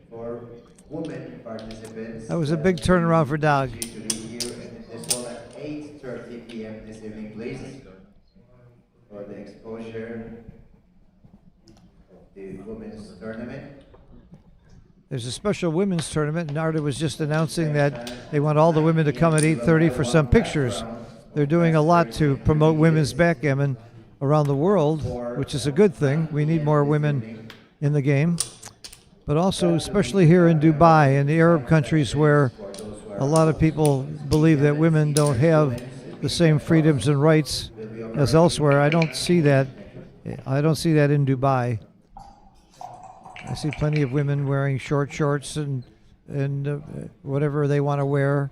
For women participants, That was a big turnaround for Dog. to be here in this hall at 8:30 p.m. this evening, please, for the exposure of the women's tournament. There's a special women's tournament, and Narda was just announcing that they want all the women to come at 8:30 for some pictures. They're doing a lot to promote women's backgammon around the world, which is a good thing. We need more women in the game. But also, especially here in Dubai and the Arab countries where a lot of people believe that women don't have the same freedoms and rights as elsewhere. I don't see that. I don't see that in Dubai. I see plenty of women wearing short shorts and whatever they want to wear,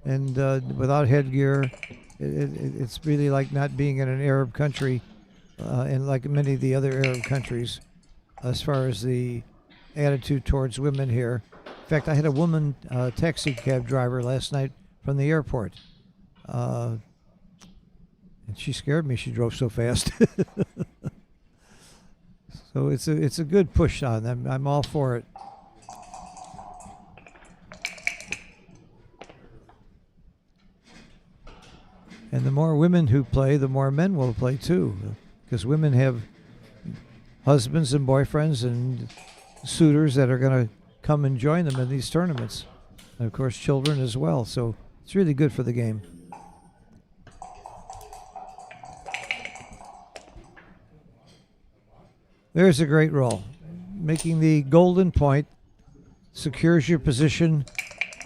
and without headgear. It's really like not being in an Arab country, and like many of the other Arab countries, as far as the attitude towards women here. In fact, I had a woman taxi cab driver last night from the airport, and she scared me. She drove so fast. So it's a good push on them. I'm all for it. And the more women who play, the more men will play too, because women have husbands and boyfriends and suitors that are going to come and join them in these tournaments, and of course children as well. So it's really good for the game. There's a great roll. Making the golden point secures your position.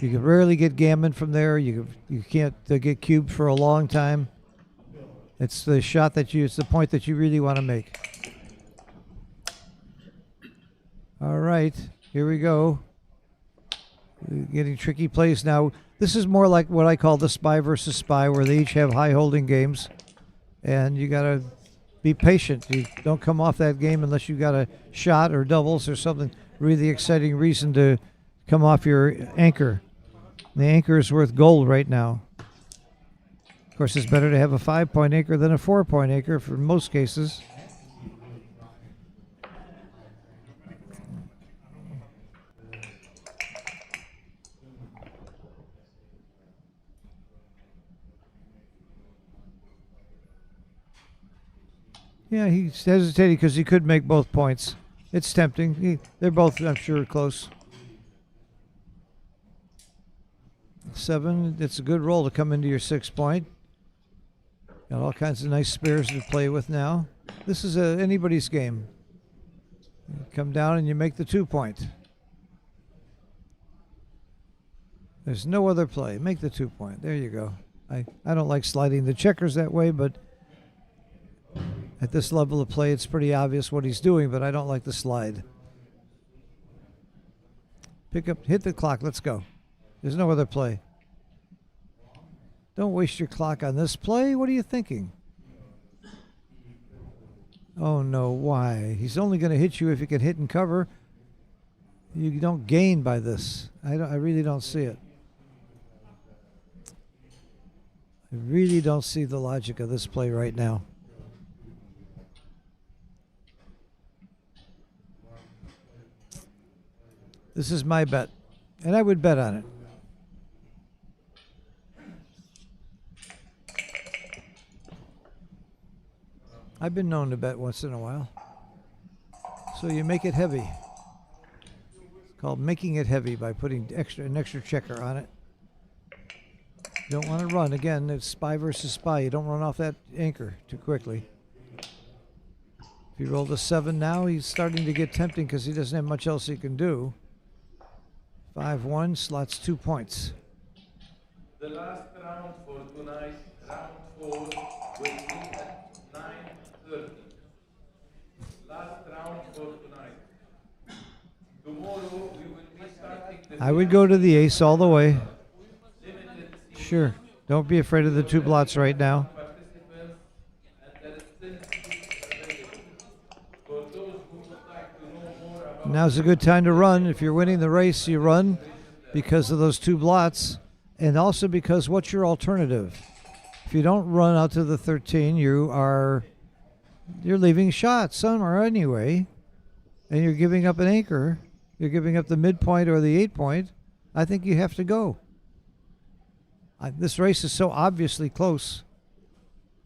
You can rarely get gammon from there. You can't get cubed for a long time. It's the shot that it's the point that you really want to make. All right, here we go. Getting tricky plays now. This is more like what I call the spy versus spy, where they each have high holding games, and you got to be patient. You don't come off that game unless you got a shot or doubles or something really exciting reason to come off your anchor. The anchor is worth gold right now. Of course, it's better to have a 5-point anchor than a 4-point anchor for most cases. Yeah, he's hesitating because he could make both points. It's tempting. They're both, I'm sure, close. 7, it's a good roll to come into your 6-point. Got all kinds of nice spares to play with now. This is anybody's game. You come down and you make the 2-point. There's no other play. Make the 2-point. There you go. I don't like sliding the checkers that way, but at this level of play, it's pretty obvious what he's doing, but I don't like the slide. Pick up, hit the clock, let's go. There's no other play. Don't waste your clock on this play. What are you thinking? Oh no, why? He's only going to hit you if you can hit and cover. You don't gain by this. I really don't see it. I really don't see the logic of this play right now. This is my bet, and I would bet on it. I've been known to bet once in a while. So you make it heavy. It's called making it heavy by putting an extra checker on it. You don't want to run. Again, it's spy versus spy. You don't run off that anchor too quickly. If he rolled a 7 now, he's starting to get tempting because he doesn't have much else he can do. 5-1, slots 2 points. The last round for tonight, round 4, will be at 9:30. Last round for tonight. Tomorrow we will be starting the I would go to the ace all the way. Sure. Don't be afraid of the 2 blots right now. now's a good time to run. If you're winning the race, you run because of those 2 blots, and also because what's your alternative? If you don't run out to the 13, you're leaving shots somewhere anyway, and you're giving up an anchor. You're giving up the midpoint or the 8 point. I think you have to go. This race is so obviously close.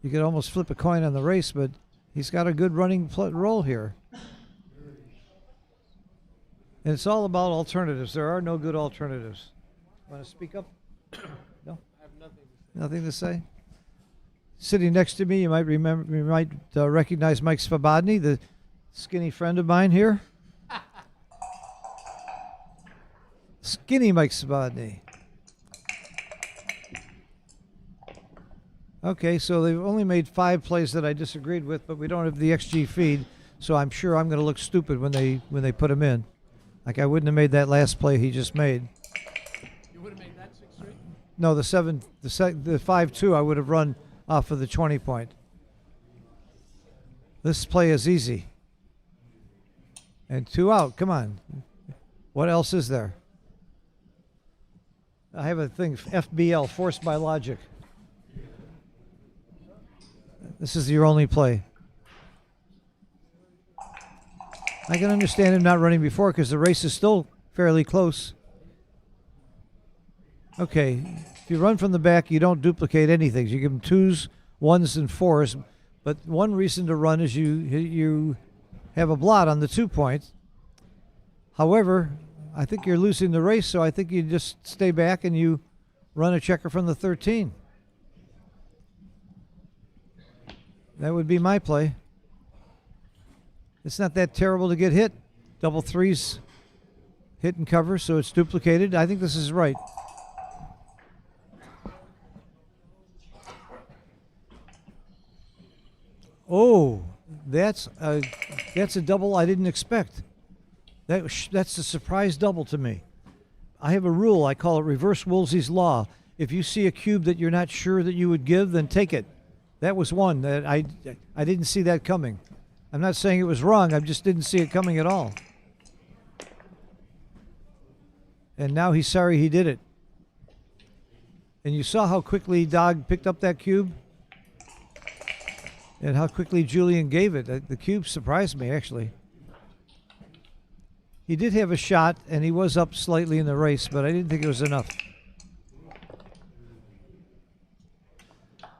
You could almost flip a coin on the race, but he's got a good running roll here. And it's all about alternatives. There are no good alternatives. Want to speak up? No? I have nothing. Nothing to say? Sitting next to me, you might recognize Mike Svobodny, the skinny friend of mine here. Skinny Mike Svobodny. Okay, so they've only made 5 plays that I disagreed with, but we don't have the XG feed, so I'm sure I'm going to look stupid when they put him in. Like I wouldn't have made that last play he just made. You would have made that 6-3? No, the 5-2 I would have run off of the 20 point. This play is easy. And 2 out, come on. What else is there? I have a thing, FBL, forced by logic. This is your only play. I can understand him not running before because the race is still fairly close. Okay, if you run from the back, you don't duplicate anything. You give him 2s, 1s, and 4s. But one reason to run is you have a blot on the 2 point. However, I think you're losing the race, so I think you just stay back and you run a checker from the 13. That would be my play. It's not that terrible to get hit. Double 3s hit and cover, so it's duplicated. I think this is right. Oh, that's a double I didn't expect. That's a surprise double to me. I have a rule. I call it reverse Woolsey's law. If you see a cube that you're not sure that you would give, then take it. That was one that I didn't see that coming. I'm not saying it was wrong. I just didn't see it coming at all. And now he's sorry he did it. And you saw how quickly Dog picked up that cube? And how quickly Julian gave it. The cube surprised me, actually. He did have a shot, and he was up slightly in the race, but I didn't think it was enough.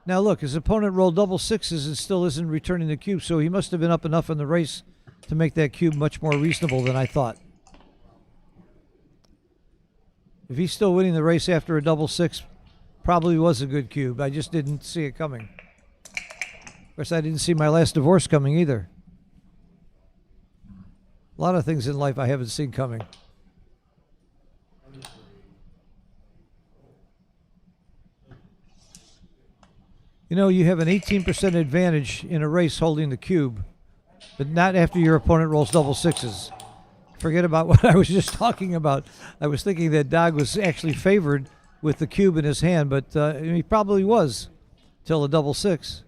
Now look, his opponent rolled double 6s and still isn't returning the cube, so he must have been up enough in the race to make that cube much more reasonable than I thought. If he's still winning the race after a double 6, probably was a good cube. I just didn't see it coming. Of course, I didn't see my last divorce coming either. A lot of things in life I haven't seen coming. You know, you have an 18% advantage in a race holding the cube, but not after your opponent rolls double 6s. Forget about what I was just talking about. I was thinking that Dog was actually favored with the cube in his hand, but he probably was till a double 6.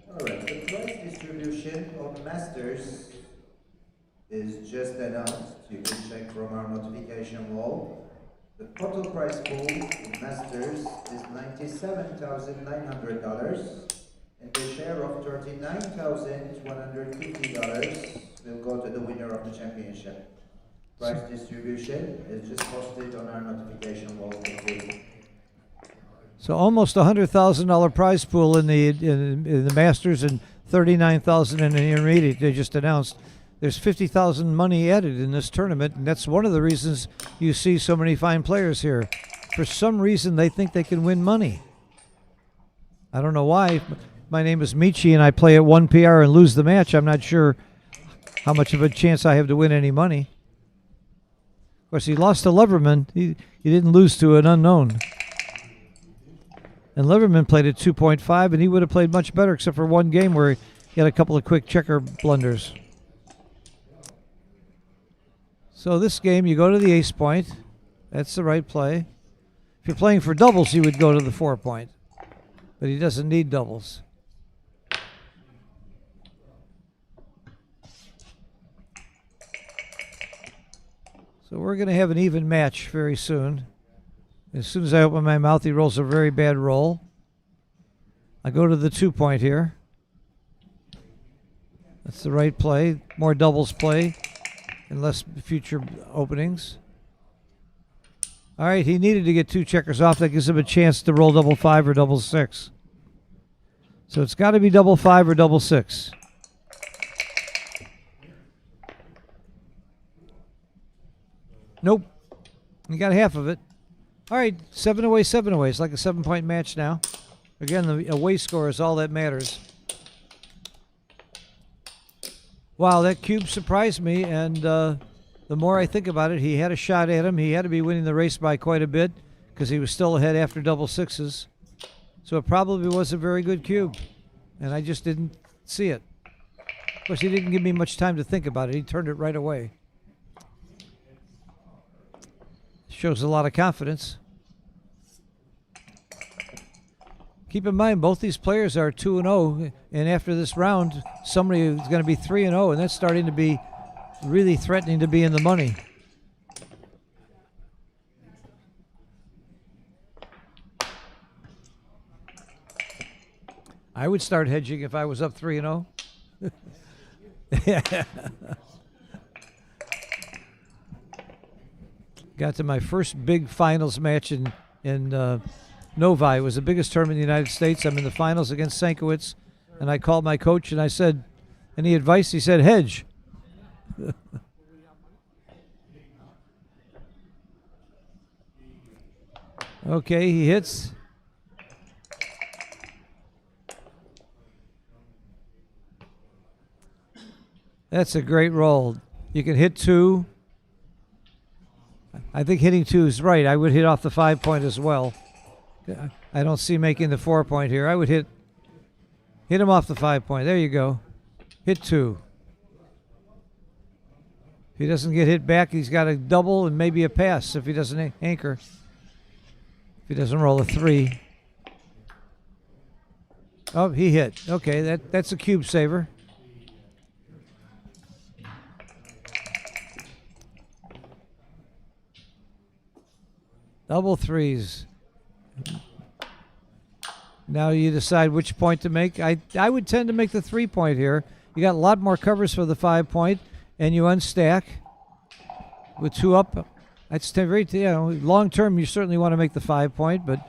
All right, the price distribution of Masters is just announced. You can check from our notification wall. The total prize pool in Masters is $97,900, and the share of $39,150 will go to the winner of the championship. Prize distribution is just posted on our notification wall. Thank you. So almost $100,000 prize pool in the Masters and $39,000 in the intermediate. They just announced. There's $50,000 money added in this tournament, and that's one of the reasons you see so many fine players here. For some reason, they think they can win money. I don't know why. My name is Michi, and I play at 1 PR and lose the match. I'm not sure how much of a chance I have to win any money. Of course, he lost to Leverman. He didn't lose to an unknown. And Leverman played at 2.5, and he would have played much better except for one game where he had a couple of quick checker blunders. So this game, you go to the ace point. That's the right play. If you're playing for doubles, you would go to the 4 point. But he doesn't need doubles. So we're going to have an even match very soon. As soon as I open my mouth, he rolls a very bad roll. I go to the 2-point here. That's the right play. More doubles play and less future openings. All right, he needed to get 2 checkers off. That gives him a chance to roll double 5 or double 6. So it's got to be double 5 or double 6. Nope. You got half of it. All right, 7 away, 7 away. It's like a 7-point match now. Again, the away score is all that matters. Wow, that cube surprised me, and the more I think about it, he had a shot at him. He had to be winning the race by quite a bit because he was still ahead after double 6s. So it probably was a very good cube, and I just didn't see it. Of course, he didn't give me much time to think about it. He turned it right away. Shows a lot of confidence. Keep in mind, both these players are 2-0, and after this round, somebody is going to be 3-0, and that's starting to be really threatening to be in the money. I would start hedging if I was up 3-0. Got to my first big finals match in Novi. It was the biggest tournament in the United States. I'm in the finals against Sankiewicz, and I called my coach and I said, any advice? He said, hedge. Okay, he hits. That's a great roll. You can hit 2. I think hitting 2 is right. I would hit off the 5-point as well. I don't see making the 4-point here. I would hit him off the 5-point. There you go. Hit 2. If he doesn't get hit back, he's got a double and maybe a pass if he doesn't anchor. If he doesn't roll a 3. Oh, he hit. Okay, that's a cube saver. Double 3s. Now you decide which point to make. I would tend to make the 3-point here. You got a lot more covers for the 5-point, and you unstack with 2 up. That's very, long term. You certainly want to make the 5-point, but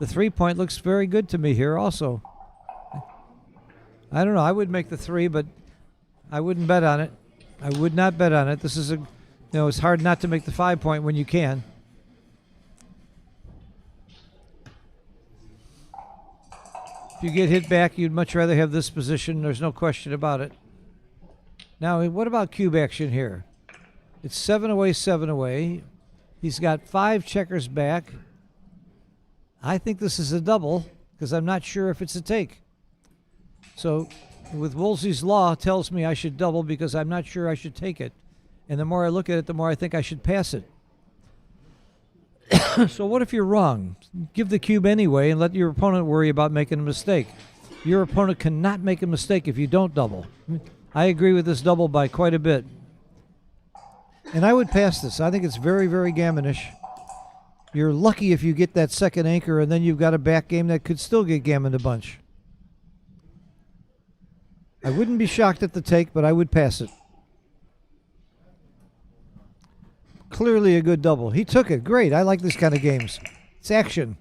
the 3-point looks very good to me here. Also, I don't know. I would make the 3, but I wouldn't bet on it. I would not bet on it. This is it's hard not to make the 5-point when you can. If you get hit back, you'd much rather have this position. There's no question about it. Now, what about cube action here? It's 7 away, 7 away. He's got 5 checkers back. I think this is a double because I'm not sure if it's a take. So, with Woolsey's law tells me I should double because I'm not sure I should take it. And the more I look at it, the more I think I should pass it. So what if you're wrong? Give the cube anyway and let your opponent worry about making a mistake. Your opponent cannot make a mistake if you don't double. I agree with this double by quite a bit. And I would pass this. I think it's very, very gammonish. You're lucky if you get that second anchor, and then you've got a back game that could still get gammoned a bunch. I wouldn't be shocked at the take, but I would pass it. Clearly a good double. He took it. Great. I like this kind of games. It's action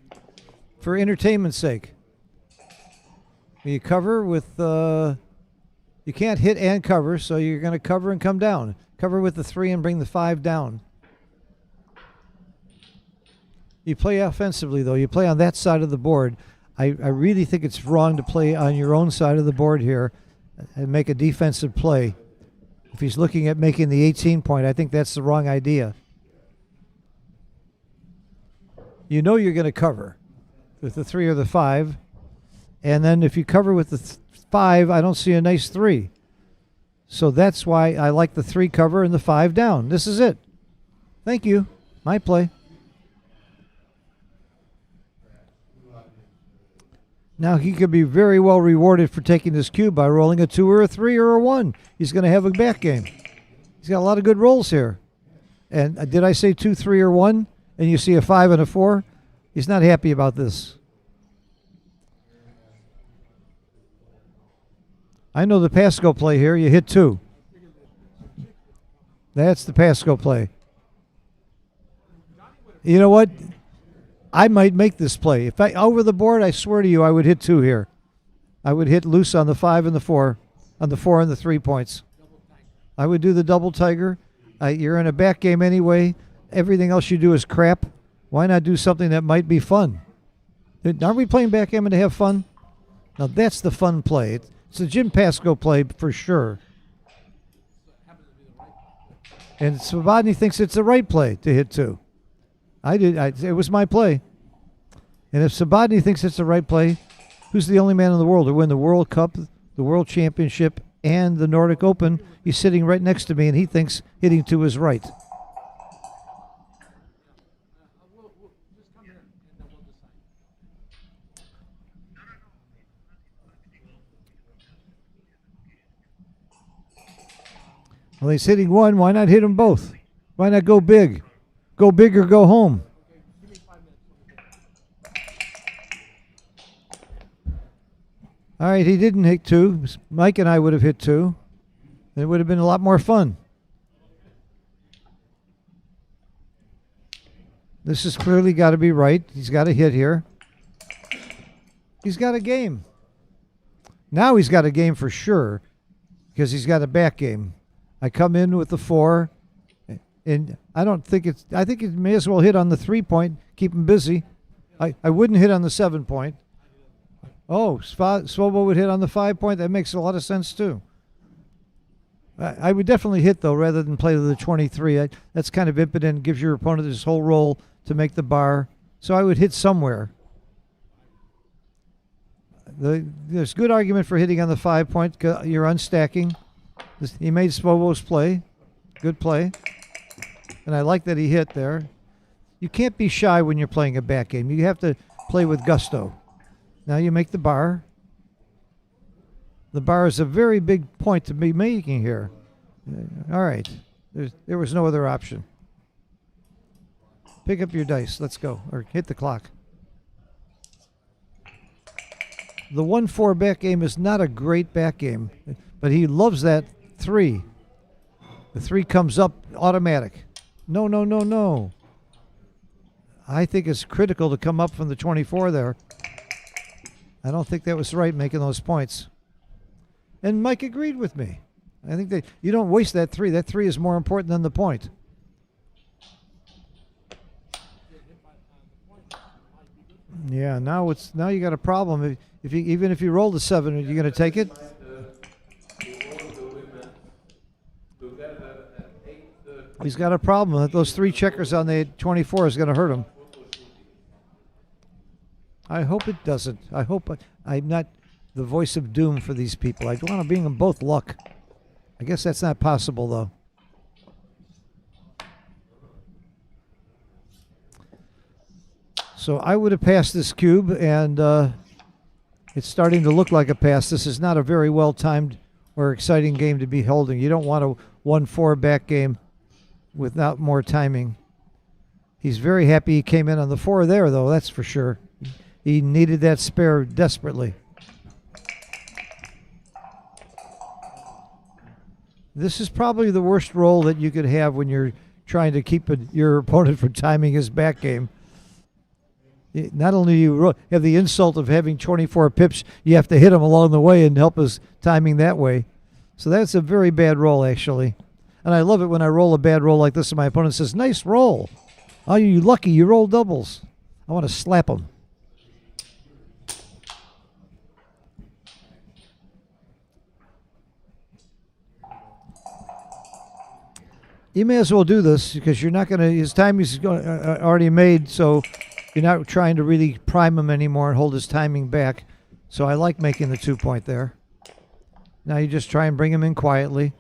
for entertainment's sake. You cover with... you can't hit and cover, so you're going to cover and come down. Cover with the 3 and bring the 5 down. You play offensively, though. You play on that side of the board. I really think it's wrong to play on your own side of the board here and make a defensive play. If he's looking at making the 18-point, I think that's the wrong idea. You know you're going to cover with the 3 or the 5. And then if you cover with the 5, I don't see a nice 3. So that's why I like the 3 cover and the 5 down. This is it. Thank you. My play. Now he could be very well rewarded for taking this cube by rolling a 2 or a 3 or a 1. He's going to have a back game. He's got a lot of good rolls here. And did I say 2, 3, or 1? And you see a 5 and a 4? He's not happy about this. I know the Pasco play here. You hit 2. That's the Pasco play. You know what? I might make this play. If I over the board, I swear to you, I would hit 2 here. I would hit loose on the 5 and the 4, on the 4 and the 3 points. I would do the double tiger. You're in a back game anyway. Everything else you do is crap. Why not do something that might be fun? Aren't we playing backgammon to have fun? Now that's the fun play. It's a Jim Pasco play for sure. And Svobodny thinks it's the right play to hit 2. It was my play. And if Svobodny thinks it's the right play, who's the only man in the world to win the World Cup, the World Championship, and the Nordic Open? He's sitting right next to me, and he thinks hitting 2 is right. Well, he's hitting 1. Why not hit them both? Why not go big? Go big or go home. All right, he didn't hit 2. Mike and I would have hit 2. It would have been a lot more fun. This has clearly got to be right. He's got a hit here. He's got a game. Now he's got a game for sure because he's got a back game. I come in with the 4, and I think it may as well hit on the 3 point, keep him busy. I wouldn't hit on the 7 point. Oh, Svobo would hit on the 5 point. That makes a lot of sense too. I would definitely hit though, rather than play to the 23. That's kind of impotent. Gives your opponent this whole roll to make the bar. So I would hit somewhere. There's good argument for hitting on the 5 point. You're unstacking. He made Svobo's play. Good play. And I like that he hit there. You can't be shy when you're playing a back game. You have to play with gusto. Now you make the bar. The bar is a very big point to be making here. All right. There was no other option. Pick up your dice. Let's go. Or hit the clock. The 1-4 back game is not a great back game, but he loves that 3. The 3 comes up automatic. No, no, no, no. I think it's critical to come up from the 24 there. I don't think that was right, making those points. And Mike agreed with me. I think that you don't waste that 3. That 3 is more important than the point. Yeah, now you got a problem. Even if you roll the 7, are you going to take it? He's got a problem. Those 3 checkers on the 24 is going to hurt him. I hope it doesn't. I hope I'm not the voice of doom for these people. I want to bring them both luck. I guess that's not possible, though. So I would have passed this cube, and it's starting to look like a pass. This is not a very well-timed or exciting game to be holding. You don't want a 1-4 back game without more timing. He's very happy he came in on the 4 there, though, that's for sure. He needed that spare desperately. This is probably the worst roll that you could have when you're trying to keep your opponent from timing his back game. Not only do you have the insult of having 24 pips, you have to hit him along the way and help his timing that way. So that's a very bad roll, actually. And I love it when I roll a bad roll like this and my opponent says, "Nice roll. Oh, you lucky, you roll doubles." I want to slap him. You may as well do this because you're not going to, his time is already made, so you're not trying to really prime him anymore and hold his timing back. So I like making the 2 point there. Now you just try and bring him in quietly.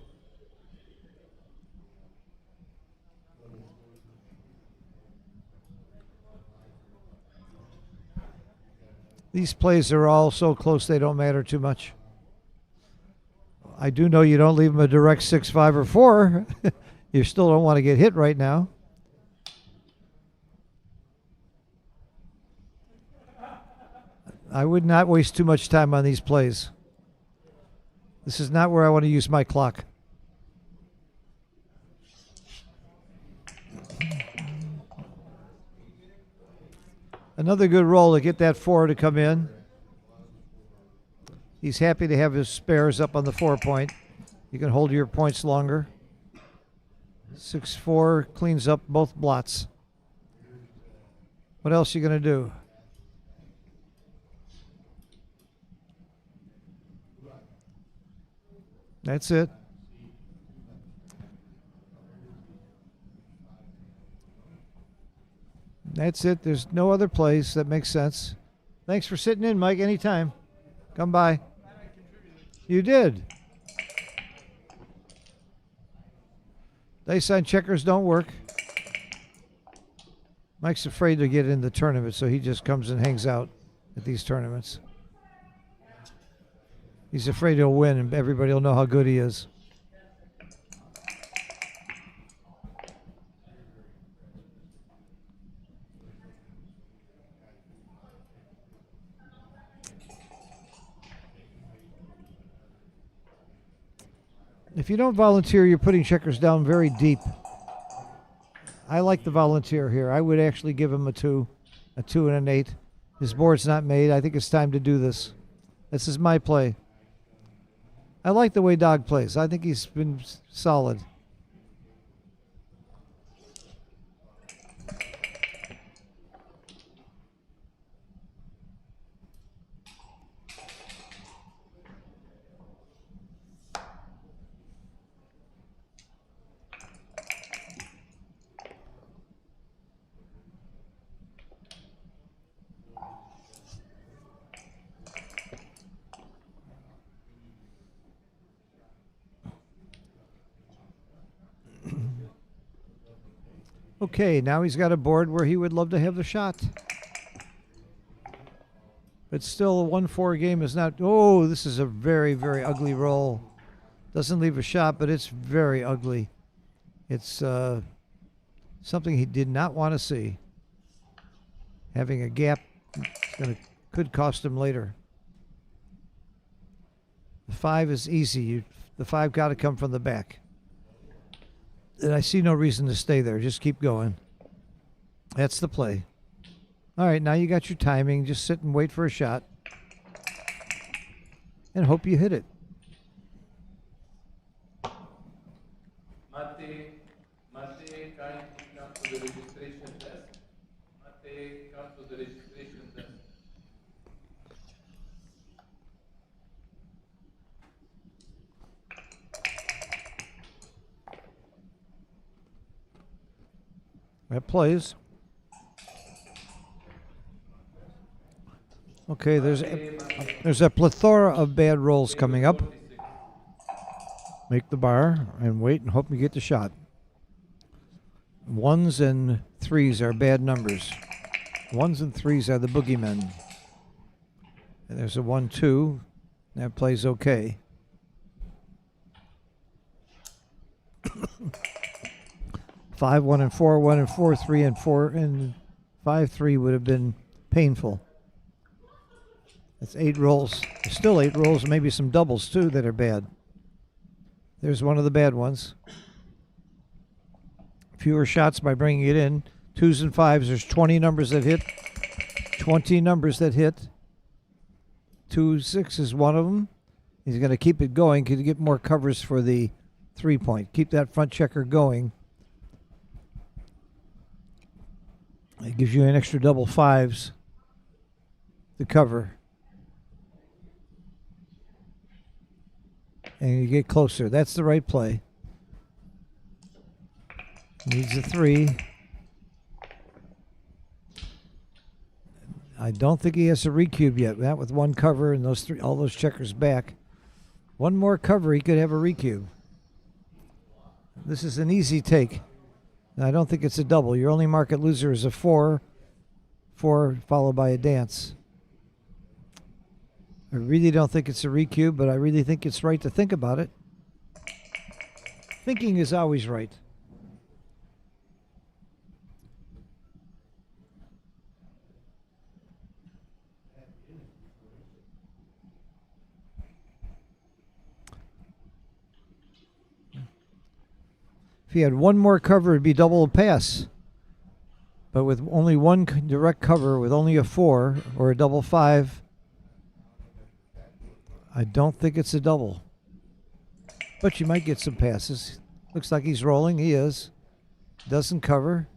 These plays are all so close they don't matter too much. I do know you don't leave him a direct 6, 5, or 4. You still don't want to get hit right now. I would not waste too much time on these plays. This is not where I want to use my clock. Another good roll to get that 4 to come in. He's happy to have his spares up on the 4 point. You can hold your points longer. 6-4 cleans up both blots. What else are you going to do? That's it. That's it. There's no other plays that makes sense. Thanks for sitting in, Mike. Anytime. Come by. You did. Dice on checkers don't work. Mike's afraid to get in the tournament, so he just comes and hangs out at these tournaments. He's afraid he'll win and everybody will know how good he is. If you don't volunteer, you're putting checkers down very deep. I like the volunteer here. I would actually give him a 2 and an 8. His board's not made. I think it's time to do this. This is my play. I like the way Dog plays. I think he's been solid. Okay, now he's got a board where he would love to have the shot. But still, a 1-4 game is not... Oh, this is a very, very ugly roll. Doesn't leave a shot, but it's very ugly. It's something he did not want to see. Having a gap could cost him later. The 5 is easy. The 5 got to come from the back. And I see no reason to stay there. Just keep going. That's the play. All right, now you got your timing. Just sit and wait for a shot. And hope you hit it. Mate, kindly come to the registration desk. Mate, come to the registration desk. That plays. Okay, there's a plethora of bad rolls coming up. Make the bar and wait and hope you get the shot. 1s and 3s are bad numbers. 1s and 3s are the boogeymen. And there's a 1-2. That plays okay. 5, 1 and 4, 1 and 4, 3 and 4, and 5, 3 would have been painful. That's 8 rolls. There's still 8 rolls, maybe some doubles too that are bad. There's one of the bad ones. Fewer shots by bringing it in. 2s and 5s, there's 20 numbers that hit. 20 numbers that hit. 2, 6 is one of them. He's going to keep it going. Could get more covers for the 3 point. Keep that front checker going. It gives you an extra double 5s to cover. And you get closer. That's the right play. Needs a 3. I don't think he has a recube yet. That with 1 cover and those 3, all those checkers back. 1 more cover, he could have a recube. This is an easy take. I don't think it's a double. Your only market loser is a 4. 4 followed by a dance. I really don't think it's a recube, but I really think it's right to think about it. Thinking is always right. he had one more cover, it'd be double a pass. But with only one direct cover, with only a 4 or a double 5, I don't think it's a double. But you might get some passes. Looks like he's rolling. He is. Doesn't cover.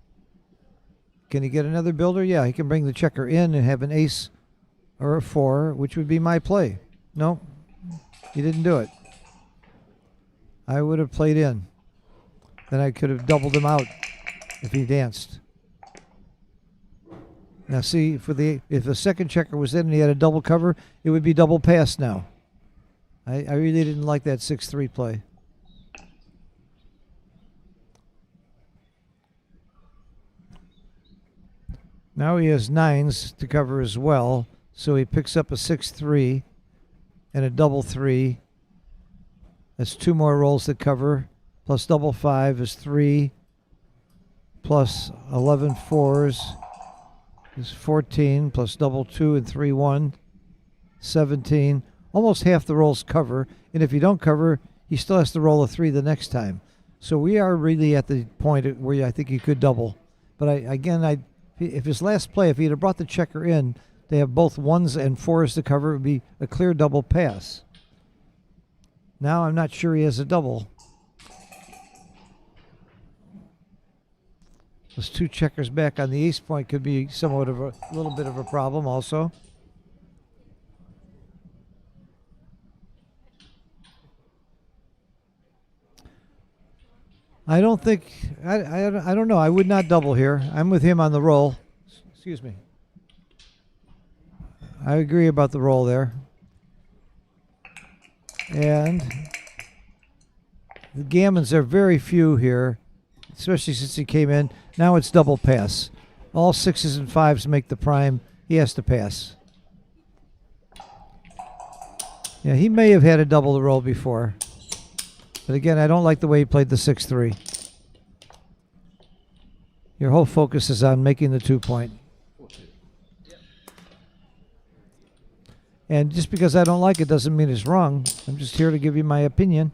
Can he get another builder? Yeah, he can bring the checker in and have an ace or a 4, which would be my play. No, he didn't do it. I would have played in. Then I could have doubled him out if he danced. Now see, if the second checker was in and he had a double cover, it would be double pass now. I really didn't like that 6-3 play. Now he has 9s to cover as well, so he picks up a 6-3 and a double 3. That's 2 more rolls that cover, plus double 5 is 3, plus 11 4s is 14, plus double 2 and 3 1, 17. Almost half the rolls cover, and if you don't cover, he still has to roll a 3 the next time. So we are really at the point where I think he could double. But if his last play, if he'd have brought the checker in, they have both 1s and 4s to cover, it would be a clear double pass. Now I'm not sure he has a double. Those 2 checkers back on the ace point could be somewhat of a little bit of a problem also. I don't think, I don't know. I would not double here. I'm with him on the roll. Excuse me. I agree about the roll there. And the gammons are very few here, especially since he came in. Now it's double pass. All 6s and 5s make the prime. He has to pass. Yeah, he may have had a double the roll before. But again, I don't like the way he played the 6-3. Your whole focus is on making the 2-point. And just because I don't like it doesn't mean it's wrong. I'm just here to give you my opinion,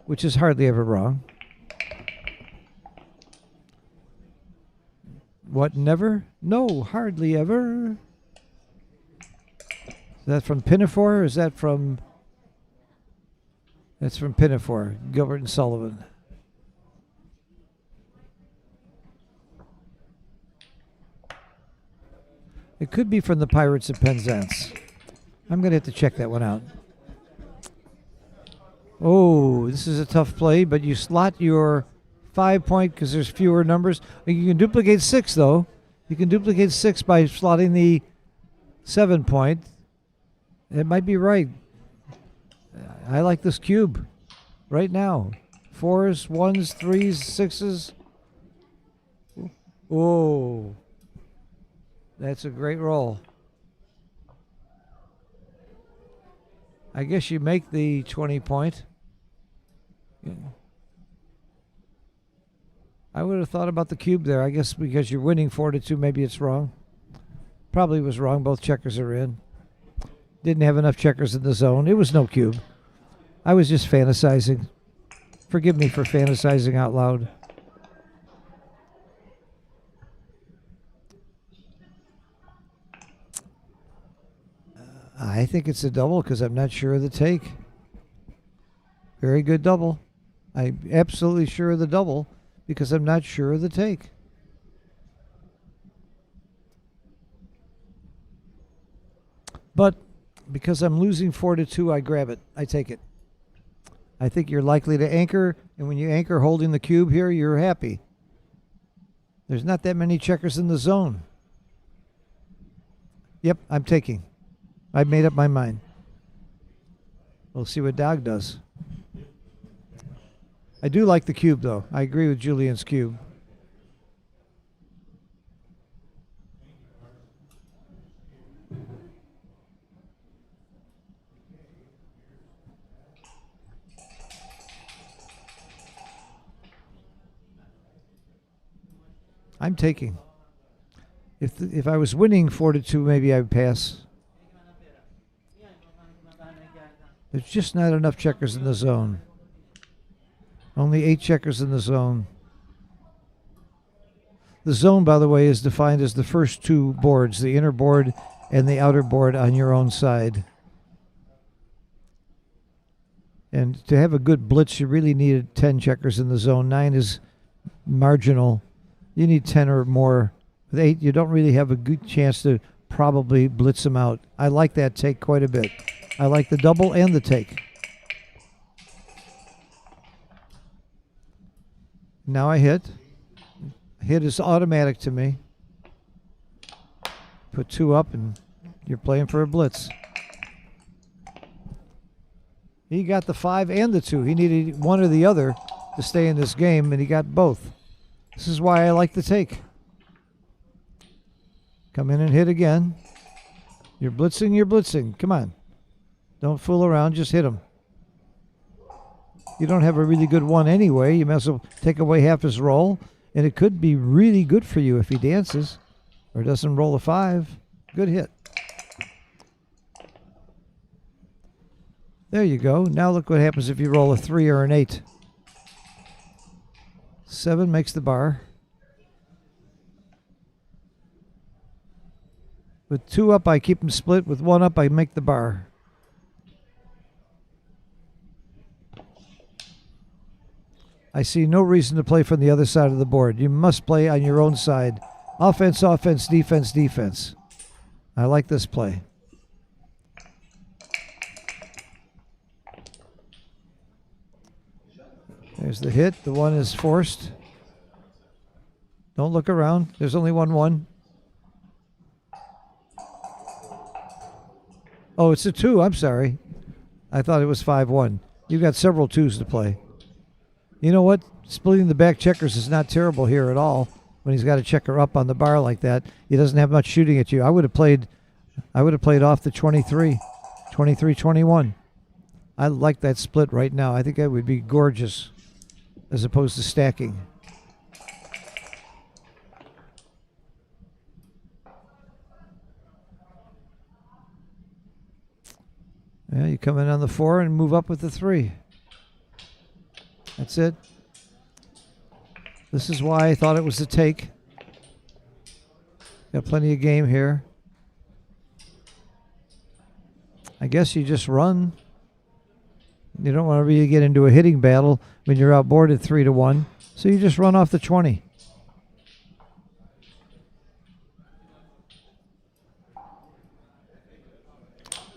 which is hardly ever wrong. What, never? No, hardly ever. Is that from Pinafore or is that from... That's from Pinafore, Gilbert and Sullivan. It could be from the Pirates of Penzance. I'm going to have to check that one out. Oh, this is a tough play, but you slot your 5-point because there's fewer numbers. You can duplicate 6, though. You can duplicate 6 by slotting the 7-point. It might be right. I like this cube right now. 4s, 1s, 3s, 6s. Oh, that's a great roll. I guess you make the 20-point. Yeah. I would have thought about the cube there. I guess because you're winning 4-2, maybe it's wrong. Probably was wrong. Both checkers are in. Didn't have enough checkers in the zone. It was no cube. I was just fantasizing. Forgive me for fantasizing out loud. I think it's a double because I'm not sure of the take. Very good double. I'm absolutely sure of the double because I'm not sure of the take. But because I'm losing 4-2, I grab it. I take it. I think you're likely to anchor, and when you anchor holding the cube here, you're happy. There's not that many checkers in the zone. Yep, I'm taking. I've made up my mind. We'll see what Dog does. I do like the cube, though. I agree with Julian's cube. I'm taking. If I was winning 4-2, maybe I would pass. There's just not enough checkers in the zone. Only 8 checkers in the zone. The zone, by the way, is defined as the first 2 boards, the inner board and the outer board on your own side. And to have a good blitz, you really needed 10 checkers in the zone. 9 is marginal. You need 10 or more. With 8, you don't really have a good chance to probably blitz them out. I like that take quite a bit. I like the double and the take. Now I hit. Hit is automatic to me. Put 2 up and you're playing for a blitz. He got the 5 and the 2. He needed one or the other to stay in this game, and he got both. This is why I like the take. Come in and hit again. You're blitzing, you're blitzing. Come on. Don't fool around, just hit him. You don't have a really good one anyway. You might as well take away half his roll, and it could be really good for you if he dances or doesn't roll a 5. Good hit. There you go. Now look what happens if you roll a 3 or an 8. 7 makes the bar. With 2 up, I keep them split. With 1 up, I make the bar. I see no reason to play from the other side of the board. You must play on your own side. Offense, offense, defense, defense. I like this play. There's the hit. The 1 is forced. Don't look around. There's only 1-1. Oh, it's a 2. I'm sorry. I thought it was 5-1. You've got several 2s to play. You know what? Splitting the back checkers is not terrible here at all. When he's got a checker up on the bar like that, he doesn't have much shooting at you. I would have played off the 23, 21. I like that split right now. I think that would be gorgeous, as opposed to stacking. Yeah, you come in on the 4 and move up with the 3. That's it. This is why I thought it was a take. Got plenty of game here. I guess you just run. You don't want to really get into a hitting battle when you're outboarded 3-1. So you just run off the 20.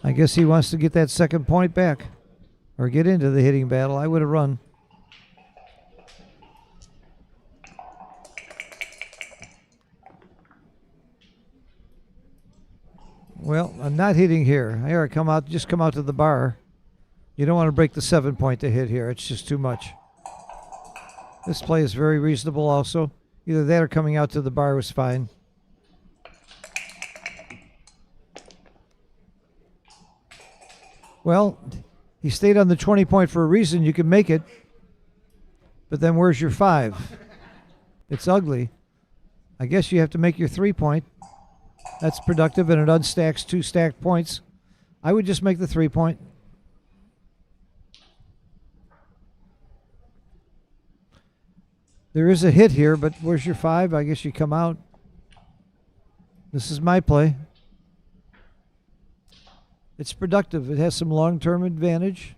I guess he wants to get that second point back or get into the hitting battle. I would have run. Well, I'm not hitting here. Here, just come out to the bar. You don't want to break the 7 point to hit here. It's just too much. This play is very reasonable also. Either that or coming out to the bar was fine. Well, he stayed on the 20 point for a reason. You can make it. But then where's your 5? It's ugly. I guess you have to make your 3 point. That's productive, and it unstacks 2 stacked points. I would just make the 3 point. There is a hit here, but where's your 5? I guess you come out. This is my play. It's productive. It has some long-term advantage.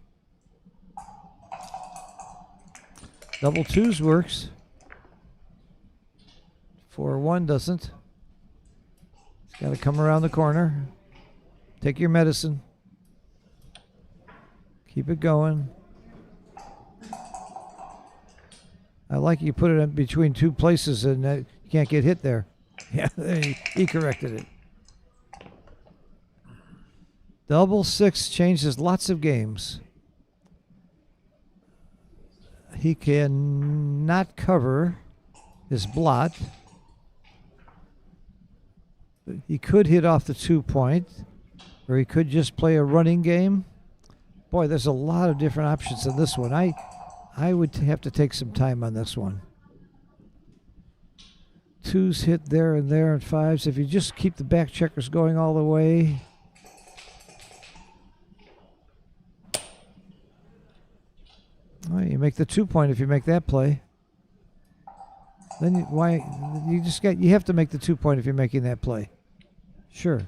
Double 2s works. 4-1 doesn't. It's got to come around the corner. Take your medicine. Keep it going. I like you put it in between 2 places and you can't get hit there. Yeah, he corrected it. Double 6 changes lots of games. He can not cover his blot. He could hit off the 2 point, or he could just play a running game. Boy, there's a lot of different options in this one. I would have to take some time on this one. 2s hit there and there, and 5s. If you just keep the back checkers going all the way. Well, you make the 2 point if you make that play. Then you have to make the 2 point if you're making that play. Sure.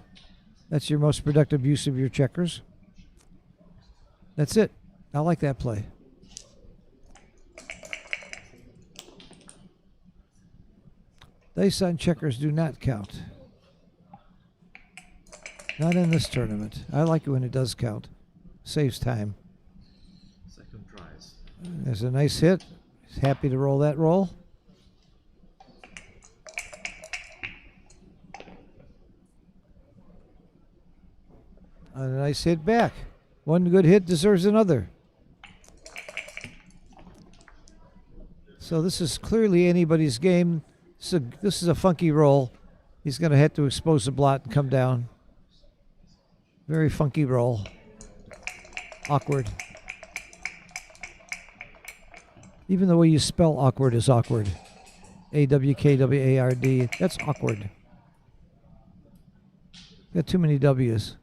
That's your most productive use of your checkers. That's it. I like that play. Dice on checkers do not count. Not in this tournament. I like it when it does count. Saves time. Second tries. There's a nice hit. He's happy to roll that roll. A nice hit back. One good hit deserves another. So this is clearly anybody's game. This is a funky roll. He's going to have to expose the blot and come down. Very funky roll. Awkward. Even the way you spell awkward is awkward. A-W-K-W-A-R-D. That's awkward. Got too many W's.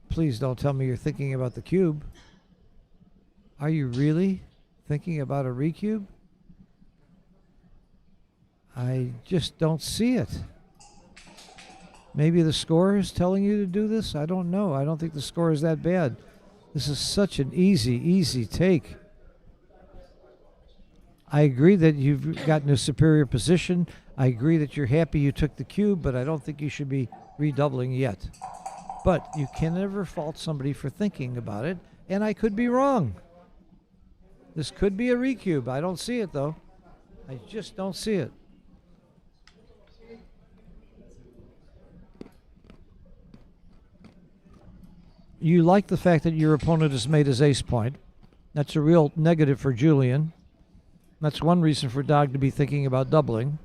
Please don't tell me you're thinking about the cube. Are you really thinking about a recube? I just don't see it. Maybe the score is telling you to do this? I don't know. I don't think the score is that bad. This is such an easy take. I agree that you've gotten a superior position. I agree that you're happy you took the cube, but I don't think you should be redoubling yet. But you can never fault somebody for thinking about it, and I could be wrong. This could be a recube. I don't see it, though. I just don't see it. You like the fact that your opponent has made his ace point. That's a real negative for Julian. That's one reason for Dog to be thinking about doubling.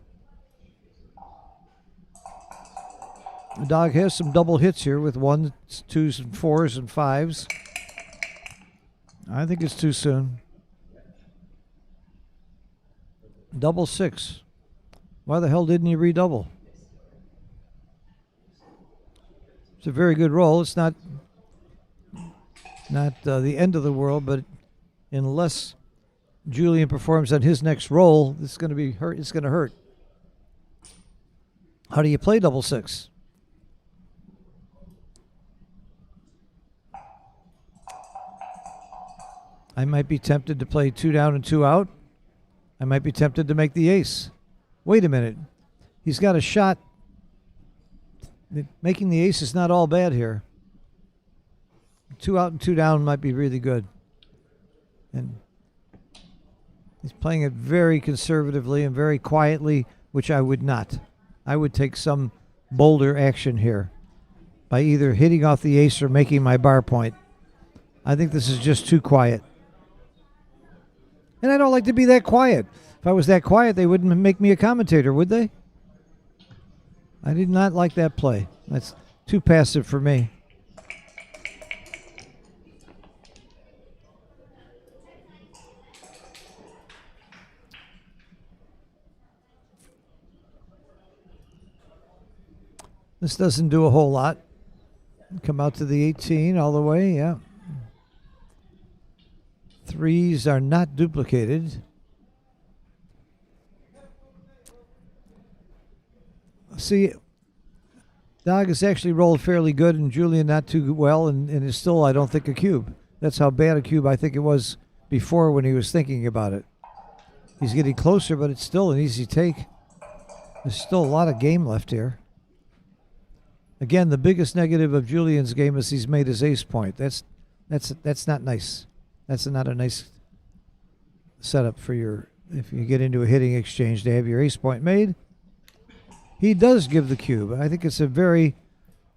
The Dog has some double hits here with 1s, 2s, and 4s and 5s. I think it's too soon. Double 6. Why the hell didn't you redouble? It's a very good roll. It's not the end of the world, but unless Julian performs on his next roll, it's going to be hurt. It's going to hurt. How do you play double 6? I might be tempted to play 2 down and 2 out. I might be tempted to make the ace. Wait a minute. He's got a shot. Making the ace is not all bad here. 2 out and 2 down might be really good. And he's playing it very conservatively and very quietly, which I would not. I would take some bolder action here by either hitting off the ace or making my bar point. I think this is just too quiet. And I don't like to be that quiet. If I was that quiet, they wouldn't make me a commentator, would they? I did not like that play. That's too passive for me. This doesn't do a whole lot. Come out to the 18 all the way, yeah. 3s are not duplicated. See, Dog has actually rolled fairly good and Julian not too well and is still, I don't think, a cube. That's how bad a cube I think it was before when he was thinking about it. He's getting closer, but it's still an easy take. There's still a lot of game left here. Again, the biggest negative of Julian's game is he's made his ace point. That's not nice. That's not a nice setup for your, if you get into a hitting exchange, to have your ace point made. He does give the cube. I think it's a very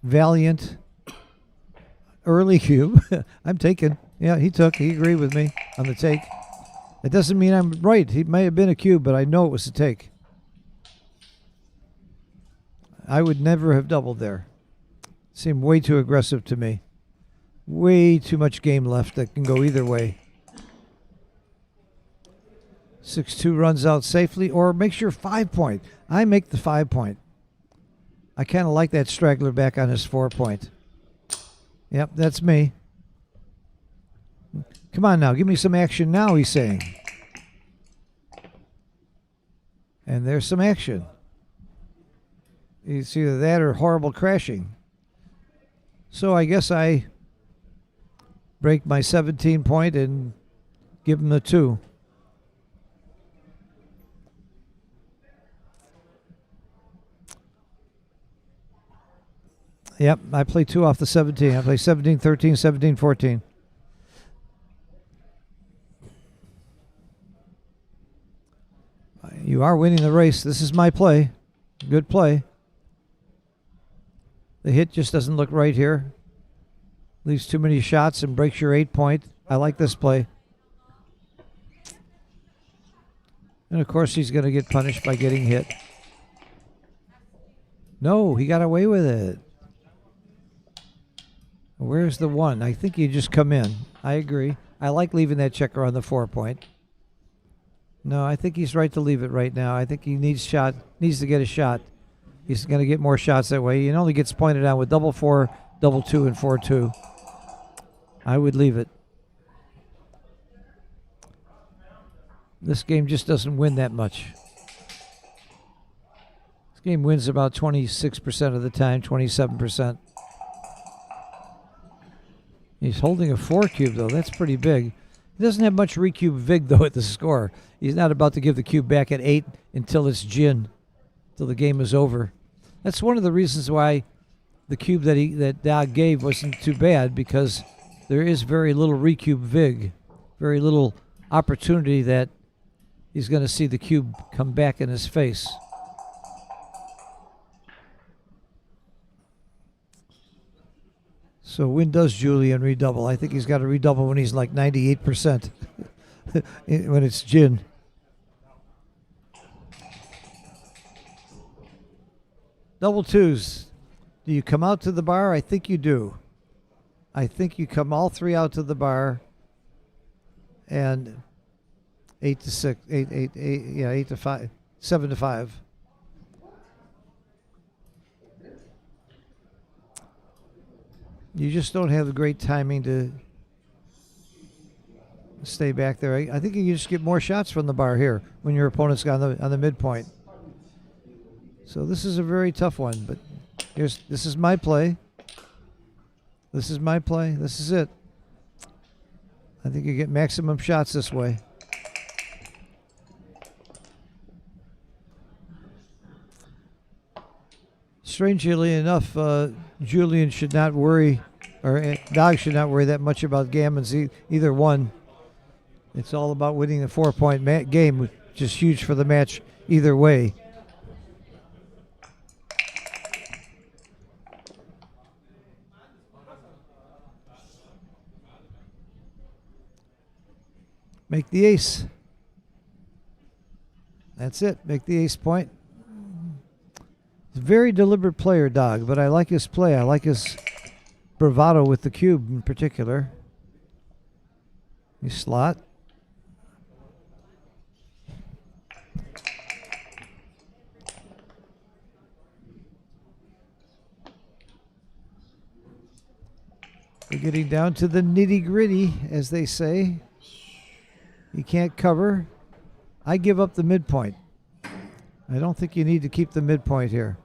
valiant early cube. I'm taking. Yeah, he agreed with me on the take. It doesn't mean I'm right. He may have been a cube, but I know it was a take. I would never have doubled there. Seemed way too aggressive to me. Way too much game left that can go either way. 6-2 runs out safely, or makes your 5 point. I make the 5 point. I kind of like that straggler back on his 4 point. Yep, that's me. Come on now, give me some action now, he's saying. And there's some action. It's either that or horrible crashing. So I guess I break my 17 point and give him the 2. Yep, I play 2 off the 17. I play 17, 13, 17, 14. You are winning the race. This is my play. Good play. The hit just doesn't look right here. Leaves too many shots and breaks your 8 point. I like this play. And of course he's going to get punished by getting hit. No, he got away with it. Where's the 1? I think you just come in. I agree. I like leaving that checker on the 4 point. No, I think he's right to leave it right now. I think he needs to get a shot. He's going to get more shots that way. He only gets pointed out with double 4, double 2, and 4-2. I would leave it. This game just doesn't win that much. This game wins about 26% of the time, 27%. He's holding a 4 cube, though. That's pretty big. He doesn't have much recube vig, though, at the score. He's not about to give the cube back at 8 until it's gin, until the game is over. That's one of the reasons why the cube that Dog gave wasn't too bad, because there is very little recube vig, very little opportunity that he's going to see the cube come back in his face. So when does Julian redouble? I think he's got to redouble when he's like 98%, when it's gin. Double 2s. Do you come out to the bar? I think you do. I think you come all 3 out to the bar. And 8 to 6, 8, yeah, 8 to 5, 7 to 5. You just don't have the great timing to stay back there. I think you just get more shots from the bar here when your opponent's got on the midpoint. So this is a very tough one, but this is my play. This is my play. This is it. I think you get maximum shots this way. Strangely enough, Julian should not worry, or Dog should not worry that much about gammons either one. It's all about winning the 4-point game, which is huge for the match either way. Make the ace. That's it. Make the ace point. He's a very deliberate player, Dog, but I like his play. I like his bravado with the cube in particular. You slot. We're getting down to the nitty-gritty, as they say. You can't cover. I give up the midpoint. I don't think you need to keep the midpoint here.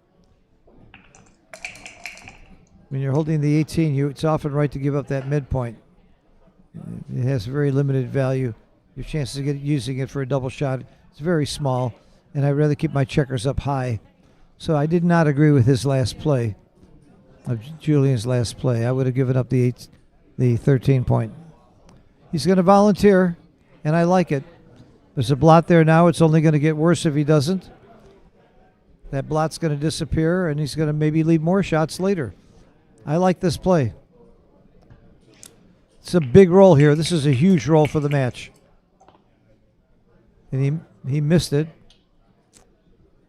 When you're holding the 18, it's often right to give up that midpoint. It has very limited value. Your chances of using it for a double shot is very small, and I'd rather keep my checkers up high. So I did not agree with his last play, of Julian's last play. I would have given up the 13 point. He's going to volunteer, and I like it. There's a blot there now. It's only going to get worse if he doesn't. That blot's going to disappear, and he's going to maybe leave more shots later. I like this play. It's a big roll here. This is a huge roll for the match. And he missed it.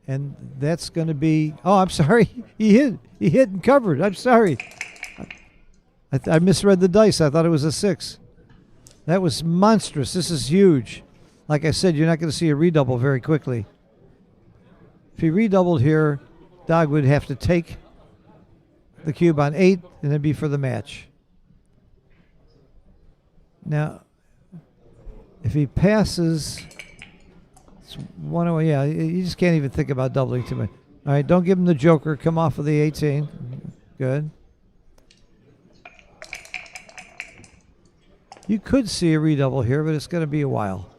And that's going to be... Oh, I'm sorry. He hit and covered. I'm sorry. I misread the dice. I thought it was a 6. That was monstrous. This is huge. Like I said, you're not going to see a redouble very quickly. If he redoubled here, Dog would have to take the cube on 8 and then be for the match. Now, if he passes, it's 1 away. Yeah, you just can't even think about doubling too much. All right, don't give him the joker. Come off of the 18. Good. You could see a redouble here, but it's going to be a while.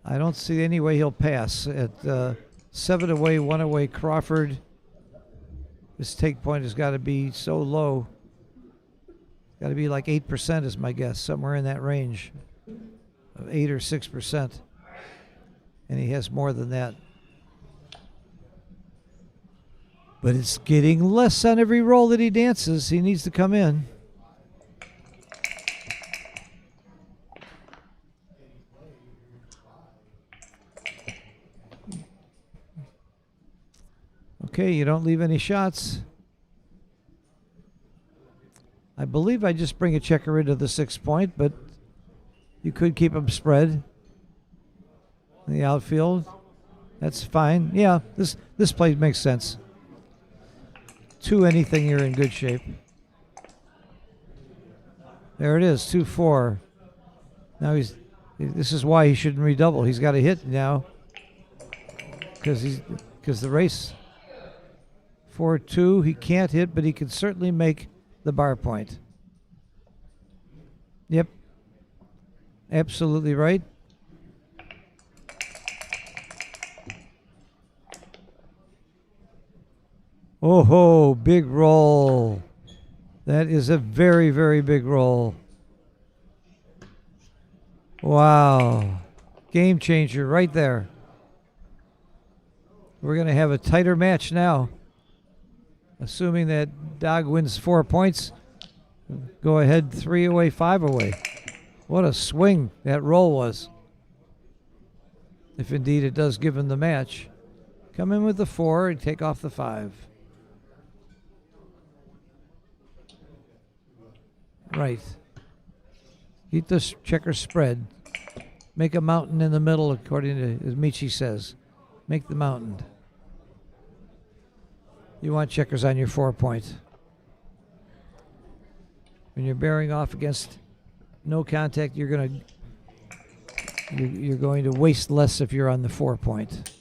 I don't see any way he'll pass. At 7 away, 1 away, Crawford. His take point has got to be so low. Got to be like 8% is my guess, somewhere in that range of 8 or 6%. And he has more than that. But it's getting less on every roll that he dances. He needs to come in. Okay, you don't leave any shots. I believe I just bring a checker into the 6 point, but you could keep him spread in the outfield. That's fine. Yeah, this play makes sense. 2 anything, you're in good shape. There it is, 2-4. Now this is why he shouldn't redouble. He's got a hit now because the race 4-2, he can't hit, but he can certainly make the bar point. Yep. Absolutely right. Oh ho, big roll. That is a very, very big roll. Wow. Game changer right there. We're going to have a tighter match now. Assuming that Dog wins 4 points, go ahead 3 away, 5 away. What a swing that roll was. If indeed it does give him the match. Come in with the 4 and take off the 5. Right. Keep this checker spread. Make a mountain in the middle, according to as Michi says. Make the mountain. You want checkers on your 4 point. When you're bearing off against no contact, you're going to waste less if you're on the 4 point.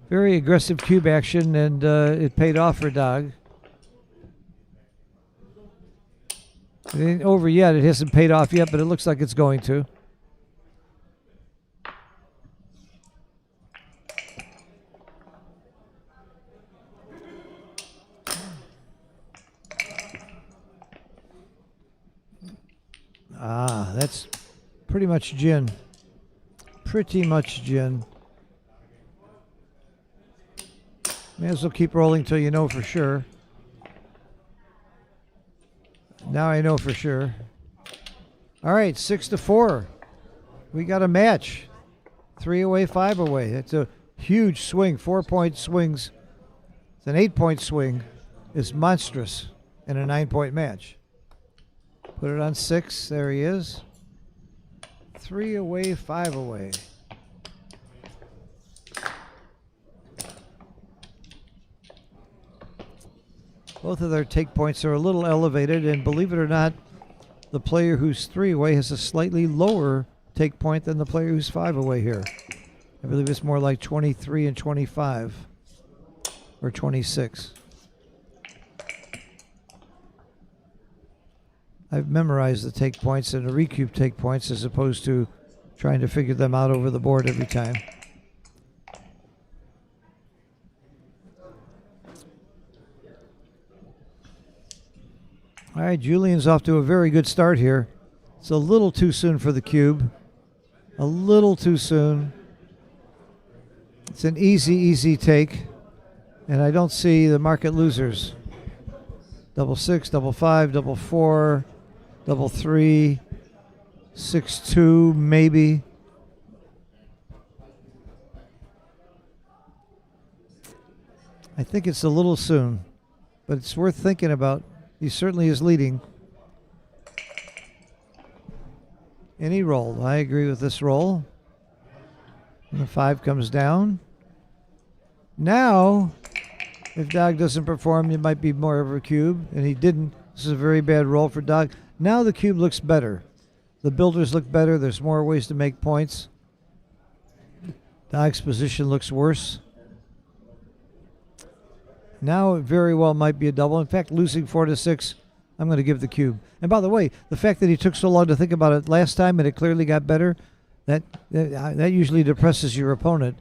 Very aggressive cube action, and it paid off for Dog. It ain't over yet. It hasn't paid off yet, but it looks like it's going to. Ah, that's pretty much gin. Pretty much gin. May as well keep rolling till you know for sure. Now I know for sure. All right, 6-4. We got a match. 3 away, 5 away. It's a huge swing. 4 point swings. It's an 8 point swing. It's monstrous in a 9 point match. Put it on 6. There he is. 3 away, 5 away. Both of their take points are a little elevated, and believe it or not, the player who's 3 away has a slightly lower take point than the player who's 5 away here. I believe it's more like 23 and 25, or 26. I've memorized the take points and the recube take points as opposed to trying to figure them out over the board every time. All right, Julian's off to a very good start here. It's a little too soon for the cube. A little too soon. It's an easy, easy take. And I don't see the market losers. 6, 5, 4, 3, 6-2, maybe. I think it's a little soon, but it's worth thinking about. He certainly is leading. And he rolled. I agree with this roll. And the 5 comes down. Now, if Dog doesn't perform, it might be more of a cube, and he didn't. This is a very bad roll for Dog. Now the cube looks better. The builders look better. There's more ways to make points. Dog's position looks worse. Now it very well might be a double. In fact, losing 4 to 6, I'm going to give the cube. And by the way, the fact that he took so long to think about it last time and it clearly got better, that usually depresses your opponent.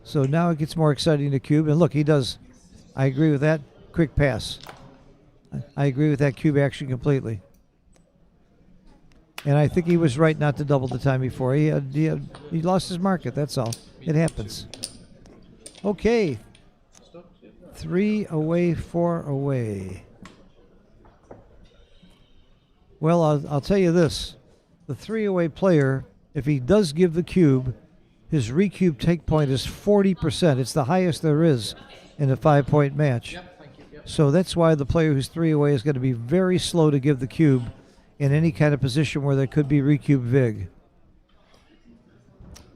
So now it gets more exciting to cube. And look, he does. I agree with that. Quick pass. I agree with that cube action completely. And I think he was right not to double the time before. He lost his market, that's all. It happens. Okay. 3 away, 4 away. Well, I'll tell you this. The 3 away player, if he does give the cube, his recube take point is 40%. It's the highest there is in a 5-point match. So that's why the player who's 3 away is going to be very slow to give the cube in any kind of position where there could be recube vig.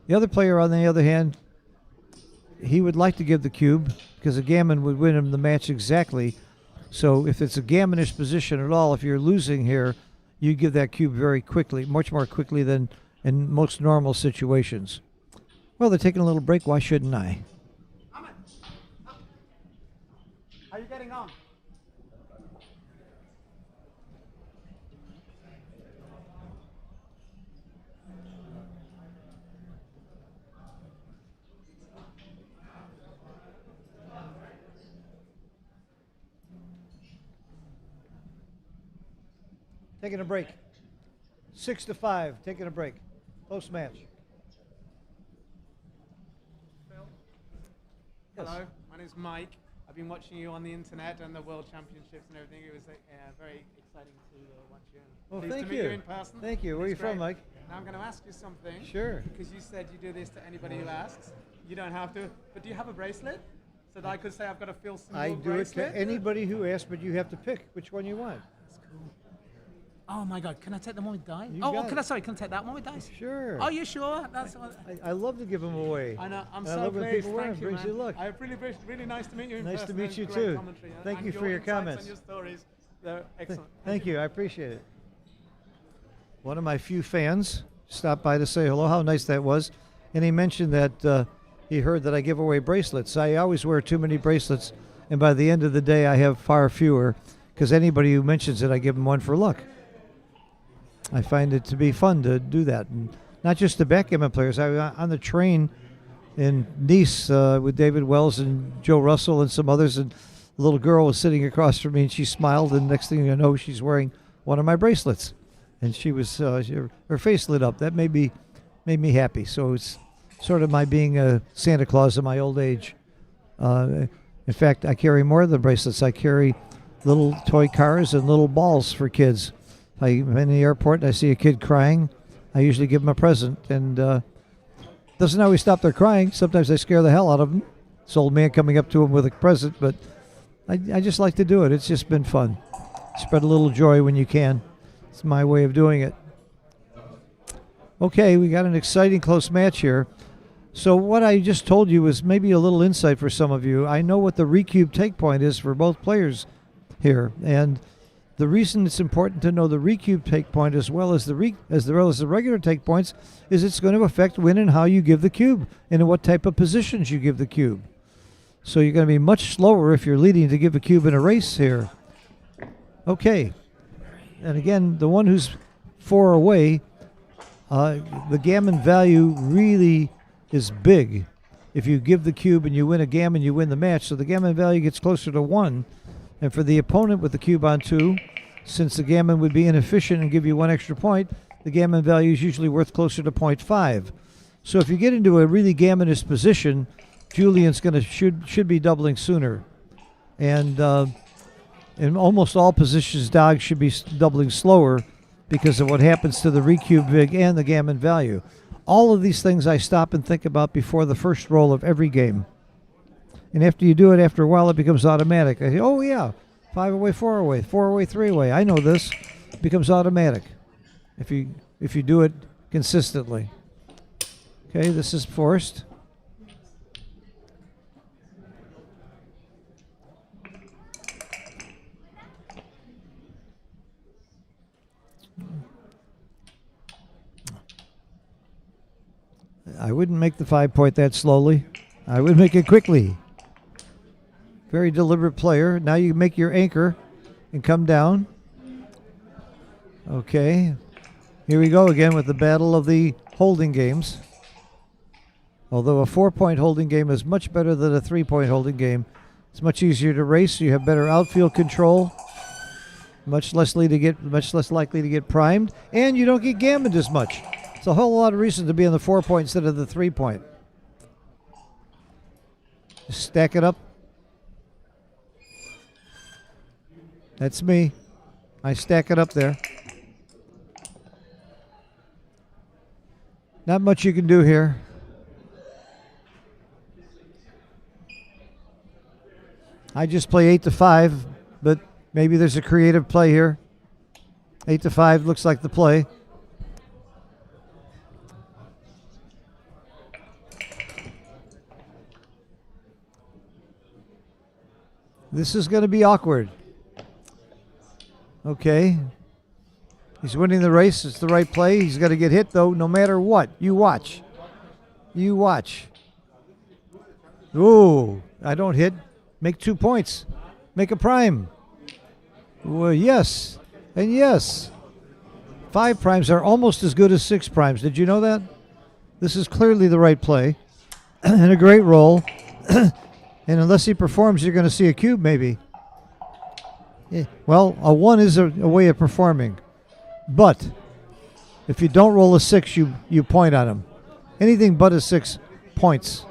The other player, on the other hand, he would like to give the cube because a gammon would win him the match exactly. So if it's a gammonish position at all, if you're losing here, you give that cube very quickly, much more quickly than in most normal situations. Well, they're taking a little break. Why shouldn't I? How are you getting on? Taking a break. 6 to 5, taking a break. Close match. Phil? Yes. Hello, my name's Mike. I've been watching you on the internet and the World Championships and everything. It was very exciting to watch you. Well, Pleased thank to meet you in person. Thank you. Where are you It's from, great. Mike? Now I'm going to ask you something. Sure. Because you said you do this to anybody who asks. You don't have to. But do you have a bracelet? So that I could say I've got a Phil Small I do bracelet? it to anybody who asks, but you have to pick which one you want. That's cool. Oh my God! Can I take the one with dice? You Oh, got can it. I? Sorry, can I take that one with dice? Sure. Are you sure? That's what. I love to give them away. I know. I'm And I so love when pleased. people wear Thank them. you, Brings man. you luck. I really nice to meet you in Nice to person. meet and you great too. commentary. Thank And you for your insights comments. And your stories, they're excellent. Thank you. I appreciate it. One of my few fans stopped by to say hello. How nice that was. And he mentioned that he heard that I give away bracelets. I always wear too many bracelets, and by the end of the day, I have far fewer because anybody who mentions it, I give them one for luck. I find it to be fun to do that. And not just the backgammon players. I was on the train in Nice with David Wells and Joe Russell and some others, and a little girl was sitting across from me, and she smiled, and next thing you know, she's wearing one of my bracelets. And she was, her face lit up. That made me happy. So it's sort of my being a Santa Claus in my old age. In fact, I carry more than bracelets. I carry little toy cars and little balls for kids. I'm in the airport and I see a kid crying, I usually give them a present. And doesn't always stop their crying. Sometimes I scare the hell out of them. This old man coming up to him with a present, but I just like to do it. It's just been fun. Spread a little joy when you can. It's my way of doing it. Okay, we got an exciting close match here. So what I just told you is maybe a little insight for some of you. I know what the recube take point is for both players here, and the reason it's important to know the recube take point as well as the regular take points is it's going to affect when and how you give the cube and in what type of positions you give the cube. So you're going to be much slower if you're leading to give a cube in a race here. Okay. And again, the one who's 4 away, the gammon value really is big. If you give the cube and you win a gammon, you win the match. So the gammon value gets closer to 1. And for the opponent with the cube on 2, since the gammon would be inefficient and give you 1 extra point, the gammon value is usually worth closer to 0.5. So if you get into a really gammonist position, Julian's should be doubling sooner. And in almost all positions, Dog should be doubling slower because of what happens to the recube vig and the gammon value. All of these things I stop and think about before the first roll of every game. And after you do it, after a while, it becomes automatic. I say, oh, yeah, 5 away, 4 away, 4 away, 3 away. I know this. It becomes automatic if you do it consistently. Okay, this is forced. I wouldn't make the 5-point that slowly. I would make it quickly. Very deliberate player. Now you make your anchor and come down. Okay. Here we go again with the battle of the holding games. Although a 4-point holding game is much better than a 3-point holding game. It's much easier to race, so you have better outfield control. Much less likely to get primed, and you don't get gammoned as much. It's a whole lot of reason to be on the 4-point instead of the 3-point. Just stack it up. That's me. I stack it up there. Not much you can do here. I just play 8 to 5, but maybe there's a creative play here. 8 to 5 looks like the play. This is going to be awkward. Okay. He's winning the race. It's the right play. He's got to get hit, though, no matter what. You watch. You watch. Ooh, I don't hit. Make 2 points. Make a prime. Well, yes. And yes. 5 primes are almost as good as 6 primes. Did you know that? This is clearly the right play. And a great roll. And unless he performs, you're going to see a cube, maybe. Yeah. Well, a 1 is a way of performing. But if you don't roll a 6, you point on him. Anything but a 6 points.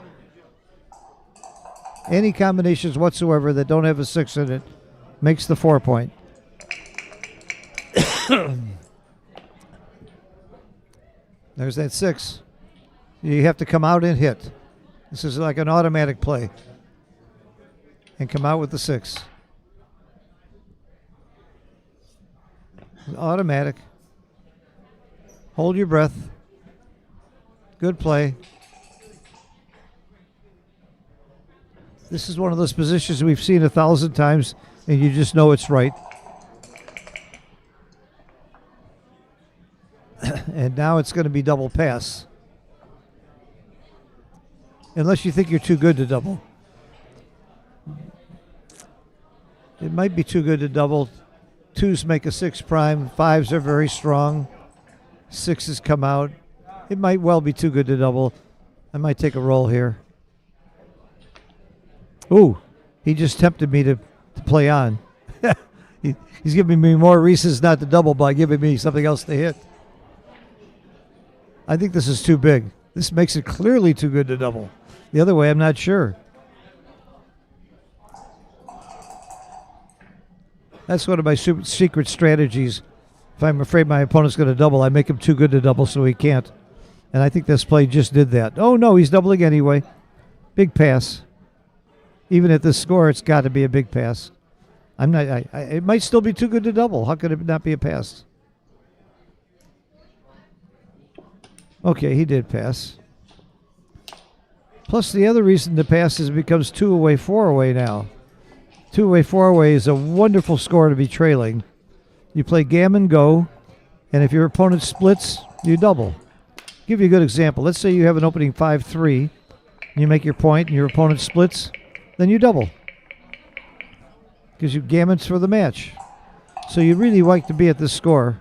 Any combinations whatsoever that don't have a 6 in it makes the 4-point. There's that 6. You have to come out and hit. This is like an automatic play. And come out with the 6. Automatic. Hold your breath. Good play. This is one of those positions we've seen 1,000 times, and you just know it's right. And now it's going to be double pass. Unless you think you're too good to double. It might be too good to double. 2s make a 6 prime. 5s are very strong. 6s come out. It might well be too good to double. I might take a roll here. Ooh, he just tempted me to play on. He's giving me more reasons not to double by giving me something else to hit. I think this is too big. This makes it clearly too good to double. The other way, I'm not sure. That's one of my secret strategies. If I'm afraid my opponent's going to double, I make him too good to double so he can't. And I think this play just did that. Oh, no, he's doubling anyway. Big pass. Even at this score, it's got to be a big pass. I'm not. It might still be too good to double. How could it not be a pass? Okay, he did pass. Plus, the other reason to pass is it becomes 2 away, 4 away now. 2 away, 4 away is a wonderful score to be trailing. You play gammon go, and if your opponent splits, you double. Give you a good example. Let's say you have an opening 5-3, and you make your point, and your opponent splits, then you double. Because you gammons for the match. So you really like to be at this score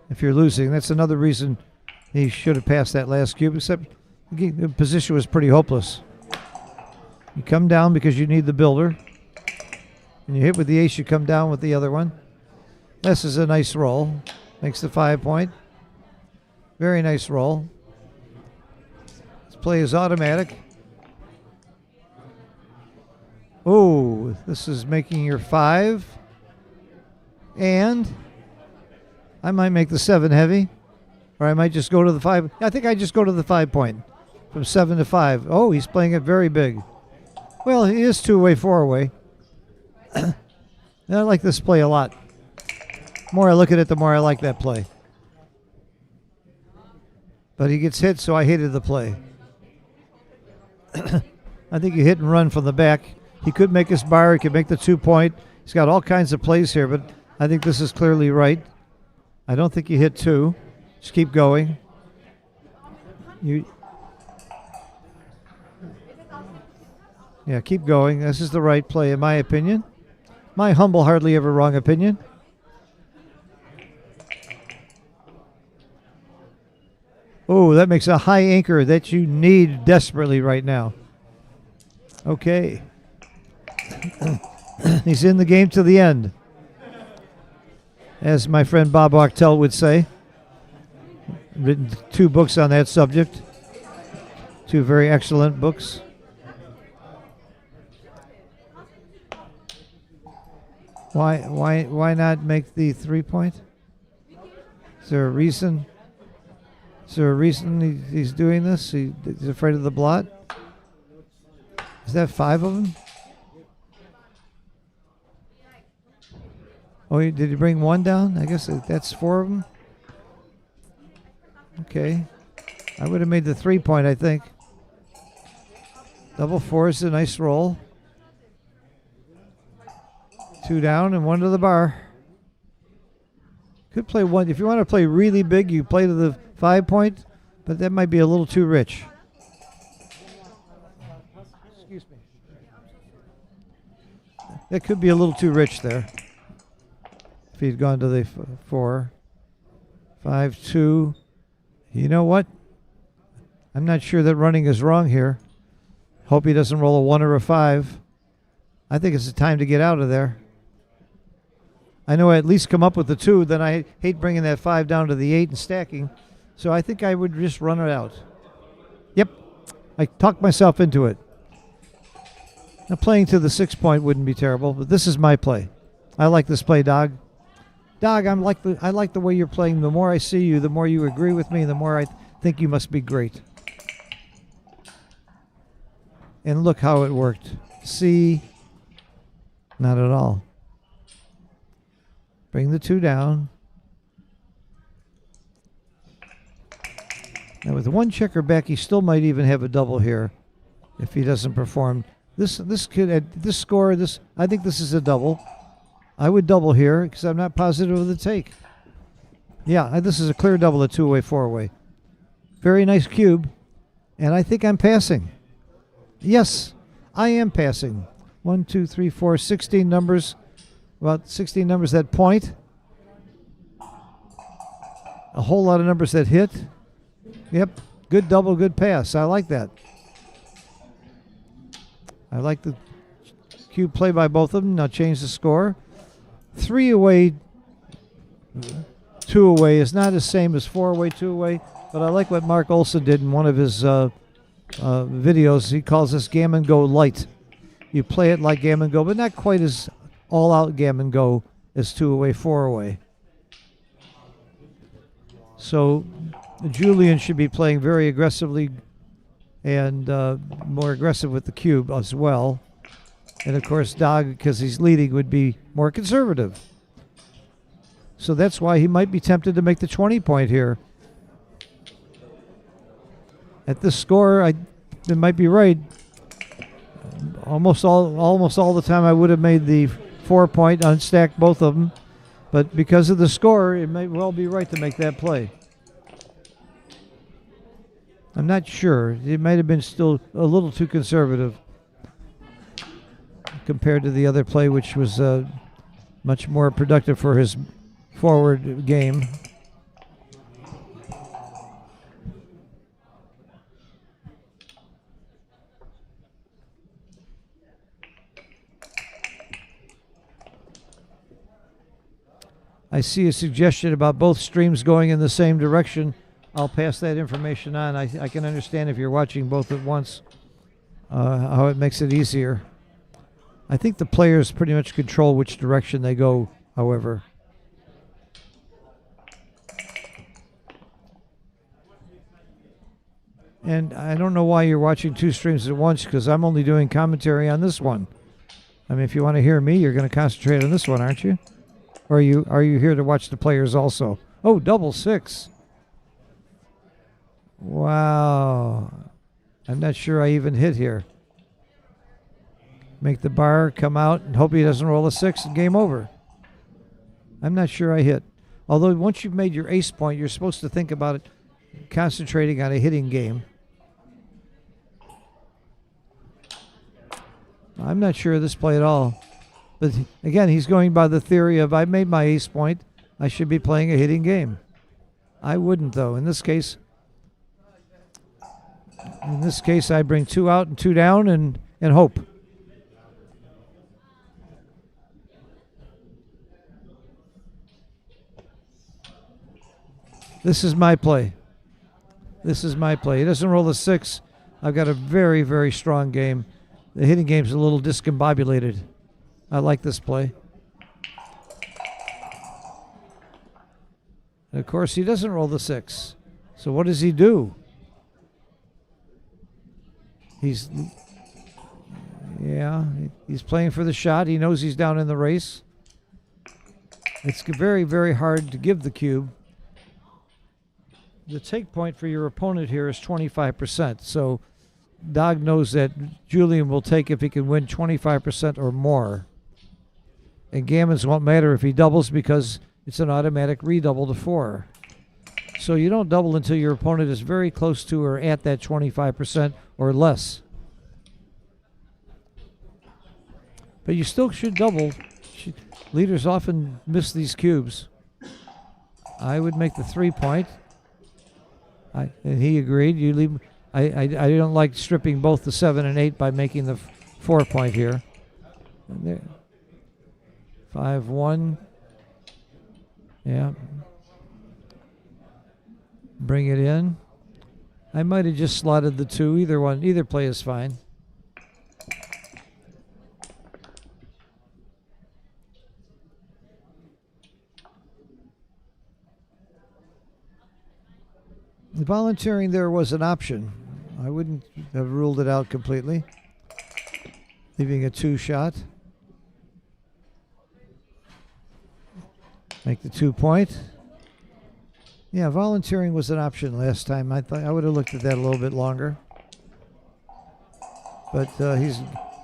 if you're losing. That's another reason he should have passed that last cube, except the position was pretty hopeless. You come down because you need the builder. And you hit with the ace, you come down with the other one. This is a nice roll. Makes the 5-point. Very nice roll. This play is automatic. Oh, this is making your 5. And I might make the 7 heavy. Or I might just go to the 5. I think I just go to the 5-point. From 7 to 5. Oh, he's playing it very big. Well, he is two-way, four-way. I like this play a lot. The more I look at it, the more I like that play. But he gets hit, so I hated the play. I think you hit and run from the back. He could make his bar. He could make the 2-point. He's got all kinds of plays here, but I think this is clearly right. I don't think you hit 2. Just keep going. Yeah, keep going. This is the right play, in my opinion. My humble, hardly ever wrong opinion. Oh, that makes a high anchor that you need desperately right now. Okay. He's in the game to the end, as my friend Bob Ochtel would say. Written 2 books on that subject. 2 very excellent books. Why not make the 3-point? Is there a reason? Is there a reason he's doing this? He's afraid of the blot? Is that 5 of them? Oh, did he bring 1 down? I guess that's 4 of them. Okay. I would have made the 3-point, I think. Double 4 is a nice roll. 2 down and 1 to the bar. Could play 1. If you want to play really big, you play to the 5-point, but that might be a little too rich. Excuse me. That could be a little too rich there. If he'd gone to the 4. 5-2. You know what? I'm not sure that running is wrong here. Hope he doesn't roll a 1 or a 5. I think it's the time to get out of there. I know I at least come up with the 2, then I hate bringing that 5 down to the 8 and stacking. So I think I would just run it out. Yep, I talked myself into it. Now playing to the 6-point wouldn't be terrible, but this is my play. I like this play, Dog. Dog, I like the way you're playing. The more I see you, the more you agree with me, the more I think you must be great. And look how it worked. See? Not at all. Bring the 2 down. Now with 1 checker back, he still might even have a double here if he doesn't perform. This could at this score. I think this is a double. I would double here because I'm not positive of the take. Yeah, this is a clear double, a 2-way, 4-way. Very nice cube, and I think I'm passing. Yes, I am passing. 1, 2, 3, 4, 16 numbers. About 16 numbers that point. A whole lot of numbers that hit. Yep, good double, good pass. I like that. I like the cube play by both of them. Now change the score. 3 away, 2 away is not the same as 4 away, 2 away, but I like what Mark Olson did in one of his videos. He calls this Gammon Go Light. You play it like Gammon Go, but not quite as all-out Gammon Go as 2 away, 4 away. So Julian should be playing very aggressively and more aggressive with the cube as well. And of course, Dog, because he's leading, would be more conservative. So that's why he might be tempted to make the 20-point here. At this score, it might be right. Almost all the time, I would have made the 4-point, unstacked both of them. But because of the score, it may well be right to make that play. I'm not sure. It might have been still a little too conservative compared to the other play, which was much more productive for his forward game. I see a suggestion about both streams going in the same direction. I'll pass that information on. I can understand if you're watching both at once, how it makes it easier. I think the players pretty much control which direction they go, however. And I don't know why you're watching 2 streams at once, because I'm only doing commentary on this one. I mean, if you want to hear me, you're going to concentrate on this one, aren't you? Or are you here to watch the players also? Oh, double 6. Wow. I'm not sure I even hit here. Make the bar come out and hope he doesn't roll a 6 and game over. I'm not sure I hit. Although once you've made your ace point, you're supposed to think about it concentrating on a hitting game. I'm not sure of this play at all. But again, he's going by the theory of I made my ace point, I should be playing a hitting game. I wouldn't, though. In this case, I bring 2 out and 2 down and hope. This is my play. This is my play. He doesn't roll a 6. I've got a very, very strong game. The hitting game's a little discombobulated. I like this play. And of course, he doesn't roll the 6. So what does he do? He's playing for the shot. He knows he's down in the race. It's very, very hard to give the cube. The take point for your opponent here is 25%. So Dog knows that Julian will take if he can win 25% or more. And gammons won't matter if he doubles because it's an automatic redouble to 4. So you don't double until your opponent is very close to or at that 25% or less. But you still should double. Leaders often miss these cubes. I would make the 3-point. And he agreed. You leave. I don't like stripping both the 7 and 8 by making the 4-point here. And there. 5-1. Yeah. Bring it in. I might have just slotted the 2. Either play is fine. Volunteering there was an option. I wouldn't have ruled it out completely. Leaving a 2 shot. Make the 2-point. Yeah, volunteering was an option last time. I thought I would have looked at that a little bit longer. But he's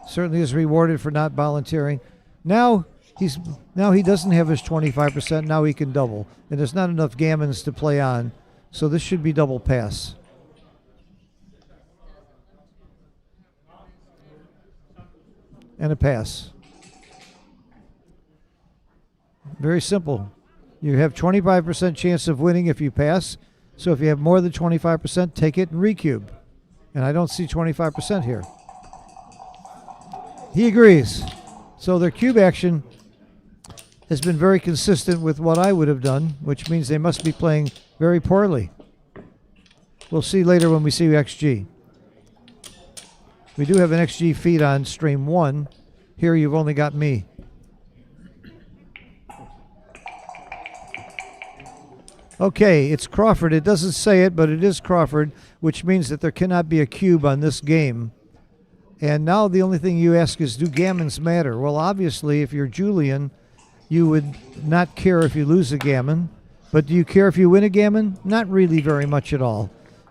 certainly is rewarded for not volunteering. Now he doesn't have his 25%. Now he can double, and there's not enough gammons to play on. So this should be double pass. And a pass. Very simple. You have 25% chance of winning if you pass. So if you have more than 25%, take it and recube. And I don't see 25% here. He agrees. So their cube action has been very consistent with what I would have done, which means they must be playing very poorly. We'll see later when we see XG. We do have an XG feed on stream 1. Here you've only got me. Okay, it's Crawford. It doesn't say it, but it is Crawford, which means that there cannot be a cube on this game. And now the only thing you ask is, do gammons matter? Well, obviously, if you're Julian, you would not care if you lose a gammon. But do you care if you win a gammon? Not really very much at all.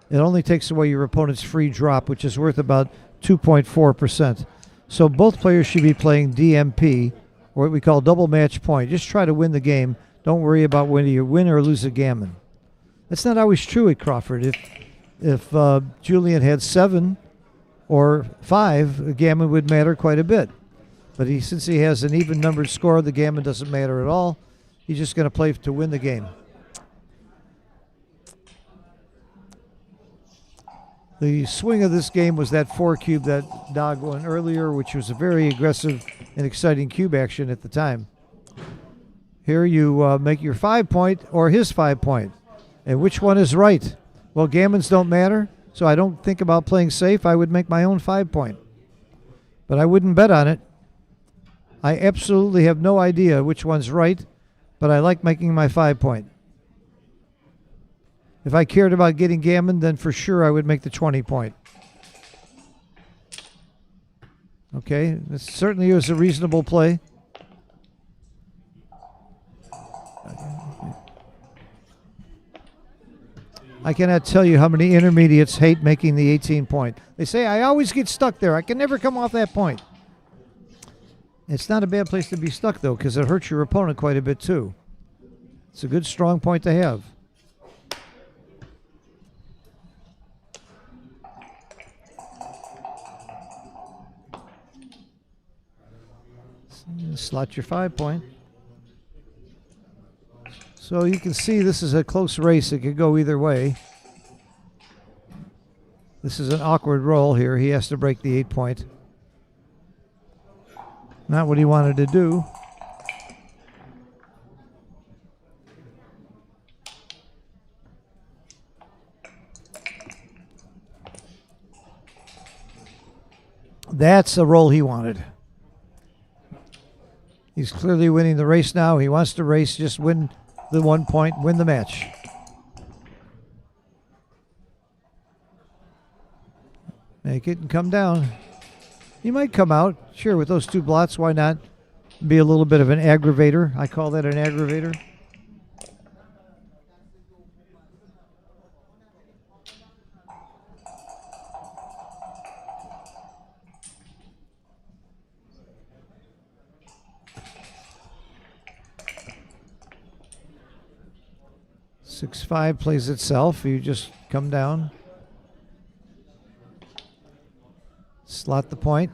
It only takes away your opponent's free drop, which is worth about 2.4%. So both players should be playing DMP, or what we call double match point. Just try to win the game. Don't worry about whether you win or lose a gammon. That's not always true at Crawford. If Julian had 7 or 5, a gammon would matter quite a bit. But since he has an even numbered score, the gammon doesn't matter at all. He's just going to play to win the game. The swing of this game was that 4 cube that Dog won earlier, which was a very aggressive and exciting cube action at the time. Here you make your 5-point or his 5-point. And which one is right? Well, gammons don't matter, so I don't think about playing safe. I would make my own 5-point. But I wouldn't bet on it. I absolutely have no idea which one's right, but I like making my 5-point. If I cared about getting gammon, then for sure I would make the 20 point. Okay, this certainly is a reasonable play. I cannot tell you how many intermediates hate making the 18 point. They say, I always get stuck there. I can never come off that point. It's not a bad place to be stuck, though, because it hurts your opponent quite a bit, too. It's a good, strong point to have. Slot your 5 point. So you can see this is a close race. It could go either way. This is an awkward roll here. He has to break the 8 point. Not what he wanted to do. That's a roll he wanted. He's clearly winning the race now. He wants to race, just win the 1 point, win the match. Make it and come down. He might come out. Sure, with those 2 blots, why not? Be a little bit of an aggravator. I call that an aggravator. Six five plays itself. You just come down. Slot the point.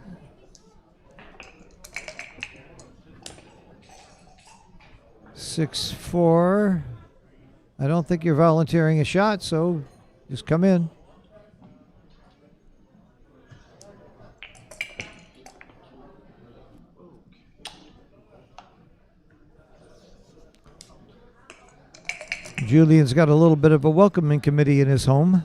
Six four. I don't think you're volunteering a shot, so just come in. Julian's got a little bit of a welcoming committee in his home.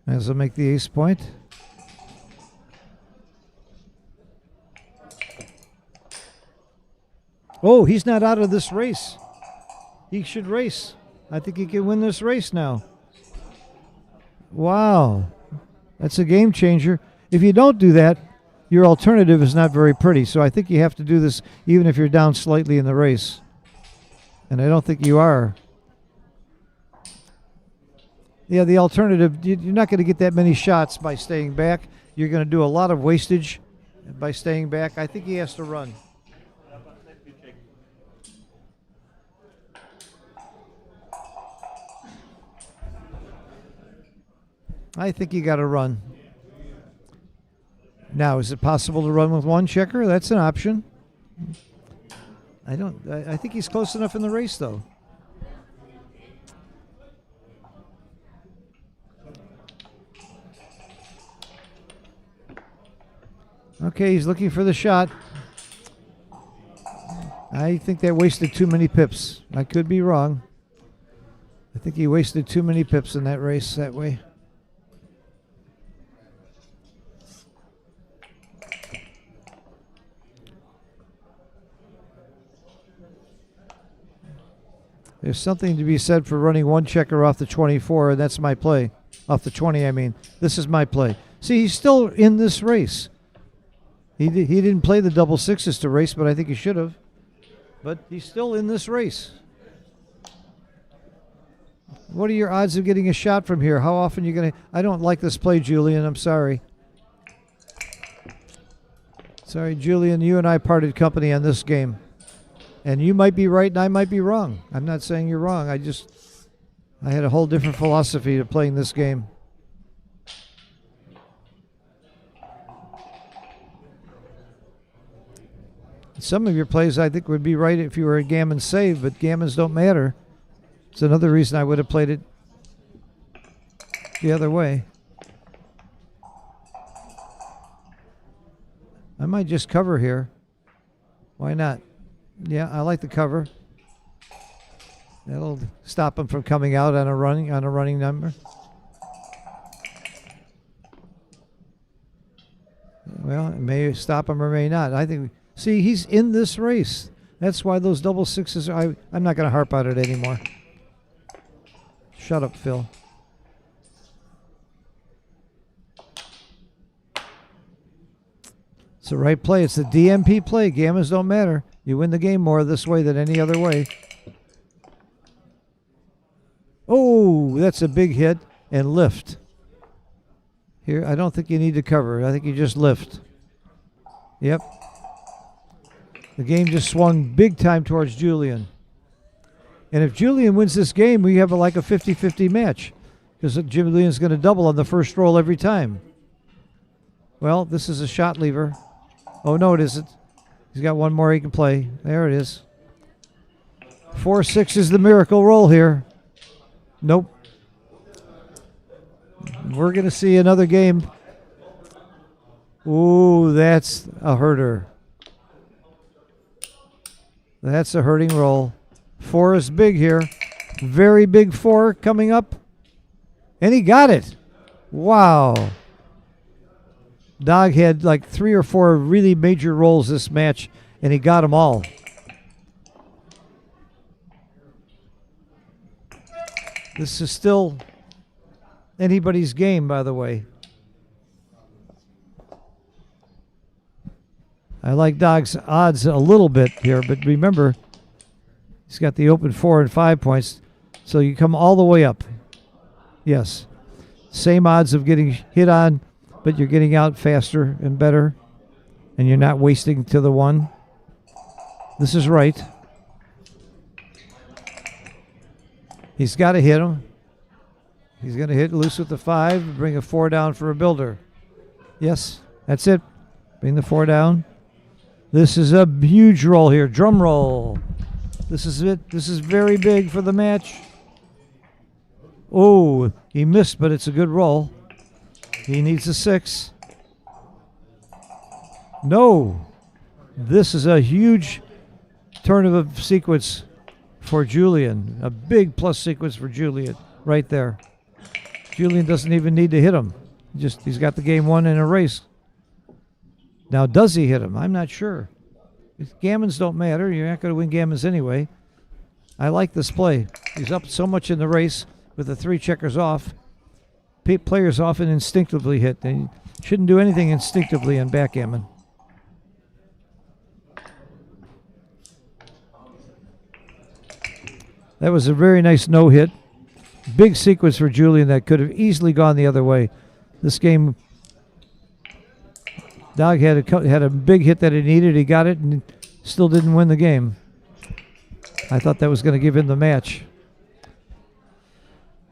As he'll make the ace point. Oh, he's not out of this race. He should race. I think he can win this race now. Wow. That's a game changer. If you don't do that, your alternative is not very pretty. So I think you have to do this even if you're down slightly in the race. And I don't think you are. Yeah, the alternative, you're not going to get that many shots by staying back. You're going to do a lot of wastage by staying back. I think he has to run. I think you got to run. Now, is it possible to run with 1 checker? That's an option. I think he's close enough in the race, though. Okay, he's looking for the shot. I think that wasted too many pips. I could be wrong. I think he wasted too many pips in that race that way. There's something to be said for running 1 checker off the 24, and that's my play. Off the 20, I mean. This is my play. See, he's still in this race. He didn't play the double sixes to race, but I think he should have. But he's still in this race. What are your odds of getting a shot from here? How often are you going to... I don't like this play, Julian. I'm sorry. Sorry, Julian. You and I parted company on this game. And you might be right and I might be wrong. I'm not saying you're wrong. I had a whole different philosophy to playing this game. Some of your plays I think would be right if you were a gammon save, but gammons don't matter. It's another reason I would have played it the other way. I might just cover here. Why not? Yeah, I like the cover. That'll stop him from coming out on a running number. Well, it may stop him or may not. I think. See, he's in this race. That's why those double sixes are, I'm not going to harp on it anymore. Shut up, Phil. It's the right play. It's the DMP play. Gammons don't matter. You win the game more this way than any other way. Oh, that's a big hit and lift. Here, I don't think you need to cover. I think you just lift. Yep. The game just swung big time towards Julian. And if Julian wins this game, we have like a 50-50 match because Julian's going to double on the first roll every time. Well, this is a shot lever. Oh, no, it isn't. He's got one more he can play. There it is. 4-6 is the miracle roll here. Nope. We're going to see another game. Ooh, that's a hurter. That's a hurting roll. 4 is big here. Very big 4 coming up. And he got it. Wow. Dog had like 3 or 4 really major rolls this match, and he got them all. This is still anybody's game, by the way. I like Dog's odds a little bit here, but remember, he's got the open 4 and 5 points, so you come all the way up. Yes. Same odds of getting hit on, but you're getting out faster and better, and you're not wasting to the 1. This is right. He's got to hit him. He's going to hit loose with the 5, bring a 4 down for a builder. Yes, that's it. Bring the 4 down. This is a huge roll here. Drum roll. This is it. This is very big for the match. Oh, he missed, but it's a good roll. He needs a 6. No. This is a huge turn of a sequence for Julian. A big plus sequence for Julian right there. Julian doesn't even need to hit him. He's got the game won in a race. Now, does he hit him? I'm not sure. Gammons don't matter. You're not going to win gammons anyway. I like this play. He's up so much in the race with the 3 checkers off. Players often instinctively hit. They shouldn't do anything instinctively in backgammon. That was a very nice no-hit. Big sequence for Julian that could have easily gone the other way. This game, Dog had a big hit that he needed. He got it and still didn't win the game. I thought that was going to give him the match.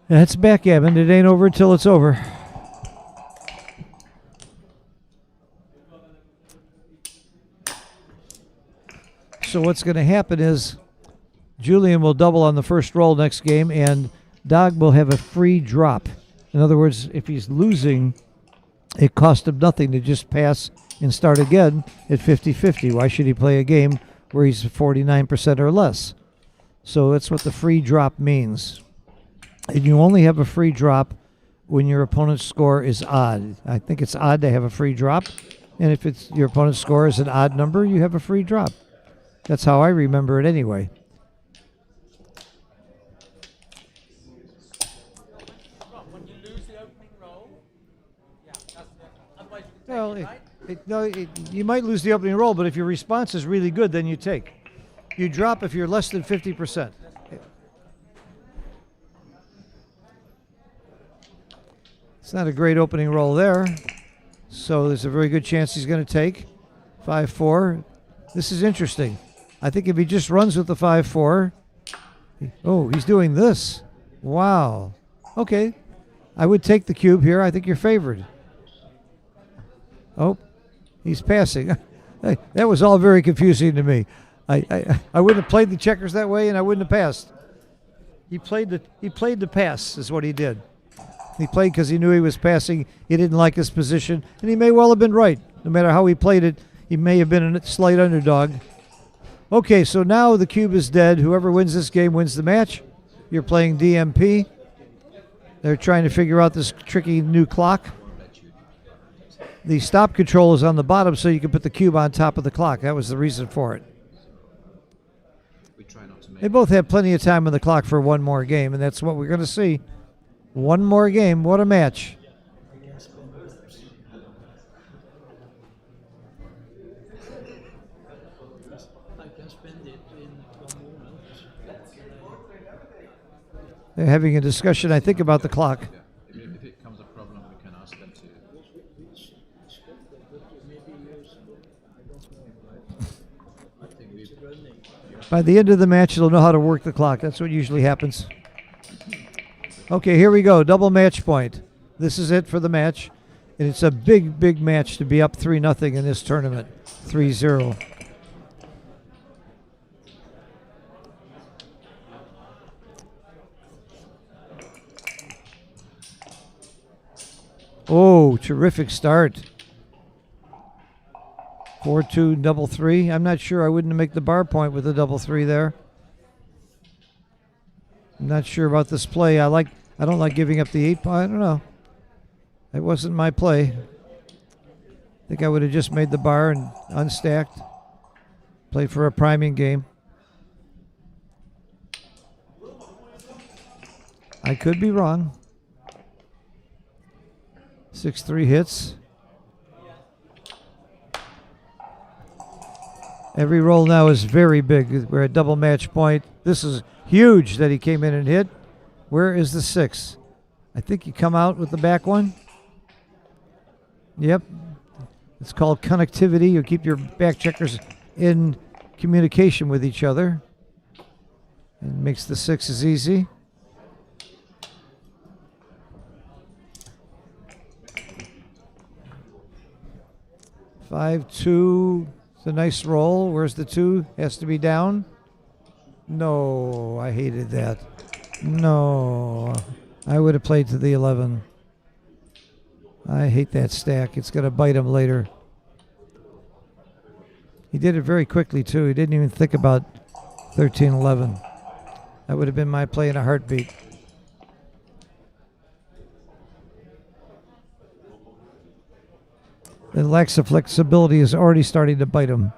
That's backgammon. It ain't over until it's over. So what's going to happen is Julian will double on the first roll next game, and Dog will have a free drop. In other words, if he's losing, it cost him nothing to just pass and start again at 50-50. Why should he play a game where he's 49% or less? So that's what the free drop means. And you only have a free drop when your opponent's score is odd. I think it's odd to have a free drop. And if it's your opponent's score is an odd number, you have a free drop. That's how I remember it anyway. Well, you might lose the opening roll, but if your response is really good, then you take. You drop if you're less than 50%. It's not a great opening roll there, so there's a very good chance he's going to take. 5-4. This is interesting. I think if he just runs with the 5-4, oh, he's doing this. Wow. Okay. I would take the cube here. I think you're favored. Oh, he's passing. That was all very confusing to me. I wouldn't have played the checkers that way, and I wouldn't have passed. He played the pass is what he did. He played because he knew he was passing. He didn't like his position, and he may well have been right. No matter how he played it, he may have been a slight underdog. Okay, so now the cube is dead. Whoever wins this game wins the match. You're playing DMP. They're trying to figure out this tricky new clock. The stop control is on the bottom so you can put the cube on top of the clock. That was the reason for it. They both have plenty of time on the clock for one more game, and that's what we're going to see. One more game. What a match. They're having a discussion, I think, about the clock. If it becomes a problem, we can ask them to. By the end of the match, they'll know how to work the clock. That's what usually happens. Okay, here we go. Double match point. This is it for the match. And it's a big, big match to be up 3-0 in this tournament. 3-0. Oh, terrific start. 4-2, double three. I'm not sure. I wouldn't make the bar point with a double three there. I'm not sure about this play. I don't like giving up the 8 point. I don't know. It wasn't my play. I think I would have just made the bar and unstacked. Play for a priming game. I could be wrong. 6-3 hits. Every roll now is very big. We're at double match point. This is huge that he came in and hit. Where is the 6? I think you come out with the back one. Yep. It's called connectivity. You keep your back checkers in communication with each other. And makes the 6s easy. Five, 2. It's a nice roll. Where's the 2? Has to be down. No, I hated that. No, I would have played to the 11. I hate that stack. It's going to bite him later. He did it very quickly, too. He didn't even think about 13-11. That would have been my play in a heartbeat. The lack of flexibility is already starting to bite him.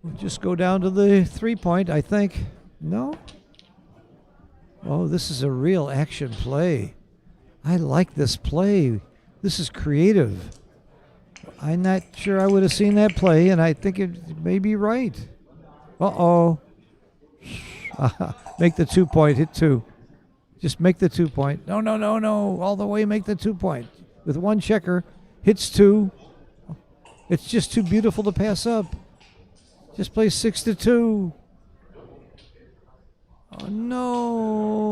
We'll just go down to the 3 point, I think. No? Oh, this is a real action play. I like this play. This is creative. I'm not sure I would have seen that play, and I think it may be right. Uh-oh. Make the 2 point. Hit 2. Just make the 2 point. No, no, no, no. All the way make the 2 point. With one checker. Hits 2. It's just too beautiful to pass up. Just play 6-2. Oh, no.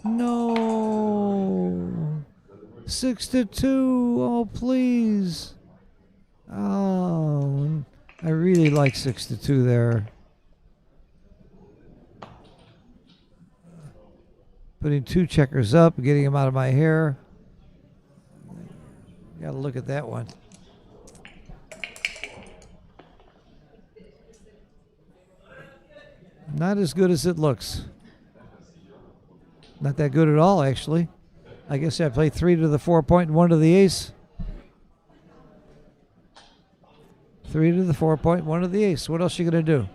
No. 6-2. Oh, please. Oh, I really like 6-2 there. Putting 2 checkers up, getting him out of my hair. Got to look at that one. Not as good as it looks. Not that good at all, actually. I guess I played 3 to the 4 point and 1 to the ace. 3 to the 4 point, 1 to the ace. What else are you going to do?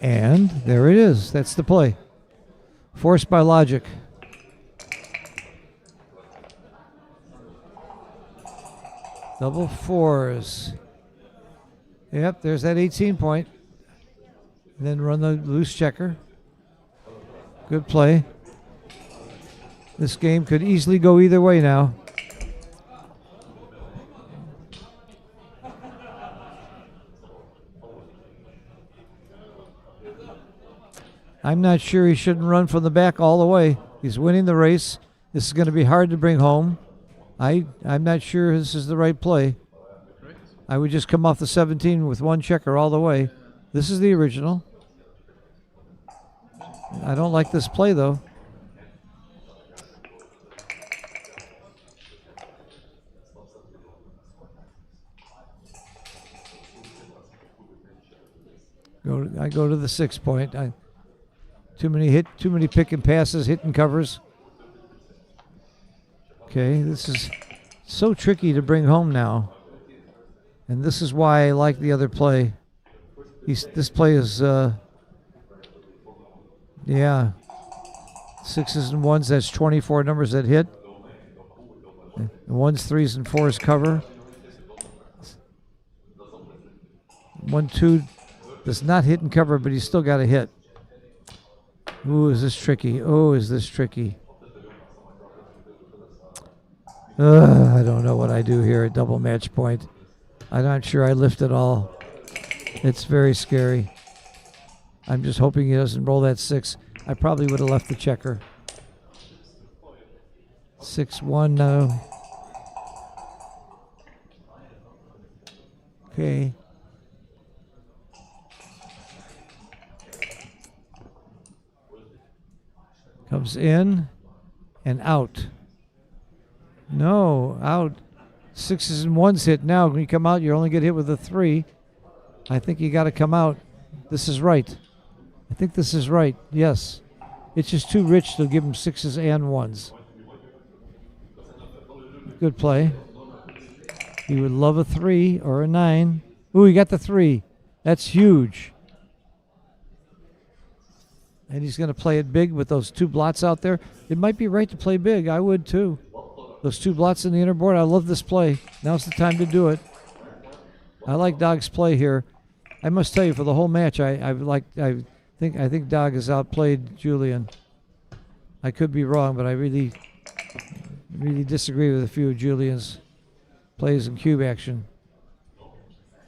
And there it is. That's the play. Forced by logic. Double 4s. Yep, there's that 18 point. And then run the loose checker. Good play. This game could easily go either way now. I'm not sure he shouldn't run from the back all the way. He's winning the race. This is going to be hard to bring home. I'm not sure this is the right play. I would just come off the 17 with one checker all the way. This is the original. I don't like this play, though. I go to the 6 point. Too many pick and passes, hitting covers. Okay, this is so tricky to bring home now. And this is why I like the other play. This play is, yeah, 6s and 1s, that's 24 numbers that hit. And 1s, 3s, and 4s cover. 1, 2 does not hit and cover, but he's still got a hit. Ooh, is this tricky? Oh, is this tricky? I don't know what I do here at double match point. I'm not sure I lift at all. It's very scary. I'm just hoping he doesn't roll that 6. I probably would have left the checker. 6-1 now. Okay. Comes in and out. No, out. 6s and 1s hit now. When you come out, you only get hit with a 3. I think you got to come out. This is right. I think this is right. Yes. It's just too rich to give him 6s and 1s. Good play. He would love a 3 or a 9. Ooh, he got the 3. That's huge. And he's going to play it big with those 2 blots out there. It might be right to play big. I would too. Those 2 blots in the inner board. I love this play. Now's the time to do it. I like Dog's play here. I must tell you, for the whole match, I think Dog has outplayed Julian. I could be wrong, but I really disagree with a few of Julian's plays in cube action.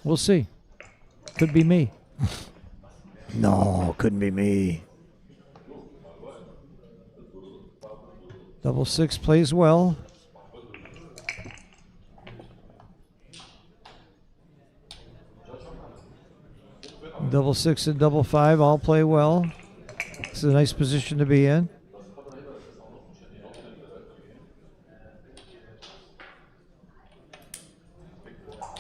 We'll see. Could be me. No, couldn't be me. Double 6 plays well. Double 6 and double 5 all play well. It's a nice position to be in.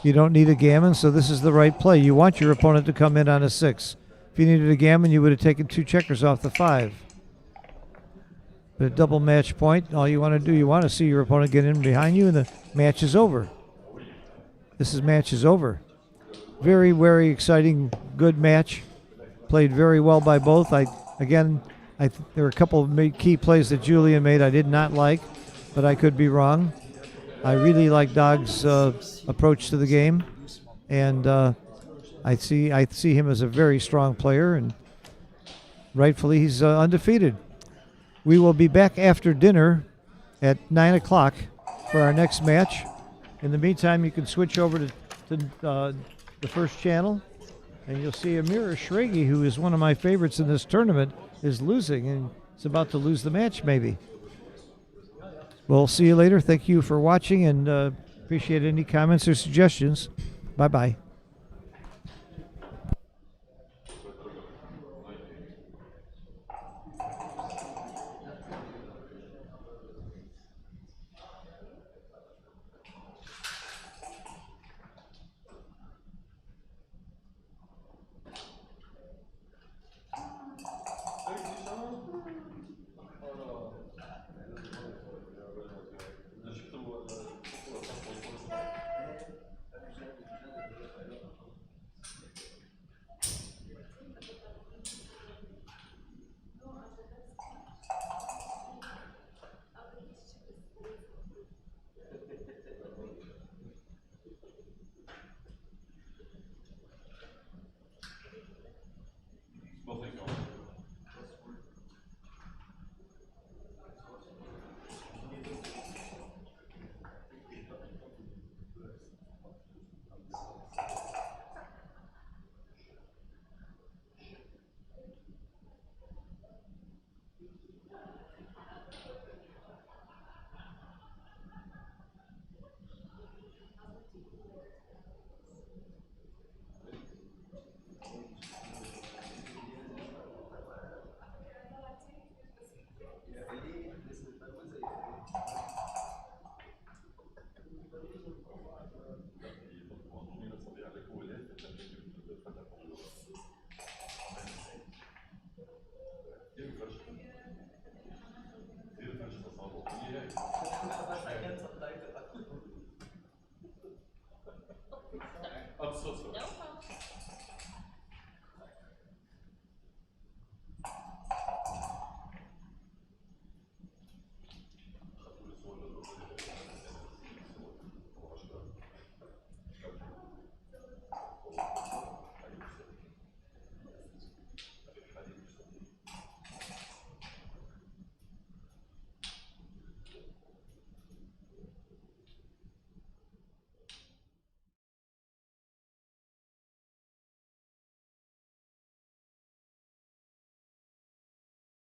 You don't need a gammon, so this is the right play. You want your opponent to come in on a 6. If you needed a gammon, you would have taken 2 checkers off the 5. But at double match point, all you want to do, you want to see your opponent get in behind you, and the match is over. Match is over. Very, very exciting, good match. Played very well by both. There were a couple of key plays that Julian made I did not like, but I could be wrong. I really like Dog's approach to the game, and I see him as a very strong player, and rightfully he's undefeated. We will be back after dinner at 9 o'clock for our next match. In the meantime, you can switch over to the first channel, and you'll see Amira Shregi, who is one of my favorites in this tournament, is losing, and is about to lose the match maybe. We'll see you later. Thank you for watching, and appreciate any comments or suggestions. Bye-bye.